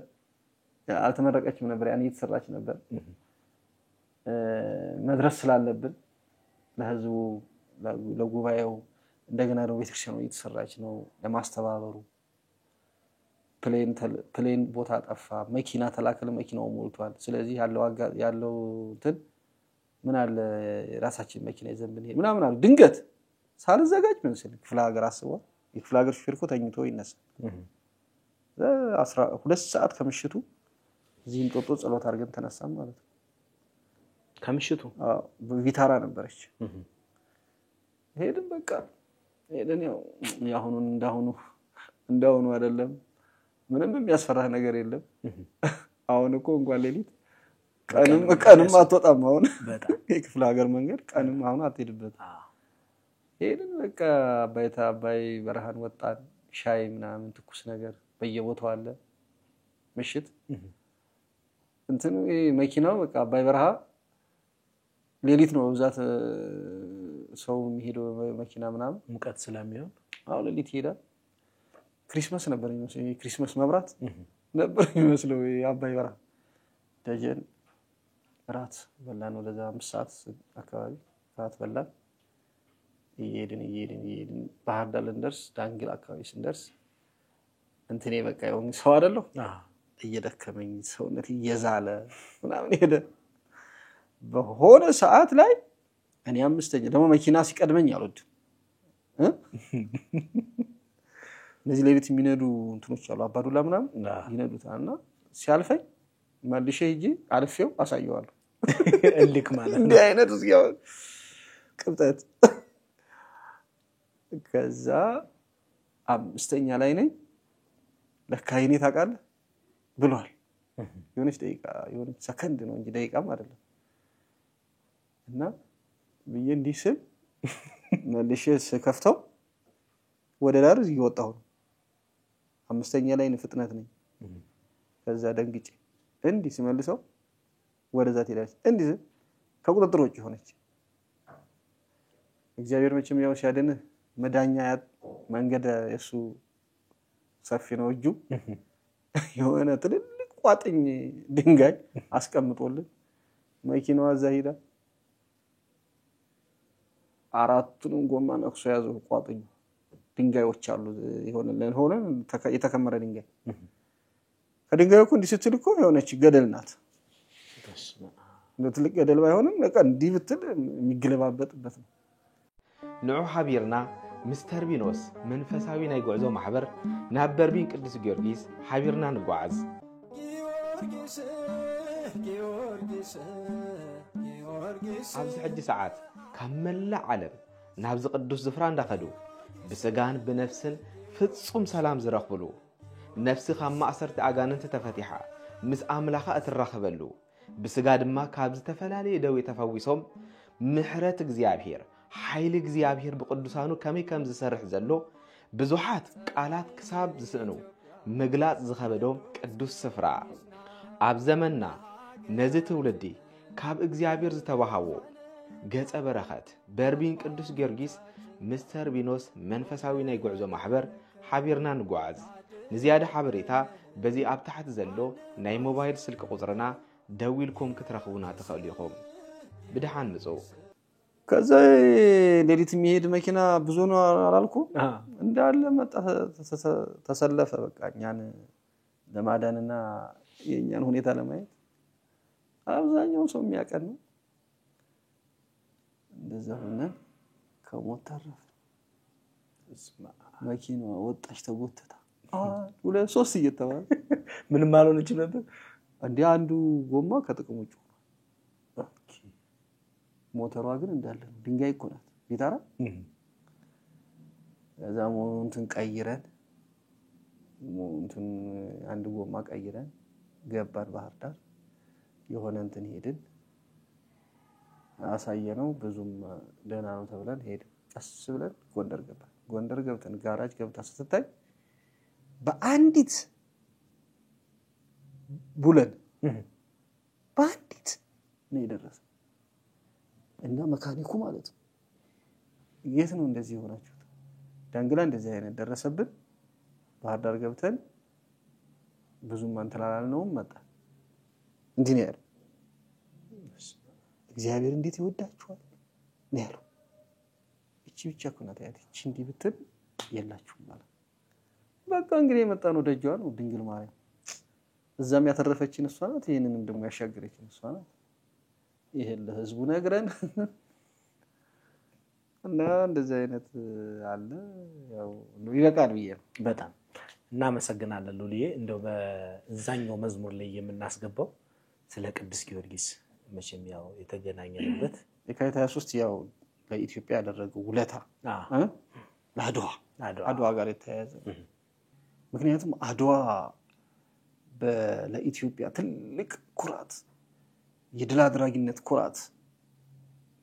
Speaker 1: አልተመረቀችም ነበር ያን እየተሰራች ነበር መድረስ ስላለብን ለህዝቡ ለጉባኤው እንደገና ነው ቤተክርስቲያኑ እየተሰራች ነው ለማስተባበሩ ፕሌን ቦታ ጠፋ መኪና ተላከለ መኪናው ሞልቷል ስለዚህ ያለው እንትን ምን አለ ራሳችን መኪና ይዘንብን ሄድ ምናምን አለ ድንገት ሳልዘጋጅ ምን ሲል ክፍለ ሀገር አስበው የክፍለ ሀገር ሹፌር እኮ ተኝቶ ይነሳል 12 ሰዓት ከምሽቱ እዚህም ጦጦ ጸሎት አድርገን ተነሳን ማለት ነው
Speaker 2: ከምሽቱ
Speaker 1: ቪታራ ነበረች ሄድን በቃ ሄደን ያው ያሁኑን እንዳሁኑ አይደለም ምንም የሚያስፈራ ነገር የለም አሁን እኮ እንኳን ሌሊት ቀንም አትወጣም አሁን በጣም የክፍለ ሀገር መንገድ ቀንም አሁን አትሄድበት ሄድን በቃ አባይ በረሃን ወጣን ሻይ ምናምን ትኩስ ነገር በየቦታው አለ ምሽት እንትን መኪናው በቃ አባይ በረሃ ሌሊት ነው በዛት ሰው የሚሄደው መኪና ምናምን
Speaker 2: ሙቀት ስለሚሆን
Speaker 1: አሁን ሌሊት ይሄዳል ክሪስማስ ነበር የሚመስለው ክሪስማስ መብራት ነበር የሚመስለው አባይ በረሃ ደጀን ራት በላን ወደዛ 5 ሰዓት አካባቢ ራት በላን ይሄድን ባህር ዳር እንደርስ ዳንግል አካባቢ ስንደርስ እንትኔ በቃ ይሁን ሰው አይደለም እየደከመኝ ሰውነት እየዛለ ምናምን ሄደ በሆነ ሰዓት ላይ እኔ አምስተኛ ደግሞ መኪና ሲቀድመኝ አልወድ ለዚህ ለቤት የሚነዱ እንትኖች አሉ አባዱላ ምናምን ይነዱታልና ሲያልፈኝ መልሼ ሂጂ አልፌው አሳየዋለሁ
Speaker 2: እልክ ማለት
Speaker 1: እንደ አይነት እዚያው ቅብጠት ከዛ አምስተኛ ላይ ነኝ ለካይኔ ታውቃለህ ብሏል የሆነች ደቂቃ የሆነች ሰከንድ ነው እንጂ ደቂቃም አይደለም እና ብዬ እንዲህ ስል መልሼ ስከፍተው ወደ ዳር ይወጣው አምስተኛ ላይ ፍጥነት ነኝ ከዛ ደንግጬ እንዲህ ሲመልሰው ወደዛ ትሄዳለች እንዲህ ከቁጥጥር ውጭ ሆነች እግዚአብሔር መቼም ያው ሲያደነ መዳኛ መንገድ የሱ ሰፊ ነው እጁ የሆነ ትልልቅ ቋጥኝ ድንጋይ አስቀምጦልን መኪናዋ እዛ ሄዳ አራቱን ጎማ ነክሶ ያዘው ቋጥኝ ድንጋዮች አሉ ሆነ የተከመረ ድንጋይ ከድንጋዩ እኮ እንዲስትል እኮ የሆነች ገደል ናት ትልቅ ገደል ባይሆንም በቃ እንዲህ ብትል የሚገለባበጥበት ነው
Speaker 4: ንዑ ሓቢርና ምስተር ቢኖስ መንፈሳዊ ናይ ጉዕዞ ማሕበር ናብ በርቢን ቅዱስ ጊዮርጊስ ሓቢርና ንጓዓዝ ኣብዚ ሕጂ ሰዓት ካብ መላእ ዓለም ናብዚ ቅዱስ ዝፍራ እንዳኸዱ ብስጋን ብነፍስን ፍጹም ሰላም ዝረኽብሉ ነፍሲ ካብ ማእሰርቲ ኣጋንንቲ ተፈቲሓ ምስ ኣምላኻ እትራኸበሉ ብስጋ ድማ ካብ ዝተፈላለየ ደዌ ተፈዊሶም ምሕረት እግዚአብሔር ሓይሊ እግዚአብሔር ብቅዱሳኑ ከመይ ከም ዝሰርሕ ዘሎ ብዙሓት ቃላት ክሳብ ዝስእኑ ምግላጽ ዝኸበዶም ቅዱስ ስፍራ ኣብ ዘመንና ነዚ ትውልዲ ካብ እግዚአብሔር ዝተባሃዎ ገጸ በረኸት በርቢን ቅዱስ ጊዮርጊስ ምስተር ቢኖስ መንፈሳዊ ናይ ጉዕዞ ማሕበር ሓቢርና ንጓዓዝ ንዝያደ ሓበሬታ በዚ ኣብ ታሕቲ ዘሎ ናይ ሞባይል ስልክ ቁጽርና ደዊልኩም ክትረኽቡና ትኽእሉ ኢኹም ብድሓን ምጽኡ
Speaker 1: ከዛ ሌሊት የሚሄድ መኪና ብዙ ነው አላልኩ እንዳለ መጣ ተሰለፈ በቃ እኛን ለማዳንና የኛን ሁኔታ ለማየት አብዛኛው ሰው የሚያቀን ነው እንደዛ ሆነ ከሞት ተረፈ መኪናዋ ወጣች ተጎተታ ሁለት ሶስት እየተባለ
Speaker 2: ምንም አልሆነች ነበር
Speaker 1: እንዴ አንዱ ጎማ ከጥቅም ውጭ ኦኬ ሞተሯ ግን እንዳለ ድንጋይ እኮ ናት ቢታራ እዛም እንትን ቀይረን እንትን አንድ ጎማ ቀይረን ገባን ባህር ዳር የሆነ እንትን ሄድን አሳየነው ብዙም ደህና ነው ተብለን ሄድን ቀስ ብለን ጎንደር ገብተን ጋራጅ ገብታ ስትታይ በአንዲት ቡለን በአንዲት ነው የደረሰ እና መካኒኩ ማለት ነው የት ነው እንደዚህ ሆናችሁት ዳንግላ እንደዚህ አይነት ደረሰብን ባህር ዳር ገብተን ብዙም አንተላላል ነው መጣ እንዴ ነው ያለው እግዚአብሔር እንዴት ይወዳችኋል ነው ያለው እቺ ብቻ ኮናታ ያቺ እንዲ ብትል የላችሁም ማለት በቃ እንግዲህ የመጣ ነው ደጃዋ ነው ድንግል ማርያም እዛም ያተረፈችን እሷ ናት ይሄንንም ደግሞ ያሻገረችን እሷ ናት ይሄ ለህዝቡ ነግረን እና እንደዚህ አይነት አለ ያው ይበቃል ብዬ
Speaker 2: በጣም እናመሰግናለን ሉሊዬ እንደው በዛኛው መዝሙር ላይ የምናስገባው ስለ ቅዱስ ጊዮርጊስ መቼም ያው የተገናኘንበት
Speaker 1: የካቲት 23 ያው ለኢትዮጵያ ያደረገው ውለታ ለአድዋ ጋር የተያያዘ ምክንያቱም አድዋ ለኢትዮጵያ ትልቅ ኩራት የድል አድራጊነት ኩራት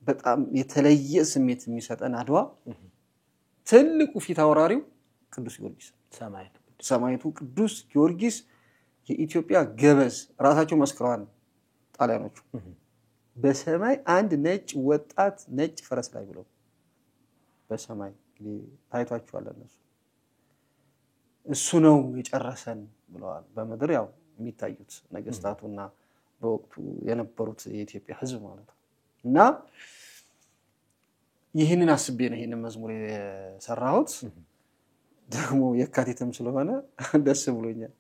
Speaker 1: በጣም የተለየ ስሜት የሚሰጠን አድዋ ትልቁ ፊት አውራሪው ቅዱስ ጊዮርጊስ ሰማዕቱ ቅዱስ ጊዮርጊስ የኢትዮጵያ ገበዝ ራሳቸው መስክረዋል ጣሊያኖቹ በሰማይ አንድ ነጭ ወጣት ነጭ ፈረስ ላይ ብለው በሰማይ ታይቷቸዋል እነሱ እሱ ነው የጨረሰን ብለዋል በመድር ያው የሚታዩት ነገስታቱና በወቅቱ የነበሩት የኢትዮጵያ ህዝብ ማለት ነው እና ይሄንን አስቤ ነው ይሄንን መዝሙር የሰራሁት ደግሞ የካቲትም ስለሆነ ደስ ብሎኛል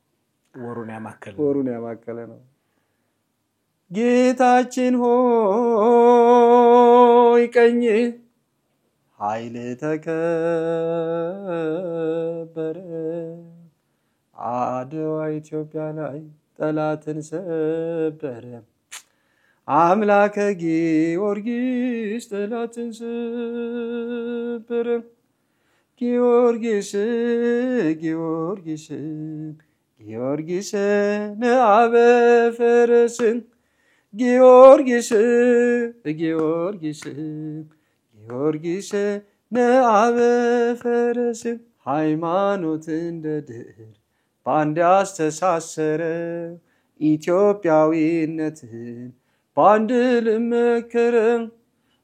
Speaker 1: ወሩን ያማከለ ነው ጌታችን ሆይ ቀኝ ኃይል ተከበረ አድዋ ኢትዮጵያ ላይ ጠላትን ሰበረ አምላከ ጊዮርጊስ ጠላትን ሰበረ ጊዮርጊስ ነአበ ፈረስን ጊዮርጊስ ነአበ ፈረስን ሃይማኖት እንደ ድር ባንድ አስተሳሰረ ኢትዮጵያዊነትን ባንድ ልመከረ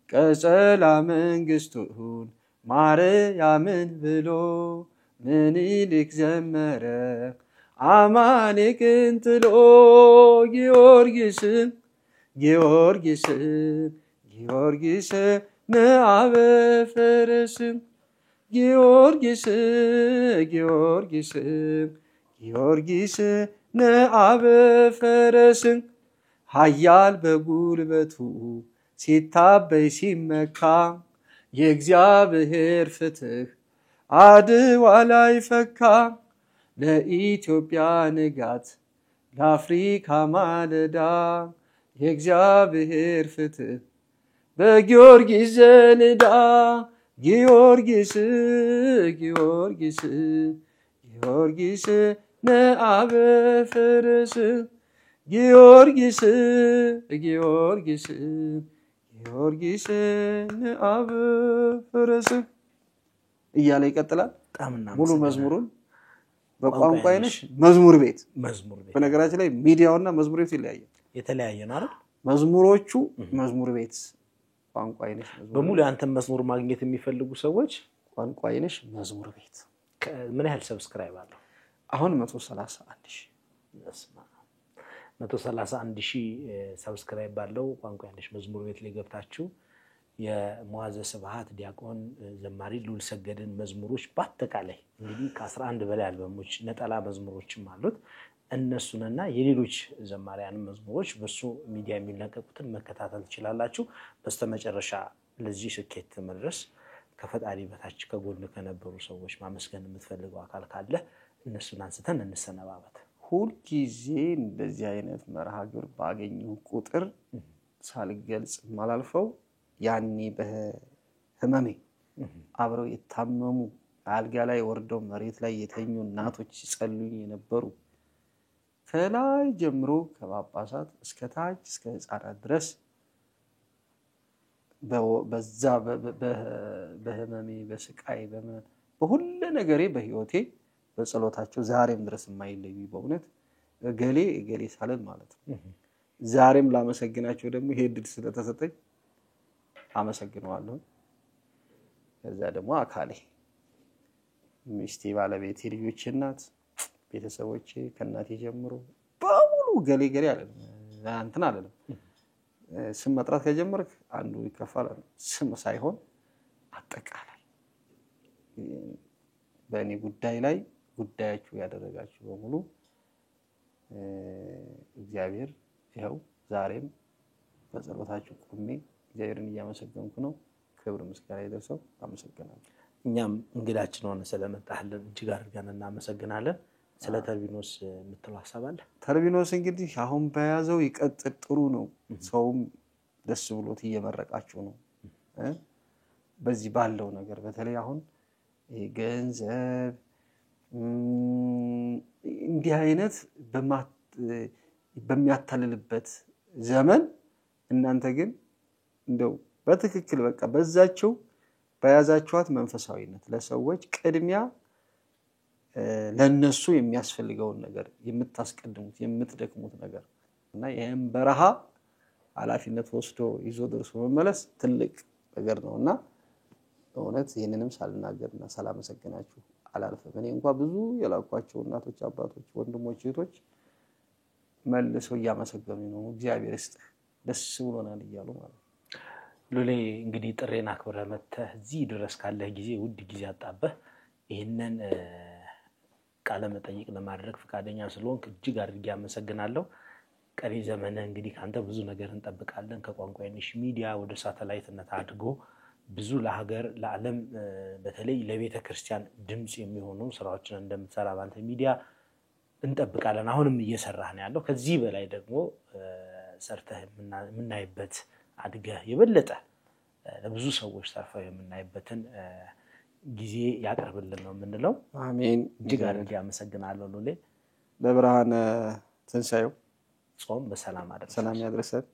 Speaker 1: ቀጸላ መንግስቱን ማርያምን ብሎ ምኒልክ ዘመረ አማሌቅን ጥሎ ጊዮርጊስ ነአበ ፈረስን ጊዮርጊስ ነአበ ፈረስን ኃያል በጉልበቱ ሲታበይ ሲመካ የእግዚአብሔር ፍትህ አድዋ ላይ ፈካ ለኢትዮጵያ ንጋት ለአፍሪካ ማለዳ የእግዚአብሔር ፍትህ በጊዮርጊስ ዘንዳ ጊዮርጊስ ጊዮርጊስ ጊዮርጊስ ነአበ ፈረስ ጊዮርጊስ ጊዮርጊስ ጊዮርጊስ ነአበ ፈረስ እያለ ይቀጥላል። ሙሉ መዝሙሩን በቋንቋ አይነሽ መዝሙር ቤት በነገራችን ላይ ሚዲያውና መዝሙር ቤት
Speaker 2: የተለያየ ነው አይደል?
Speaker 1: መዝሙሮቹ መዝሙር ቤት ቋንቋ አይነሽ
Speaker 2: በሙሉ አንተም መዝሙር ማግኘት የሚፈልጉ ሰዎች
Speaker 1: ቋንቋ አይነሽ መዝሙር ቤት
Speaker 2: ምን ያህል ሰብስክራይብ አለው?
Speaker 1: አሁን
Speaker 2: 131,000 ሰብስክራይብ ባለው ቋንቋ አይነሽ መዝሙር ቤት ላይ ገብታችሁ የመዋዘ ስብሐት ዲያቆን ዘማሪ ሉል ሰገድን መዝሙሮች በአጠቃላይ እንግዲህ ከ11 በላይ አልበሞች ነጠላ መዝሙሮችም አሉት እነሱንና የሌሎች ዘማሪያን መዝሙሮች በሱ ሚዲያ የሚለቀቁትን መከታተል ትችላላችሁ። በስተመጨረሻ ለዚህ ስኬት መድረስ ከፈጣሪ በታች ከጎን ከነበሩ ሰዎች ማመስገን የምትፈልገው አካል ካለ እነሱን አንስተን እንሰነባበት።
Speaker 1: ሁሉ ጊዜ እንደዚህ አይነት መርሃ ግብር ባገኘው ቁጥር ሳልገልጽ ማላልፈው ያኔ በህመሜ አብረው የታመሙ አልጋ ላይ ወርደው መሬት ላይ የተኙ እናቶች ሲጸልዩ የነበሩ ከላይ ጀምሮ ከጳጳሳት እስከ ታች እስከ ሕፃናት ድረስ በዛ በህመሜ በስቃይ በሁሉ ነገሬ በህይወቴ በጸሎታቸው ዛሬም ድረስ የማይለዩ በእውነት ገሌ ሳለን ማለት ነው። ዛሬም ላመሰግናቸው ደግሞ ይሄ ድል ስለተሰጠኝ አመሰግናለሁ። ከዛ ደግሞ አካሌ ሚስቴ ባለቤቴ ልጆቼ እናት ቤተሰቦቼ ከናቴ ጀምሮ በሙሉ ገሌ አይደለም አንተና አይደለም ስም መጥራት ከጀመርክ አንዱ ይከፋል ስም ሳይሆን አጠቃላይ በእኔ ጉዳይ ላይ ጉዳያችሁ ያደረጋችሁ በሙሉ እግዚአብሔር ይኸው ዛሬም በጸሎታችሁ ቆሜ እግዚአብሔርን እያመሰገንኩ ነው። ክብር ምስጋና ይድረሰው። አመሰግናለሁ።
Speaker 2: እኛም እንግዳችን ሆነ ስለመጣህልን እጅግ አድርገን እናመሰግናለን። ስለ ተርቢኖስ የምትለው ሐሳብ አለ?
Speaker 1: ተርቢኖስ እንግዲህ አሁን በያዘው ይቀጥል ጥሩ ነው። ሰውም ደስ ብሎት እየመረቃችሁ ነው። በዚህ ባለው ነገር በተለይ አሁን ገንዘብ እንዲህ አይነት በሚያታልልበት ዘመን እናንተ ግን እንደው በትክክል በቃ በዛቸው በያዛችኋት መንፈሳዊነት ለሰዎች ቅድሚያ ለነሱ የሚያስፈልገውን ነገር የምታስቀድሙት የምትደክሙት ነገር እና ይሄን በረሃ ኃላፊነት ወስዶ ይዞ ደርሶ መመለስ ትልቅ ነገር ነውና እውነት ይሄንንም ሳልናገርና ሳላመሰግናችሁ አላልፈም። እኔ እንኳን ብዙ የላኳቸው እናቶች አባቶች ወንድሞች እህቶች መልሰው ያመሰግኑ ነው እግዚአብሔር ይስጥህ ደስ ብሎናል እያሉ ማለት
Speaker 2: ሉሌ እንግዲህ ጥሬና አክብረ መተህ እዚህ ድረስ ካለ ጊዜ ውድ ጊዜ አጣበህ ይሄንን ቃለ መጠይቅ ለማድረግ ፈቃደኛ ስለሆንክ እጅግ አድርጌ አመሰግናለሁ። ቀሪ ዘመንህ እንግዲህ ካንተ ብዙ ነገር እንጠብቃለን። ከቋንቋ አይነሽ ሚዲያ ወደ ሳተላይትነት አድጎ ብዙ ለሀገር ለዓለም በተለይ ለቤተ ክርስቲያን ድምጽ የሚሆኑ ስራዎችን እንደምትሰራ ባንተ ሚዲያ እንጠብቃለን። አሁንም እየሰራህ ነው ያለው። ከዚህ በላይ ደግሞ ሰርተህ የምናይበት አድገህ የበለጠ ለብዙ ሰዎች ተርፈው የምናይበትን ጊዜ ያቀርብልን ነው የምንለው።
Speaker 1: አሜን።
Speaker 2: እጅግ አድርጌ አመሰግናለሁ ሉሌ።
Speaker 1: በብርሃነ ትንሣኤው
Speaker 2: ጾም በሰላም አደረሰ።
Speaker 1: ሰላም ያድርሰን።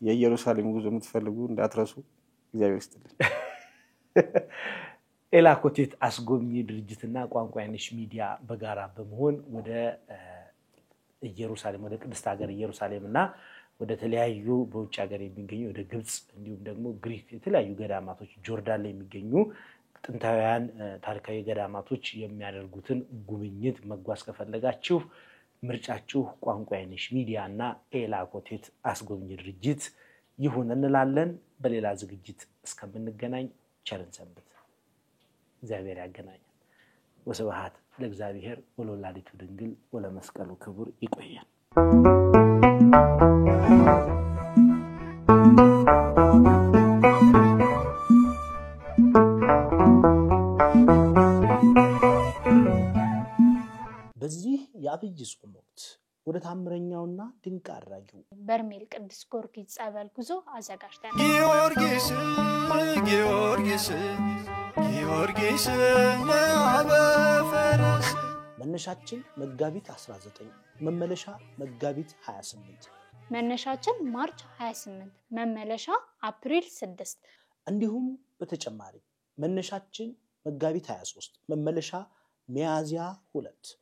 Speaker 1: የኢየሩሳሌም ጉዞ የምትፈልጉ እንዳትረሱ። እግዚአብሔር ይስጥልን።
Speaker 2: ኤላኮቴት አስጎብኚ ድርጅትና ቋንቋ አይነሽ ሚዲያ በጋራ በመሆን ወደ ኢየሩሳሌም ወደ ቅድስት ሀገር ኢየሩሳሌምና ወደ ተለያዩ በውጭ ሀገር የሚገኙ ወደ ግብጽ እንዲሁም ደግሞ ግሪክ የተለያዩ ገዳማቶች ጆርዳን ላይ የሚገኙ ጥንታውያን ታሪካዊ ገዳማቶች የሚያደርጉትን ጉብኝት መጓዝ ከፈለጋችሁ ምርጫችሁ ቋንቋ አይነሽ ሚዲያና ኤላኮቴት አስጎብኚ ድርጅት ይሁን እንላለን። በሌላ ዝግጅት እስከምንገናኝ ቸርን ሰንብት። እግዚአብሔር ያገናኛል። ወስብሐት ለእግዚአብሔር ወለወላዲቱ ድንግል ወለመስቀሉ ክቡር። ይቆያል። በዚህ የአብይ ጾም ወቅት ወደ ታምረኛውና ድንቅ አድራጊው
Speaker 3: በርሜል ቅዱስ ጊዮርጊስ ጸበል ጉዞ አዘጋጅተናል።
Speaker 5: ጊዮርጊስ ጊዮርጊስ ጊዮርጊስ ለአበፈረስ
Speaker 2: መነሻችን መጋቢት 19 መመለሻ መጋቢት 28
Speaker 3: መነሻችን ማርች 28 መመለሻ አፕሪል 6
Speaker 2: እንዲሁም በተጨማሪ መነሻችን መጋቢት 23 መመለሻ ሚያዝያ 2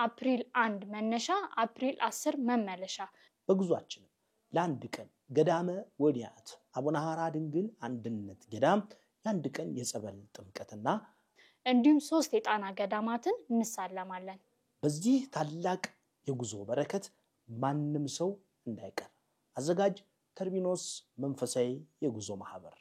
Speaker 3: አፕሪል 1 መነሻ አፕሪል 10 መመለሻ
Speaker 2: በጉዟችን ለአንድ ቀን ገዳመ ወዲያት አቡነ ሐራ ድንግል አንድነት ገዳም የአንድ ቀን የጸበል ጥምቀትና
Speaker 3: እንዲሁም 3 የጣና ገዳማትን እንሳለማለን።
Speaker 2: በዚህ ታላቅ የጉዞ በረከት ማንም ሰው እንዳይቀር። አዘጋጅ ተርቢኖስ መንፈሳዊ የጉዞ ማህበር